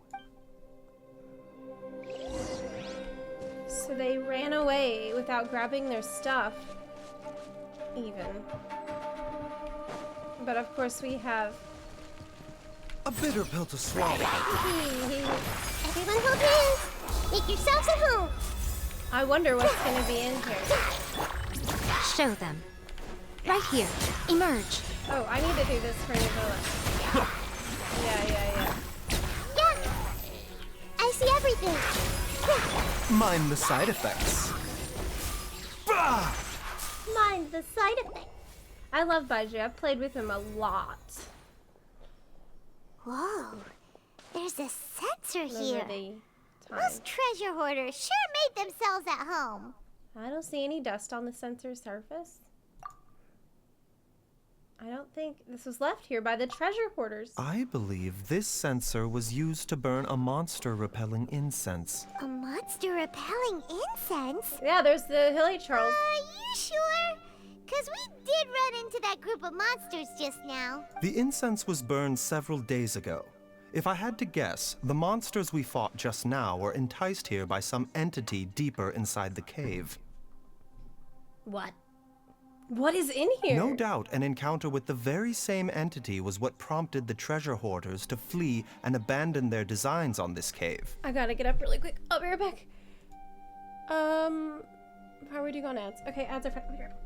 So they ran away without grabbing their stuff, even. But of course we have... A bitter pill to swallow. Everyone hold hands. Make yourselves at home. I wonder what's gonna be in here. Show them. Right here. Emerge. Oh, I need to do this for Nivella. Yeah. Yeah! I see everything! Mind the side effects. Mind the side effects. I love Baiju. I've played with him a lot. Whoa, there's a sensor Those here. are the Those times. treasure hoarders sure made themselves at home. I don't see any dust on the sensor surface. I don't think this was left here by the treasure hoarders. I believe this sensor was used to burn a monster-repelling incense. A monster repelling incense? Yeah, there's the Hilly Charles. You sure? 'Cause we did run into that group of monsters just now. The incense was burned several days ago. If I had to guess, the monsters we fought just now were enticed here by some entity deeper inside the cave. What? What is in here? No doubt an encounter with the very same entity was what prompted the treasure hoarders to flee and abandon their designs on this cave. I gotta get up really quick. I'll be right back. How are we doing on ads? Okay, ads are fine. I'll be right back.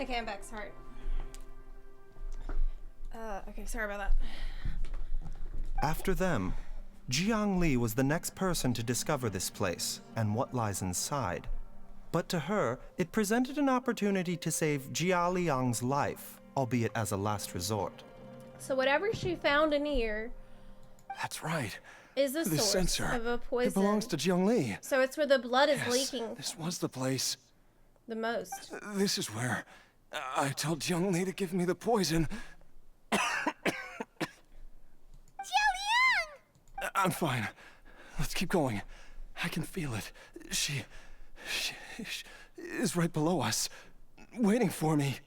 Okay, I'm back. Sorry. Okay, sorry about that. After them, Jiang Li was the next person to discover this place and what lies inside. But to her, it presented an opportunity to save Jia Liang's life, albeit as a last resort. So whatever she found in here That's right. is a This source sensor. of a poison. It belongs to Jiang Li. So it's where the blood is Yes, leaking this was the place. the most. This is where I told Jiang Li to give me the poison. I'm fine. Let's keep going. I can feel it. She is right below us, waiting for me.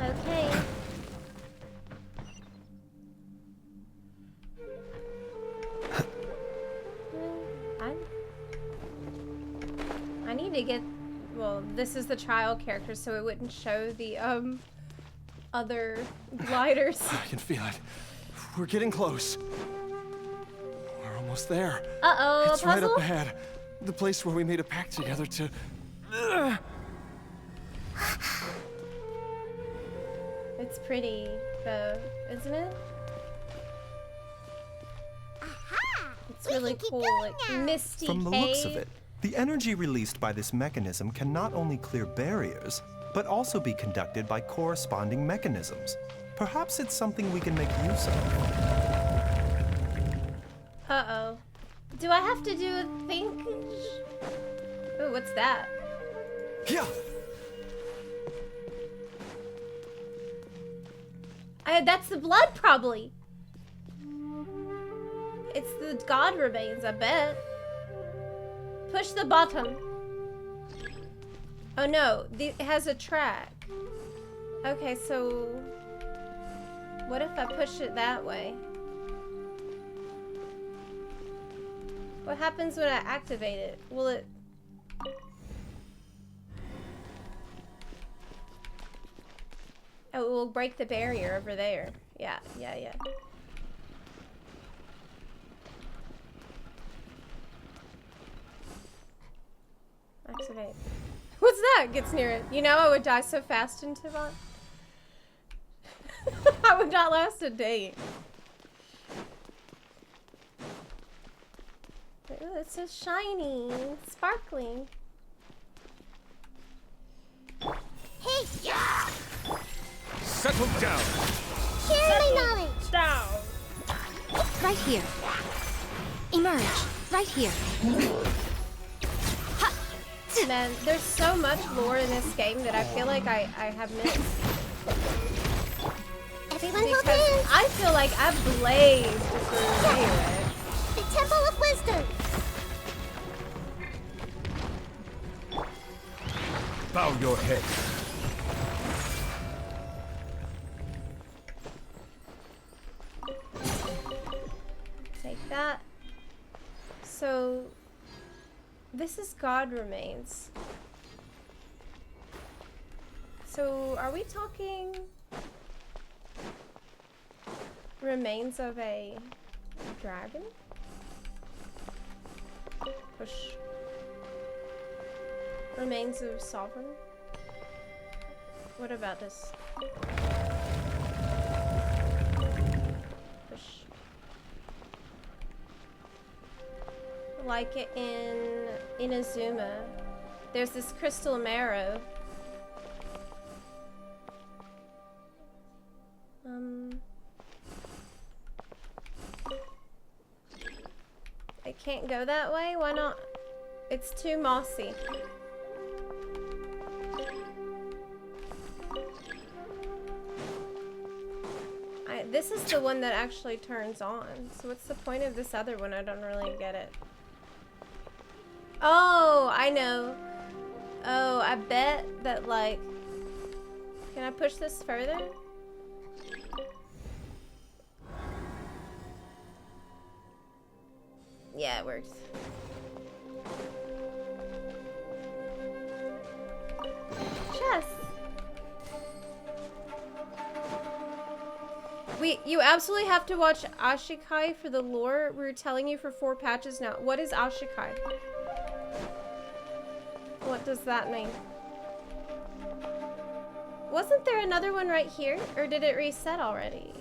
Okay. I need to get, well, this is the trial character, so it wouldn't show the other gliders. I can feel it. We're getting close. We're almost there. Uh-oh, It's a right puzzle? up ahead. The place where we made a pact together to... It's pretty, though, isn't it? It's really cool, like misty From the cave. looks of it, the energy released by this mechanism can not only clear barriers, but also be conducted by corresponding mechanisms. Perhaps it's something we can make use of. Uh-oh. Do I have to do a think? Ooh, what's that? Yeah. That's the blood, probably. It's the god remains, I bet. Push the button. Oh no, it has a track. Okay, so what if I push it that way? What happens when I activate it? Will it... Oh, it will break the barrier over there. Yeah. Activate. What's that? Gets near it. You know I would die so fast into that. I would not last a day. Ooh, it's so shiny, sparkling. Hey! Yeah! Settle down. Share my knowledge! Down! Right here. Emerge. Right here. Man, there's so much lore in this game that I feel like I have missed. Everyone hold Because hands! I feel like I blazed through it. The Temple of Wisdom! Bow your head. Take that. So, this is God Remains. So, are we talking remains of a dragon? Push. Remains of sovereign? What about this? Push. Like it in Inazuma, there's this crystal marrow. I can't go that way? Why not? It's too mossy. This is the one that actually turns on. So what's the point of this other one? I don't really get it. Oh, I know. Oh, I bet that, like... Can I push this further? Yeah, it works. Chess! You absolutely have to watch Ashikai for the lore. We're telling you for 4 patches now. What is Ashikai? What does that mean? Wasn't there another one right here? Or did it reset already?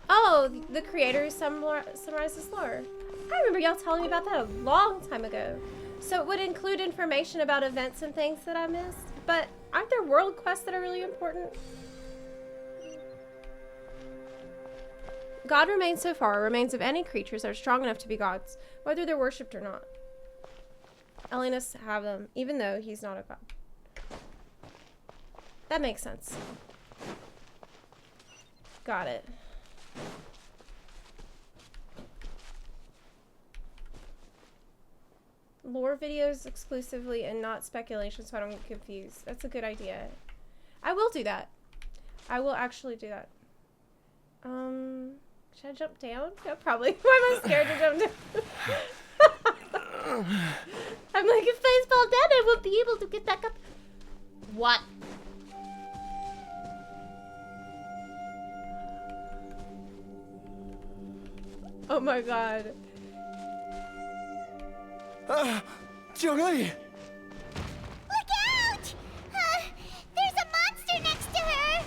Oh, the creator summarizes lore. I remember y'all telling me about that a long time ago. So it would include information about events and things that I missed. But aren't there world quests that are really important? God remains so far, remains of any creatures that are strong enough to be gods, whether they're worshipped or not. Elinus have them, even though he's not a god. That makes sense. Got it. Lore videos exclusively and not speculation so I don't get confused. That's a good idea. I will do that. I will actually do that. Should I jump down? Yeah, probably. Why am I scared to jump down? I'm like, if I fall down, I won't be able to get back up. What? Oh my god. Jiangli! Look out! There's a monster next to her!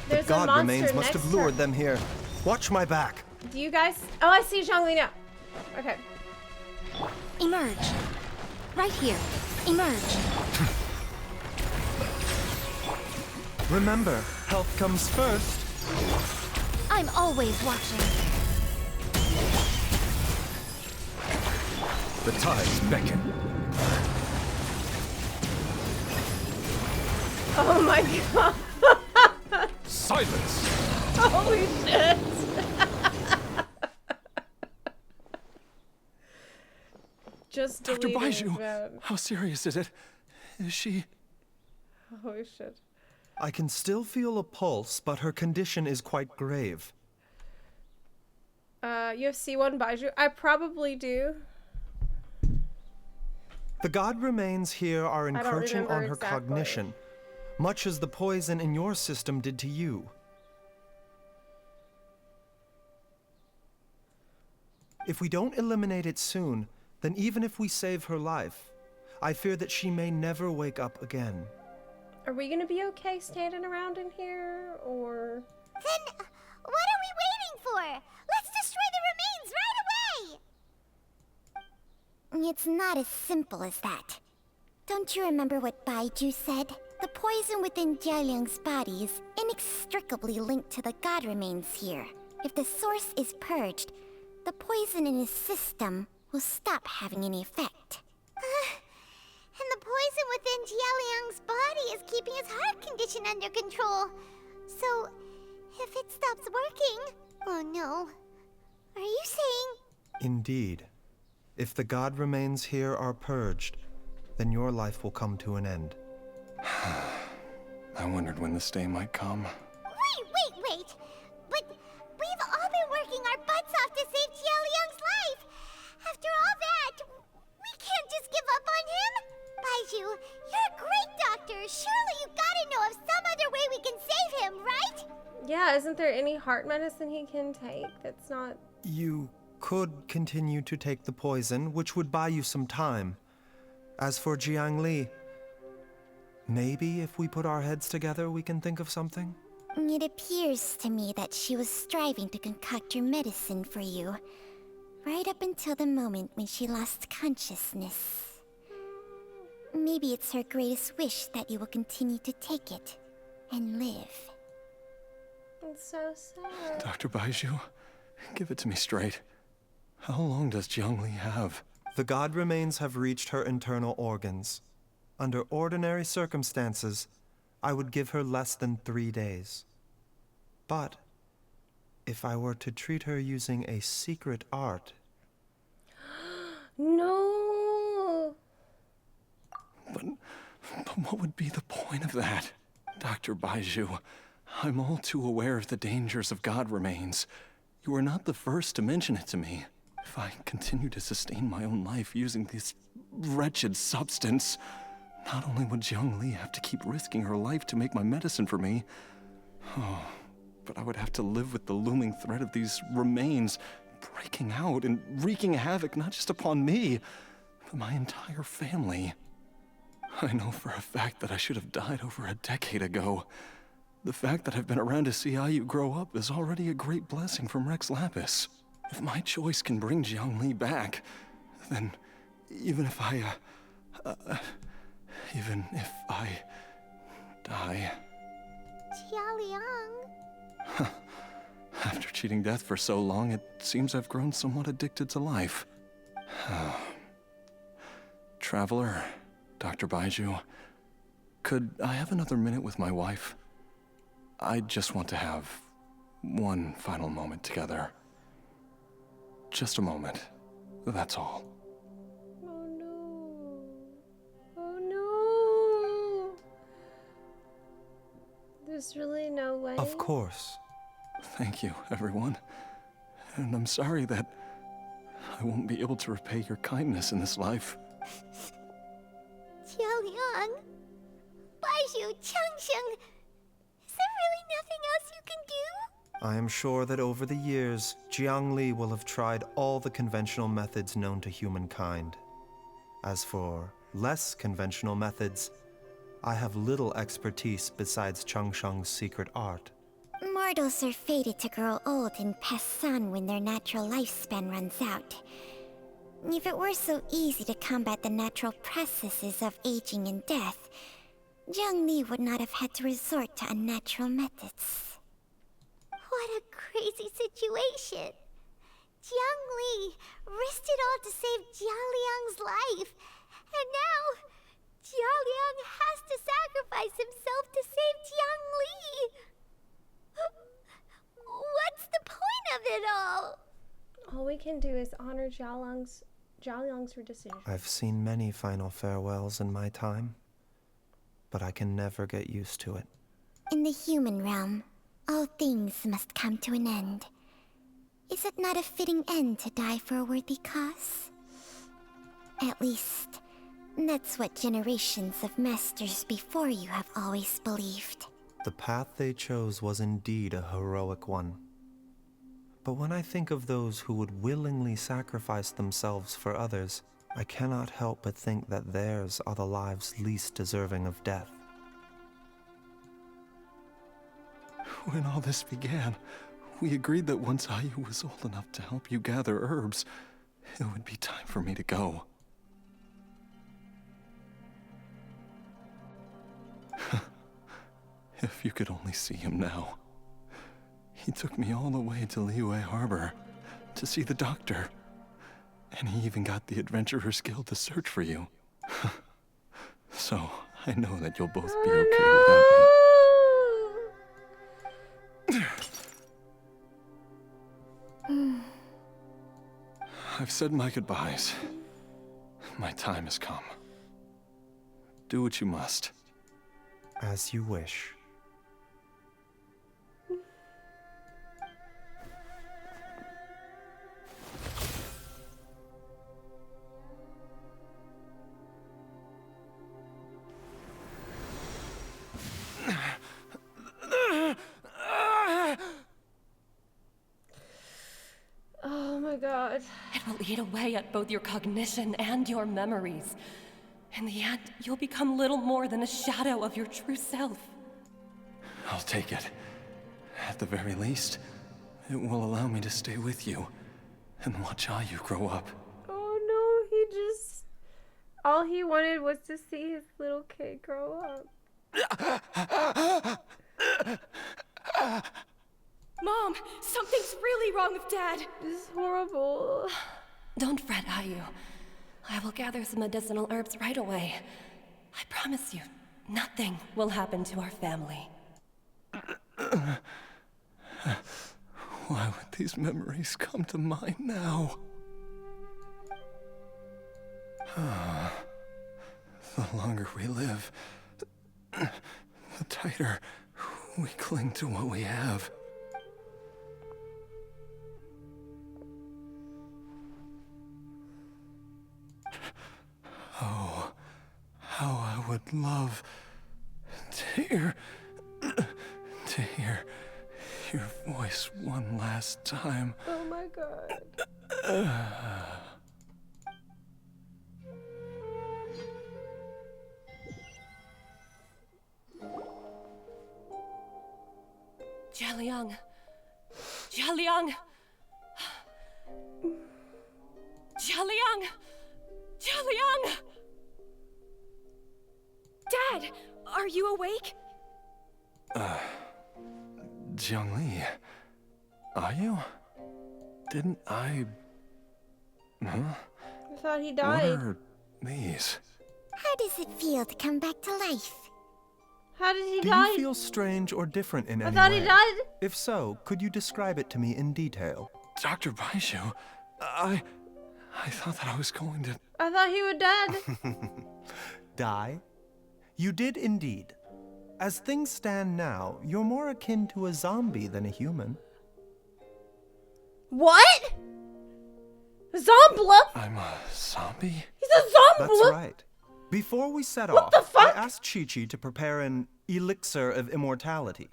The god remains must have lured them here. Watch my back. Do you guys... Oh, I see Zhongli now. Okay. Emerge. Right here. Emerge. Remember, health comes first. I'm always watching. The tides beckon. Oh my god. Silence! Holy shit. Just Dr. deleting, Baiju, man. how serious is it? Is she... Holy shit. I can still feel a pulse, but her condition is quite grave. You have C1 Baiju? I probably do. The god remains here are I don't encroaching remember on her exactly. cognition, much as the poison in your system did to you. If we don't eliminate it soon, then even if we save her life, I fear that she may never wake up again. Are we gonna be okay standing around in here, or...? Then, what are we waiting for? Let's destroy the remains right away! It's not as simple as that. Don't you remember what Baiju said? The poison within Jialiang's body is inextricably linked to the god remains here. If the source is purged, the poison in his system will stop having any effect. And the poison within Jialiang's body is keeping his heart condition under control. So, if it stops working... Oh no. Are you saying... Indeed. If the god remains here are purged, then your life will come to an end. I wondered when this day might come. Wait! But we've all been working our butts off to save Jialiang's life! After all that, we can't just give up on him! Baiju, you're a great doctor! Surely you gotta know of some other way we can save him, right? Yeah, isn't there any heart medicine he can take that's not... You could continue to take the poison, which would buy you some time. As for Jiangli, maybe if we put our heads together, we can think of something? It appears to me that she was striving to concoct your medicine for you, right up until the moment when she lost consciousness. Maybe it's her greatest wish that you will continue to take it and live. It's so sad. Dr. Baiju, give it to me straight. How long does Jiangli have? The god remains have reached her internal organs. Under ordinary circumstances, I would give her less than 3 days. But if I were to treat her using a secret art... No! But what would be the point of that? Dr. Baiju, I'm all too aware of the dangers of god remains. You are not the first to mention it to me. If I continue to sustain my own life using this wretched substance, not only would Jiang Li have to keep risking her life to make my medicine for me, but I would have to live with the looming threat of these remains breaking out and wreaking havoc not just upon me, but my entire family. I know for a fact that I should have died over a decade ago. The fact that I've been around to see Ayu grow up is already a great blessing from Rex Lapis. If my choice can bring Jiang Li back, then even if I die... Jialiang. After cheating death for so long, it seems I've grown somewhat addicted to life. Traveler, Dr. Baiju, could I have another minute with my wife? I just want to have one final moment together. Just a moment. That's all. Oh no. Oh no. There's really no way. Of course. Thank you, everyone. And I'm sorry that I won't be able to repay your kindness in this life. Jialiang. Baiju, Changsheng. Is there really nothing else you can do? I am sure that over the years, Jiang Li will have tried all the conventional methods known to humankind. As for less conventional methods, I have little expertise besides Changsheng's secret art. Mortals are fated to grow old and pass on when their natural lifespan runs out. If it were so easy to combat the natural processes of aging and death, Jiang Li would not have had to resort to unnatural methods. What a crazy situation. Jiang Li risked it all to save Jialiang's life. And now, Jialiang has to sacrifice himself to save Jiang Li. What's the point of it all? All we can do is honor Jialiang's decision. I've seen many final farewells in my time, but I can never get used to it. In the human realm, all things must come to an end. Is it not a fitting end to die for a worthy cause? At least, that's what generations of masters before you have always believed. The path they chose was indeed a heroic one. But when I think of those who would willingly sacrifice themselves for others, I cannot help but think that theirs are the lives least deserving of death. When all this began, we agreed that once Ayu was old enough to help you gather herbs, it would be time for me to go. If you could only see him now. He took me all the way to Liyue Harbor to see the doctor. And he even got the Adventurers Guild to search for you. So, I know that you'll both be okay without me. I've said my goodbyes. My time has come. Do what you must. As you wish. Oh my god. It will eat away at both your cognition and your memories. In the end, you'll become little more than a shadow of your true self. I'll take it. At the very least, it will allow me to stay with you and watch Ayu grow up. Oh no, all he wanted was to see his little kid grow up. Mom, something's really wrong with Dad. This is horrible. Don't fret, Ayu. I will gather some medicinal herbs right away. I promise you, nothing will happen to our family. Why would these memories come to mind now? The longer we live, the tighter we cling to what we have. would love to hear your voice one last time. Oh my god. Jialiang. Jialiang. Jialiang. Jialiang. Dad, are you awake? Jiangli, are you? Didn't I... Huh? I thought he What died. are these? How does it feel to come back to life? How did he Do die? you feel strange or different in I any thought way? he died. If so, could you describe it to me in detail? Dr. Baishu, I thought that I was going to... I thought he was dead. Die? You did indeed. As things stand now, you're more akin to a zombie than a human. What? Zepla? I'm a zombie? He's a zombie. That's right. Before we set What off, the fuck? I asked Chi-Chi to prepare an elixir of immortality.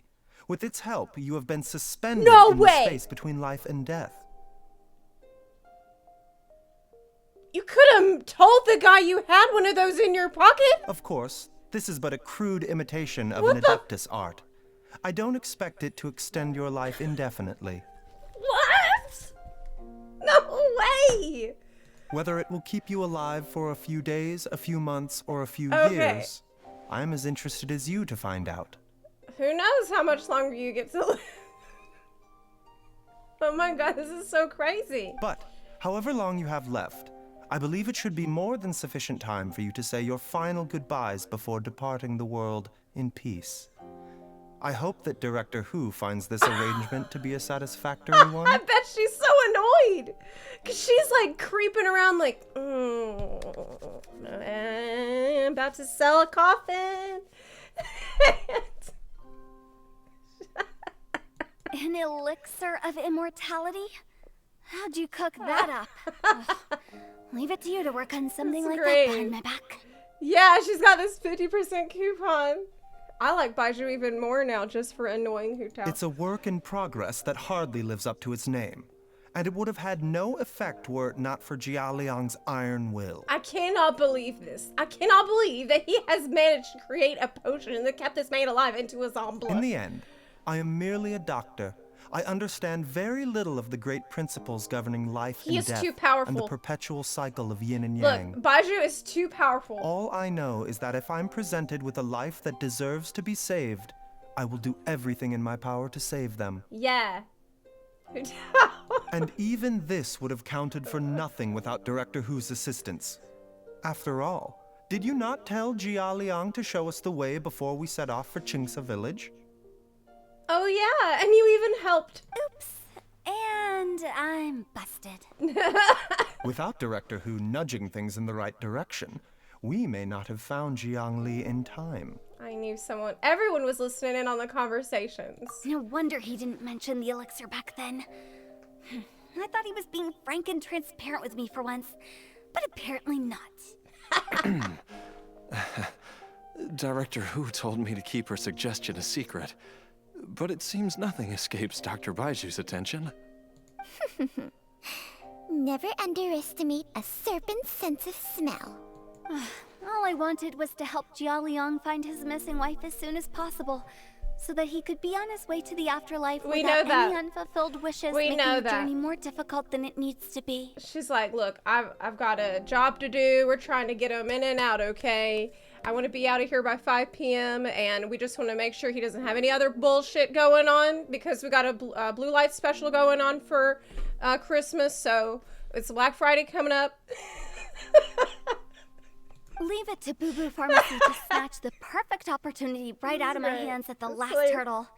With its help, you have been suspended No in way. the space between life and death. You could have told the guy you had one of those in your pocket. Of course, this is but a crude imitation of What an the- Adeptus art. I don't expect it to extend your life indefinitely. What? No way. Whether it will keep you alive for a few days, a few months, or a few Okay. years, I'm as interested as you to find out. Who knows how much longer you get to live? Oh my god, this is so crazy. But, however long you have left, I believe it should be more than sufficient time for you to say your final goodbyes before departing the world in peace. I hope that Director Who finds this arrangement to be a satisfactory I one. bet she's so annoyed. Cause she's like creeping around like, I'm about to sell a coffin. An elixir of immortality? How'd you cook that up? Ugh. Leave it to you to work on something That's like great. that behind my back. Yeah, she's got this 50% coupon. I like Baiju even more now just for annoying Hu Tao. It's a work in progress that hardly lives up to its name, and it would have had no effect were it not for Jia Liang's iron will. I cannot believe this. I cannot believe that he has managed to create a potion that kept this man alive into a zombie. In the end, I am merely a doctor. I understand very little of the great principles governing life He and is death too and the powerful. perpetual cycle of yin and Look, yang. Baiju is too powerful. All I know is that if I'm presented with a life that deserves to be saved, I will do everything in my power to save them. Yeah. Hu Tao. And even this would have counted for nothing without Director Who's assistance. After all, did you not tell Jia Liang to show us the way before we set off for Qingsa village? Oh yeah, and you even helped. Oops. And I'm busted. Without Director Who nudging things in the right direction, we may not have found Jiang Li in time. I knew someone. Everyone was listening in on the conversations. No wonder he didn't mention the elixir back then. I thought he was being frank and transparent with me for once, but apparently not. Director Who told me to keep her suggestion a secret, but it seems nothing escapes Dr. Baiju's attention. Never underestimate a serpent's sense of smell. All I wanted was to help Jia Liang find his missing wife as soon as possible, so that he could be on his way to the afterlife We without know that. any unfulfilled wishes, We making know the that. journey more difficult than it needs to be. She's like, look, I've got a job to do. We're trying to get him in and out, okay? I want to be out of here by 5 p.m. and we just want to make sure he doesn't have any other bullshit going on because we got a blue light special going on for Christmas. So it's Black Friday coming up. Leave it to Boo Boo Pharmacy to snatch the perfect opportunity right out of my Right. hands at the That's last like- hurdle.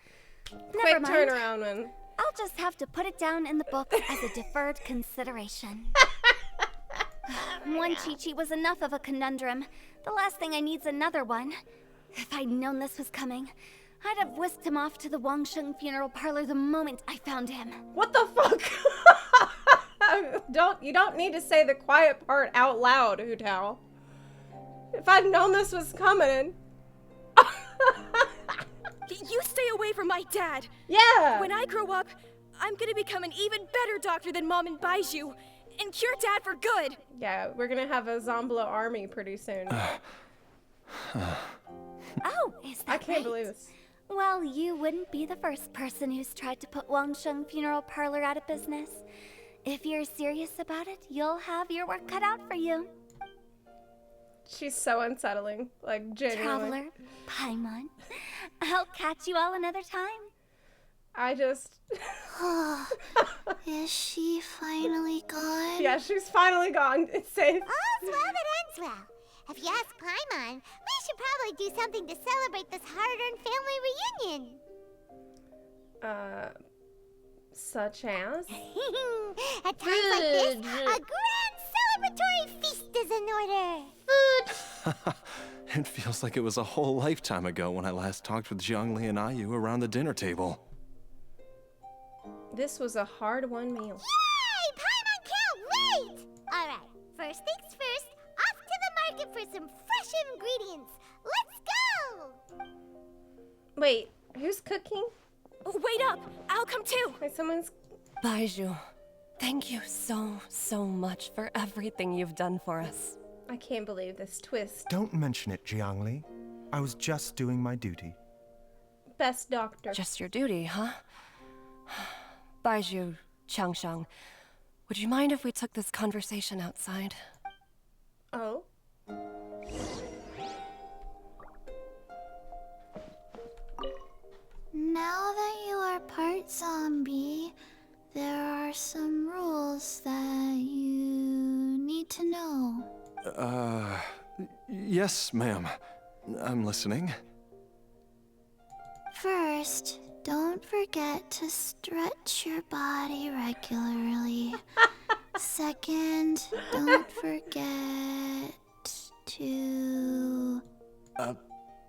Quick Never mind. turnaround, man. I'll just have to put it down in the book as a deferred consideration. One Chi-Chi was enough of a conundrum. The last thing I need's another one. If I'd known this was coming, I'd have whisked him off to the Wangsheng funeral parlor the moment I found him. What the fuck? You don't need to say the quiet part out loud, Hu Tao. If I'd known this was coming. You stay away from my dad. Yeah. When I grow up, I'm gonna become an even better doctor than Mom and Baiju and cure Dad for good. Yeah, we're gonna have a Zepla army pretty soon. Oh, is that I can't right? believe this. Well, you wouldn't be the first person who's tried to put Wangsheng Funeral Parlor out of business. If you're serious about it, you'll have your work cut out for you. She's so unsettling, like genuinely. Traveler, Paimon, I'll catch you all another time. I just... Is she finally gone? Yeah, she's finally gone. It's safe. All's well that ends well. If you ask Paimon, we should probably do something to celebrate this hard-earned family reunion. Such as? At times like this, a grand celebratory feast is in order. Food! It feels like it was a whole lifetime ago when I last talked with Zhongli and Ayu around the dinner table. This was a hard-won meal. Yay! Paimon can't wait! Alright, first things first, off to the market for some fresh ingredients. Let's go! Wait, who's cooking? Wait up! I'll come too! Wait, someone's... Baiju, thank you so much for everything you've done for us. I can't believe this twist. Don't mention it, Jiangli. I was just doing my duty. Best doctor. Just your duty, huh? Baiju, Changshang, would you mind if we took this conversation outside? Oh? Now that you are part zombie, there are some rules that you need to know. Yes, ma'am. I'm listening. First, don't forget to stretch your body regularly. Second, don't forget to...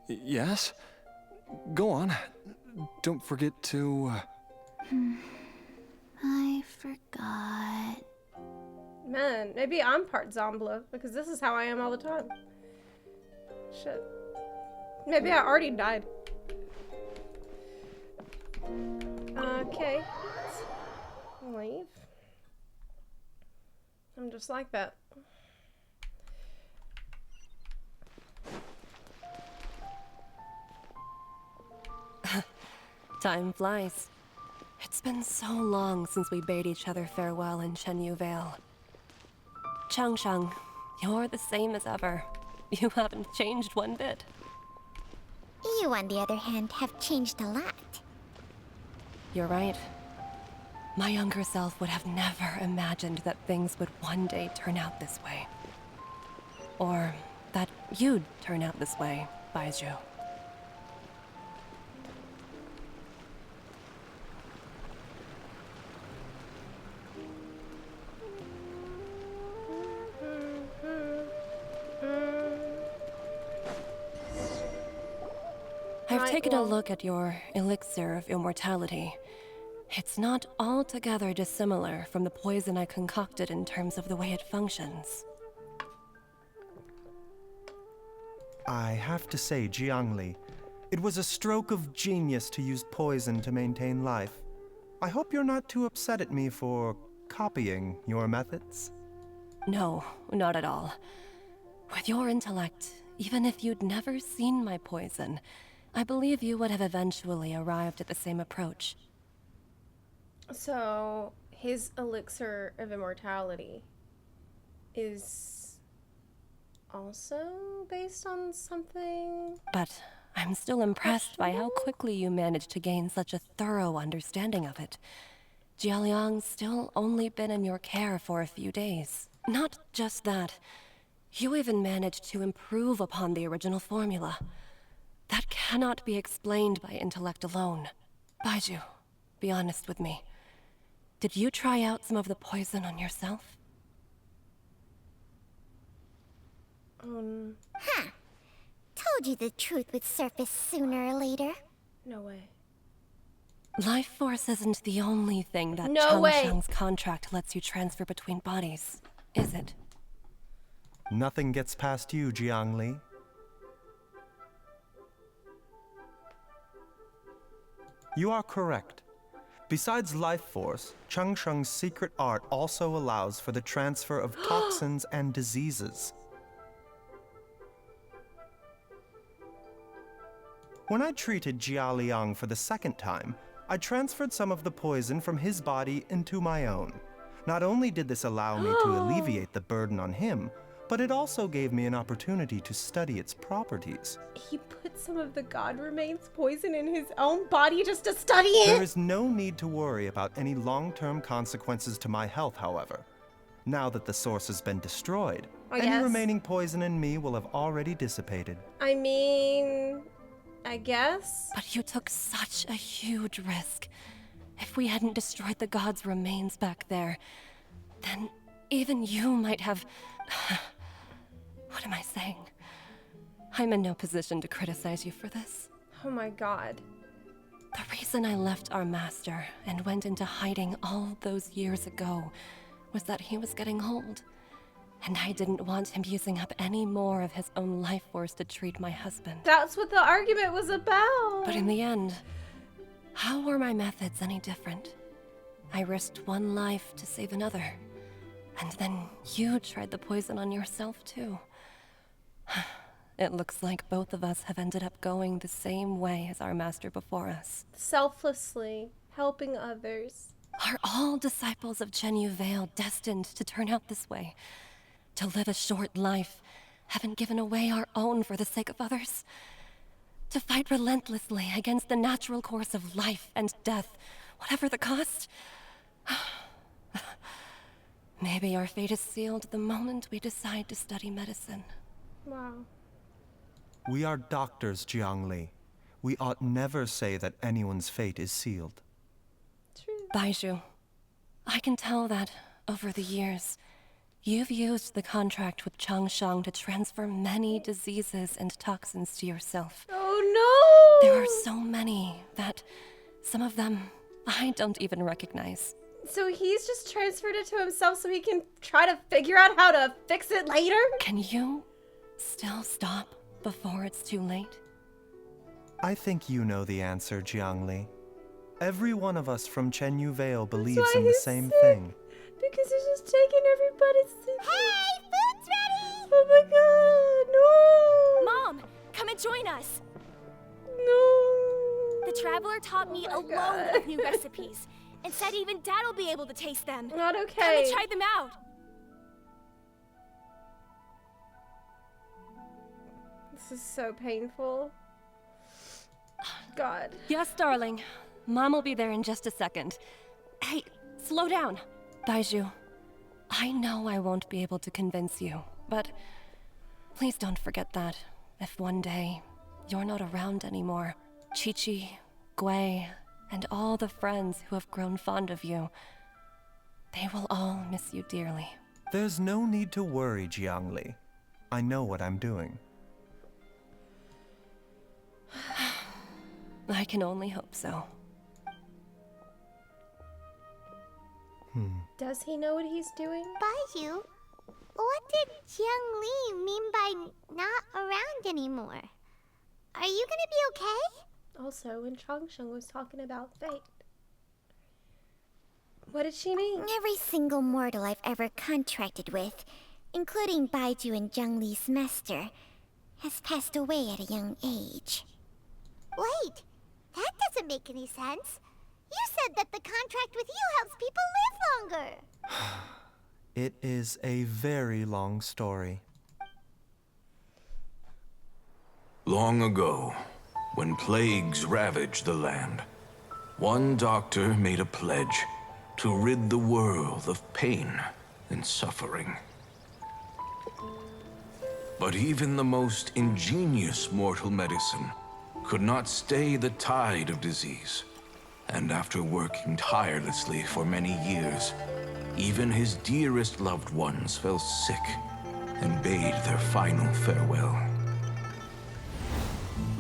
Yes? Go on. Don't forget to... I forgot. Man, maybe I'm part Zepla, because this is how I am all the time. Shit. Maybe I already died. Okay. Let's leave. I'm just like that. Time flies. It's been so long since we bade each other farewell in Shenyu Vale. Changshang, you're the same as ever. You haven't changed one bit. You, on the other hand, have changed a lot. You're right. My younger self would have never imagined that things would one day turn out this way. Or that you'd turn out this way, Baiju. I've taken a look at your elixir of immortality. It's not altogether dissimilar from the poison I concocted in terms of the way it functions. I have to say, Jiangli, it was a stroke of genius to use poison to maintain life. I hope you're not too upset at me for copying your methods. No, not at all. With your intellect, even if you'd never seen my poison, I believe you would have eventually arrived at the same approach. So, his elixir of immortality is also based on something? But I'm still impressed by how quickly you managed to gain such a thorough understanding of it. Jialiang's still only been in your care for a few days. Not just that, you even managed to improve upon the original formula. That cannot be explained by intellect alone. Baiju, be honest with me. Did you try out some of the poison on yourself? Huh. Told you the truth would surface sooner or later. No way. Life force isn't the only thing that No way. Changshang's contract lets you transfer between bodies, is it? Nothing gets past you, Jiangli. You are correct. Besides life force, Changsheng's secret art also allows for the transfer of toxins and diseases. When I treated Jia Liang for the second time, I transferred some of the poison from his body into my own. Not only did this allow me to alleviate the burden on him, but it also gave me an opportunity to study its properties. He put some of the god remains poison in his own body just to study it? There is no need to worry about any long-term consequences to my health, however. Now that the source has been destroyed, any remaining poison in me will have already dissipated. I mean, I guess. But you took such a huge risk. If we hadn't destroyed the god's remains back there, then even you might have... What am I saying? I'm in no position to criticize you for this. Oh my god. The reason I left our master and went into hiding all those years ago was that he was getting old, and I didn't want him using up any more of his own life force to treat my husband. That's what the argument was about. But in the end, how were my methods any different? I risked one life to save another, and then you tried the poison on yourself too. It looks like both of us have ended up going the same way as our master before us. Selflessly helping others. Are all disciples of Chenyu Vale destined to turn out this way? To live a short life, having given away our own for the sake of others? To fight relentlessly against the natural course of life and death, whatever the cost? Maybe our fate is sealed the moment we decide to study medicine. Wow. We are doctors, Jiangli. We ought never say that anyone's fate is sealed. True. Baizhu, I can tell that, over the years, you've used the contract with Changsheng to transfer many diseases and toxins to yourself. Oh no! There are so many that some of them I don't even recognize. So he's just transferred it to himself so he can try to figure out how to fix it later? Can you still stop before it's too late? I think you know the answer, Jiangli. Every one of us from Chenyu Vale believes in the same thing. Because he's just taking everybody's sleep. Hey, food's ready! Oh my god, no! Mom, come and join us. No. The Traveler taught me a load of new recipes and said even Dad will be able to taste them. Not okay. Come and try them out. This is so painful. God. Yes, darling. Mom will be there in just a second. Hey, slow down. Baizhu, I know I won't be able to convince you, but please don't forget that if one day you're not around anymore, Chi-Chi, Gui, and all the friends who have grown fond of you, they will all miss you dearly. There's no need to worry, Jiangli. I know what I'm doing. I can only hope so. Does he know what he's doing? Baizhu, what did Jiang Li mean by not around anymore? Are you gonna be okay? Also, when Changsheng was talking about fate. What did she mean? Every single mortal I've ever contracted with, including Baizhu and Jiang Li's master, has passed away at a young age. Wait, that doesn't make any sense. You said that the contract with you helps people live longer. It is a very long story. Long ago, when plagues ravaged the land, one doctor made a pledge to rid the world of pain and suffering. But even the most ingenious mortal medicine could not stay the tide of disease. And after working tirelessly for many years, even his dearest loved ones fell sick and bade their final farewell.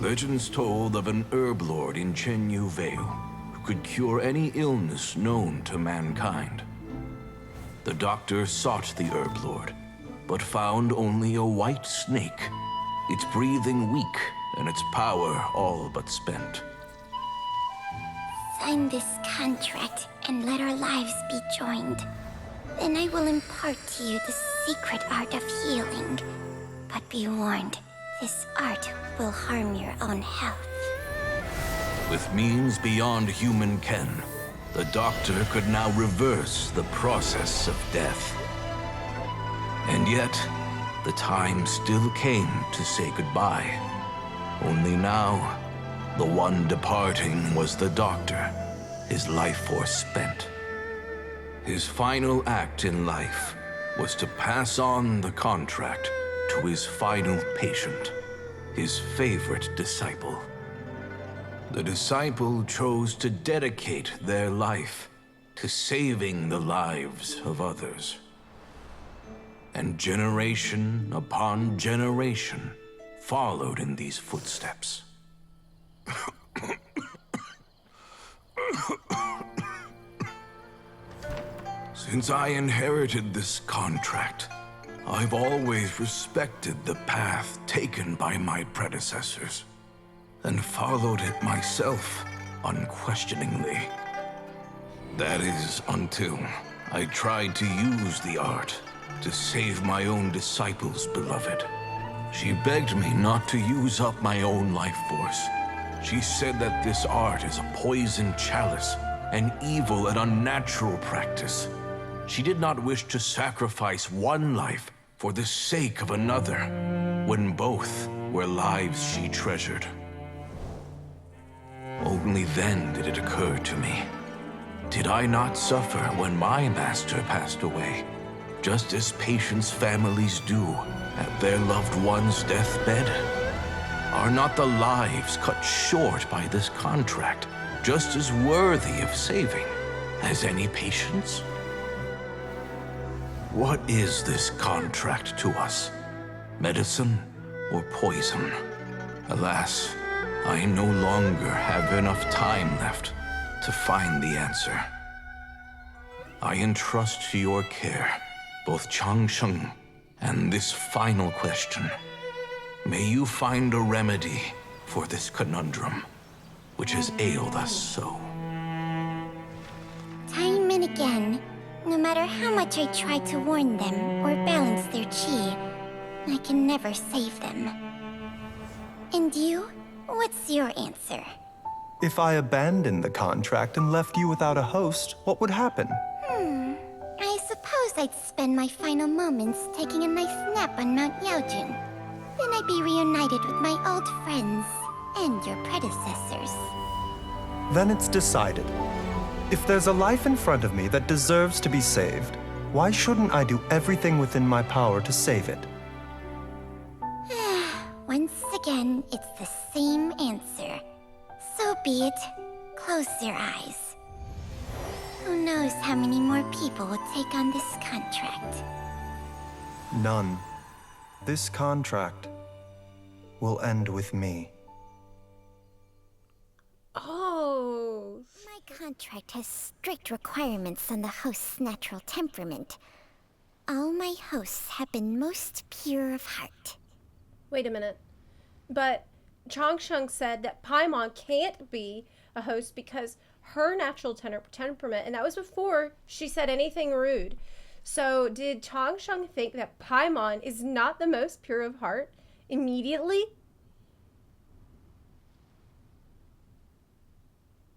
Legends told of an herb lord in Chenyu Vale who could cure any illness known to mankind. The doctor sought the herb lord, but found only a white snake, its breathing weak and its power all but spent. Sign this contract and let our lives be joined. Then I will impart to you the secret art of healing. But be warned, this art will harm your own health. With means beyond human ken, the doctor could now reverse the process of death. And yet, the time still came to say goodbye. Only now, the one departing was the doctor, his life force spent. His final act in life was to pass on the contract to his final patient, his favorite disciple. The disciple chose to dedicate their life to saving the lives of others. And generation upon generation followed in these footsteps. Since I inherited this contract, I've always respected the path taken by my predecessors, and followed it myself unquestioningly. That is, until I tried to use the art to save my own disciple's beloved. She begged me not to use up my own life force. She said that this art is a poisoned chalice, an evil and unnatural practice. She did not wish to sacrifice one life for the sake of another, when both were lives she treasured. Only then did it occur to me. Did I not suffer when my master passed away, just as patients' families do at their loved one's deathbed? Are not the lives cut short by this contract just as worthy of saving as any patients? What is this contract to us? Medicine or poison? Alas, I no longer have enough time left to find the answer. I entrust to your care both Changsheng and this final question. May you find a remedy for this conundrum, which has ailed us so. Time and again, no matter how much I try to warn them or balance their chi, I can never save them. And you? What's your answer? If I abandoned the contract and left you without a host, what would happen? I suppose I'd spend my final moments taking a nice nap on Mount Yaojun. Then I'd be reunited with my old friends and your predecessors. Then it's decided. If there's a life in front of me that deserves to be saved, why shouldn't I do everything within my power to save it? Once again, it's the same answer. So be it. Close your eyes. Who knows how many more people will take on this contract? None. This contract will end with me. Oh. My contract has strict requirements on the host's natural temperament. All my hosts have been most pure of heart. Wait a minute. But Changsheng said that Paimon can't be a host because her natural temperament, and that was before she said anything rude. So did Changsheng think that Paimon is not the most pure of heart immediately?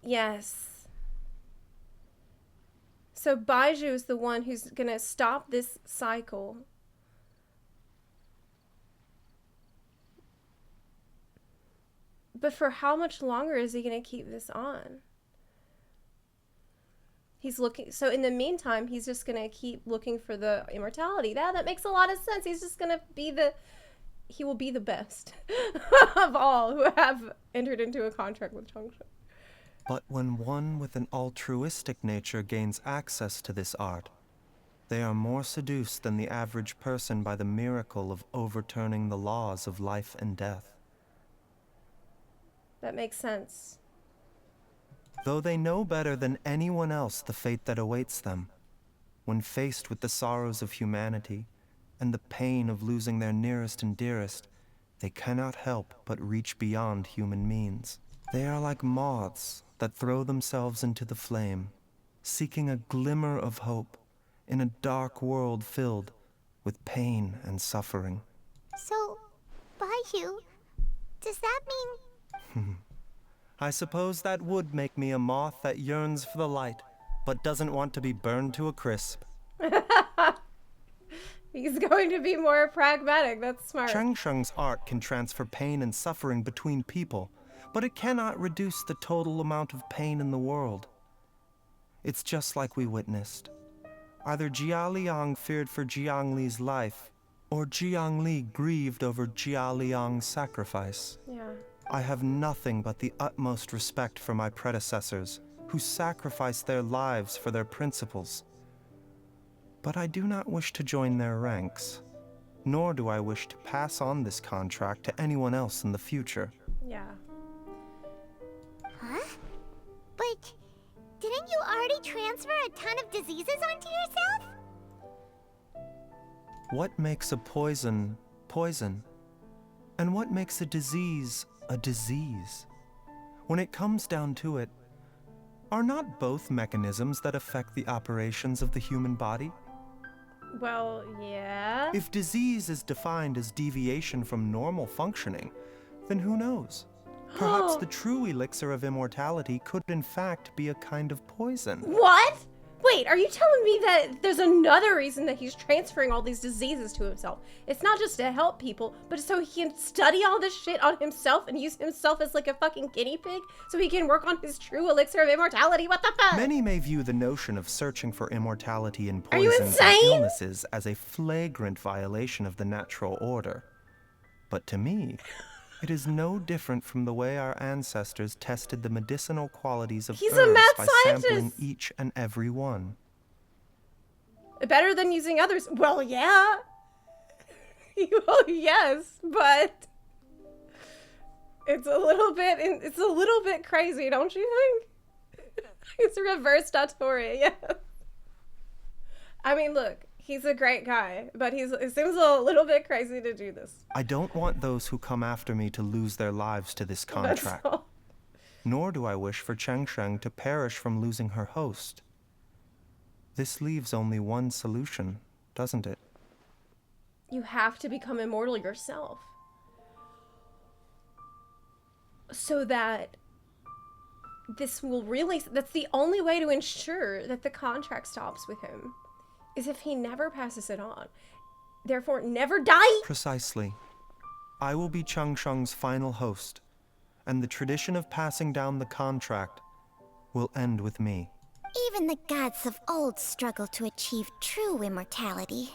Yes. So Baiju is the one who's gonna stop this cycle. But for how much longer is he going to keep this on? He's looking, so in the meantime, he's just going to keep looking for the immortality. That makes a lot of sense. He's just going to be he will be the best of all who have entered into a contract with Changsheng. But when one with an altruistic nature gains access to this art, they are more seduced than the average person by the miracle of overturning the laws of life and death. That makes sense. Though they know better than anyone else the fate that awaits them, when faced with the sorrows of humanity, and the pain of losing their nearest and dearest, they cannot help but reach beyond human means. They are like moths that throw themselves into the flame, seeking a glimmer of hope in a dark world filled with pain and suffering. So, Baihu, does that mean... I suppose that would make me a moth that yearns for the light, but doesn't want to be burned to a crisp. He's going to be more pragmatic. That's smart. Cheng Sheng's art can transfer pain and suffering between people, but it cannot reduce the total amount of pain in the world. It's just like we witnessed. Either Jia Liang feared for Jiang Li's life, or Jiang Li grieved over Jia Liang's sacrifice. Yeah. I have nothing but the utmost respect for my predecessors, who sacrificed their lives for their principles. But I do not wish to join their ranks, nor do I wish to pass on this contract to anyone else in the future. Yeah. Huh? But didn't you already transfer a ton of diseases onto yourself? What makes a poison, poison? And what makes a disease, a disease? When it comes down to it, are not both mechanisms that affect the operations of the human body? Well, yeah. If disease is defined as deviation from normal functioning, then who knows? Perhaps the true elixir of immortality could in fact be a kind of poison. What? Wait, are you telling me that there's another reason that he's transferring all these diseases to himself? It's not just to help people, but so he can study all this shit on himself and use himself as like a fucking guinea pig so he can work on his true elixir of immortality? What the fuck? Many may view the notion of searching for immortality in Are you poisons and insane? illnesses as a flagrant violation of the natural order. But to me, it is no different from the way our ancestors tested the medicinal qualities of He's a herbs mad by scientist. sampling each and every one. Better than using others? Well, yeah. Well, yes, but it's a little bit crazy, don't you think? It's reverse Datori, yeah. I mean, look, he's a great guy, but it seems a little bit crazy to do this. I don't want those who come after me to lose their lives to this That's contract. all. Nor do I wish for Cheng Sheng to perish from losing her host. This leaves only one solution, doesn't it? You have to become immortal yourself. So that that's the only way to ensure that the contract stops with him, is if he never passes it on. Therefore, never die. Precisely. I will be Cheng Sheng's final host, and the tradition of passing down the contract will end with me. Even the gods of old struggle to achieve true immortality.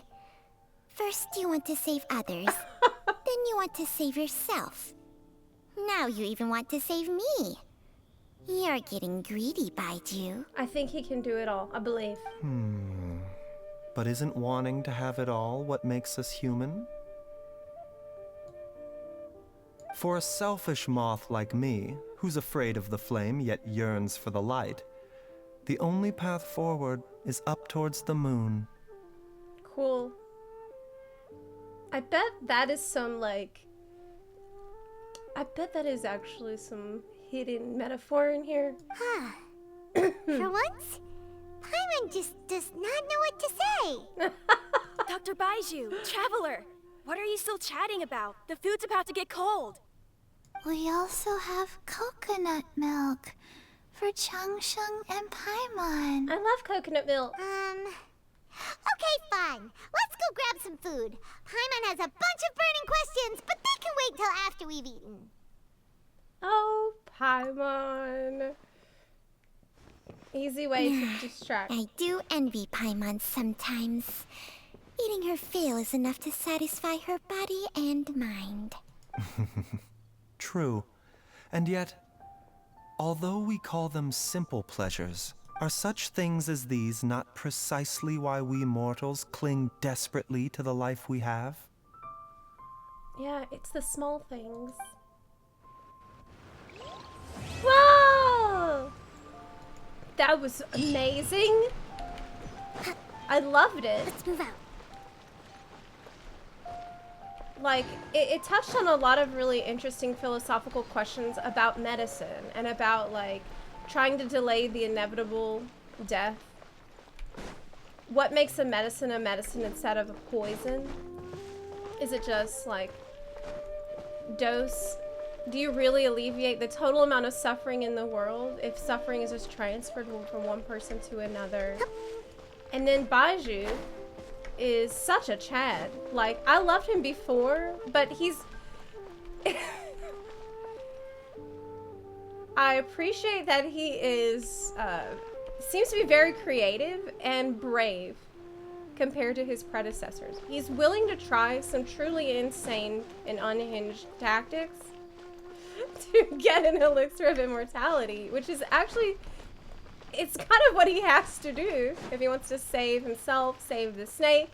First you want to save others, then you want to save yourself. Now you even want to save me. You're getting greedy, Baiju. I think he can do it all, I believe. But isn't wanting to have it all what makes us human? For a selfish moth like me, who's afraid of the flame yet yearns for the light, the only path forward is up towards the moon. Cool. I bet that is actually some hidden metaphor in here. Huh. For once, Paimon just does not know what to say. Dr. Baiju, Traveler, what are you still chatting about? The food's about to get cold. We also have coconut milk for Cheng Sheng and Paimon. I love coconut milk. Okay, fine. Let's go grab some food. Paimon has a bunch of burning questions, but they can wait till after we've eaten. Oh, Paimon. Easy way to distract. I do envy Paimon sometimes. Eating her fill is enough to satisfy her body and mind. True. And yet, although we call them simple pleasures, are such things as these not precisely why we mortals cling desperately to the life we have? Yeah, it's the small things. Whoa! That was amazing. I loved it. Let's move out. like, it touched on a lot of really interesting philosophical questions about medicine and about, like, trying to delay the inevitable death. What makes a medicine instead of a poison? Is it just, like, dose? Do you really alleviate the total amount of suffering in the world if suffering is just transferred from one person to another? And then Baiju is such a Chad. Like, I loved him before, but he's... I appreciate that he is, seems to be very creative and brave compared to his predecessors. He's willing to try some truly insane and unhinged tactics to get an elixir of immortality, which is actually, it's kind of what he has to do if he wants to save himself, save the snake,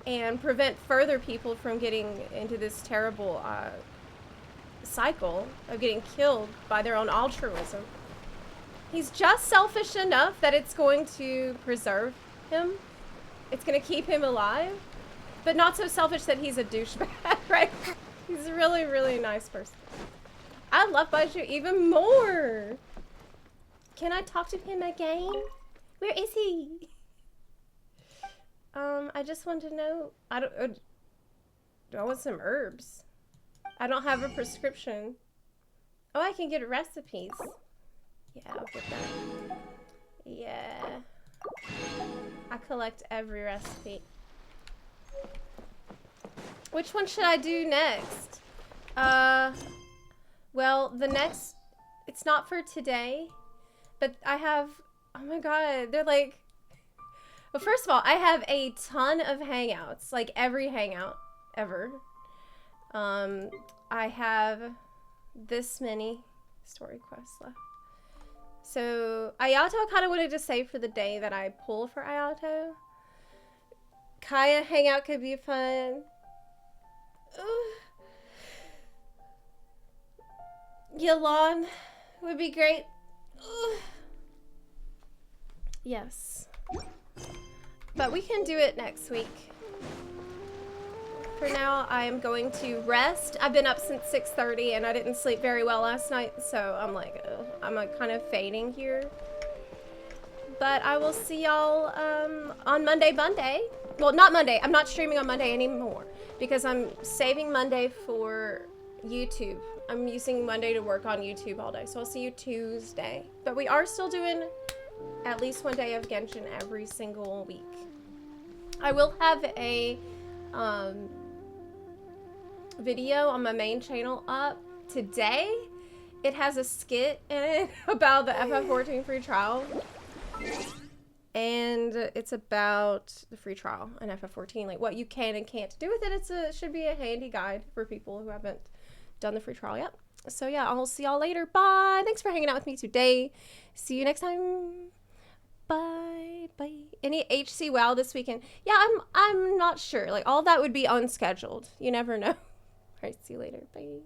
and prevent further people from getting into this terrible cycle of getting killed by their own altruism. He's just selfish enough that it's going to preserve him. It's going to keep him alive, but not so selfish that he's a douchebag, right? He's a really, really nice person. I love Baiju even more. Can I talk to him again? Where is he? I just want to know. I want some herbs. I don't have a prescription. Oh, I can get recipes. Yeah, I'll get that. Yeah. I collect every recipe. Which one should I do next? Well, the next, it's not for today, but I have, oh my god, they're like, well, first of all, I have a ton of hangouts, like every hangout ever. I have this many story quests left. So, Ayato I kind of wanted to save for the day that I pull for Ayato. Kaya hangout could be fun. Yolon would be great. Yes. But we can do it next week. For now, I am going to rest. I've been up since 6:30 and I didn't sleep very well last night, so I'm like, I'm kind of fading here. But I will see y'all on Monday. Well, not Monday. I'm not streaming on Monday anymore because I'm saving Monday for YouTube. I'm using Monday to work on YouTube all day, so I'll see you Tuesday. But we are still doing at least one day of Genshin every single week. I will have a video on my main channel up today. It has a skit in it about the FF14 free trial. And it's about the free trial in FF14, like what you can and can't do with it. It should be a handy guide for people who haven't done the free trial yet. So yeah, I'll see y'all later. Bye. Thanks for hanging out with me today. See you next time. Bye. Bye. Any HC WoW this weekend? Yeah, I'm not sure. Like all that would be unscheduled. You never know. All right, see you later. Bye.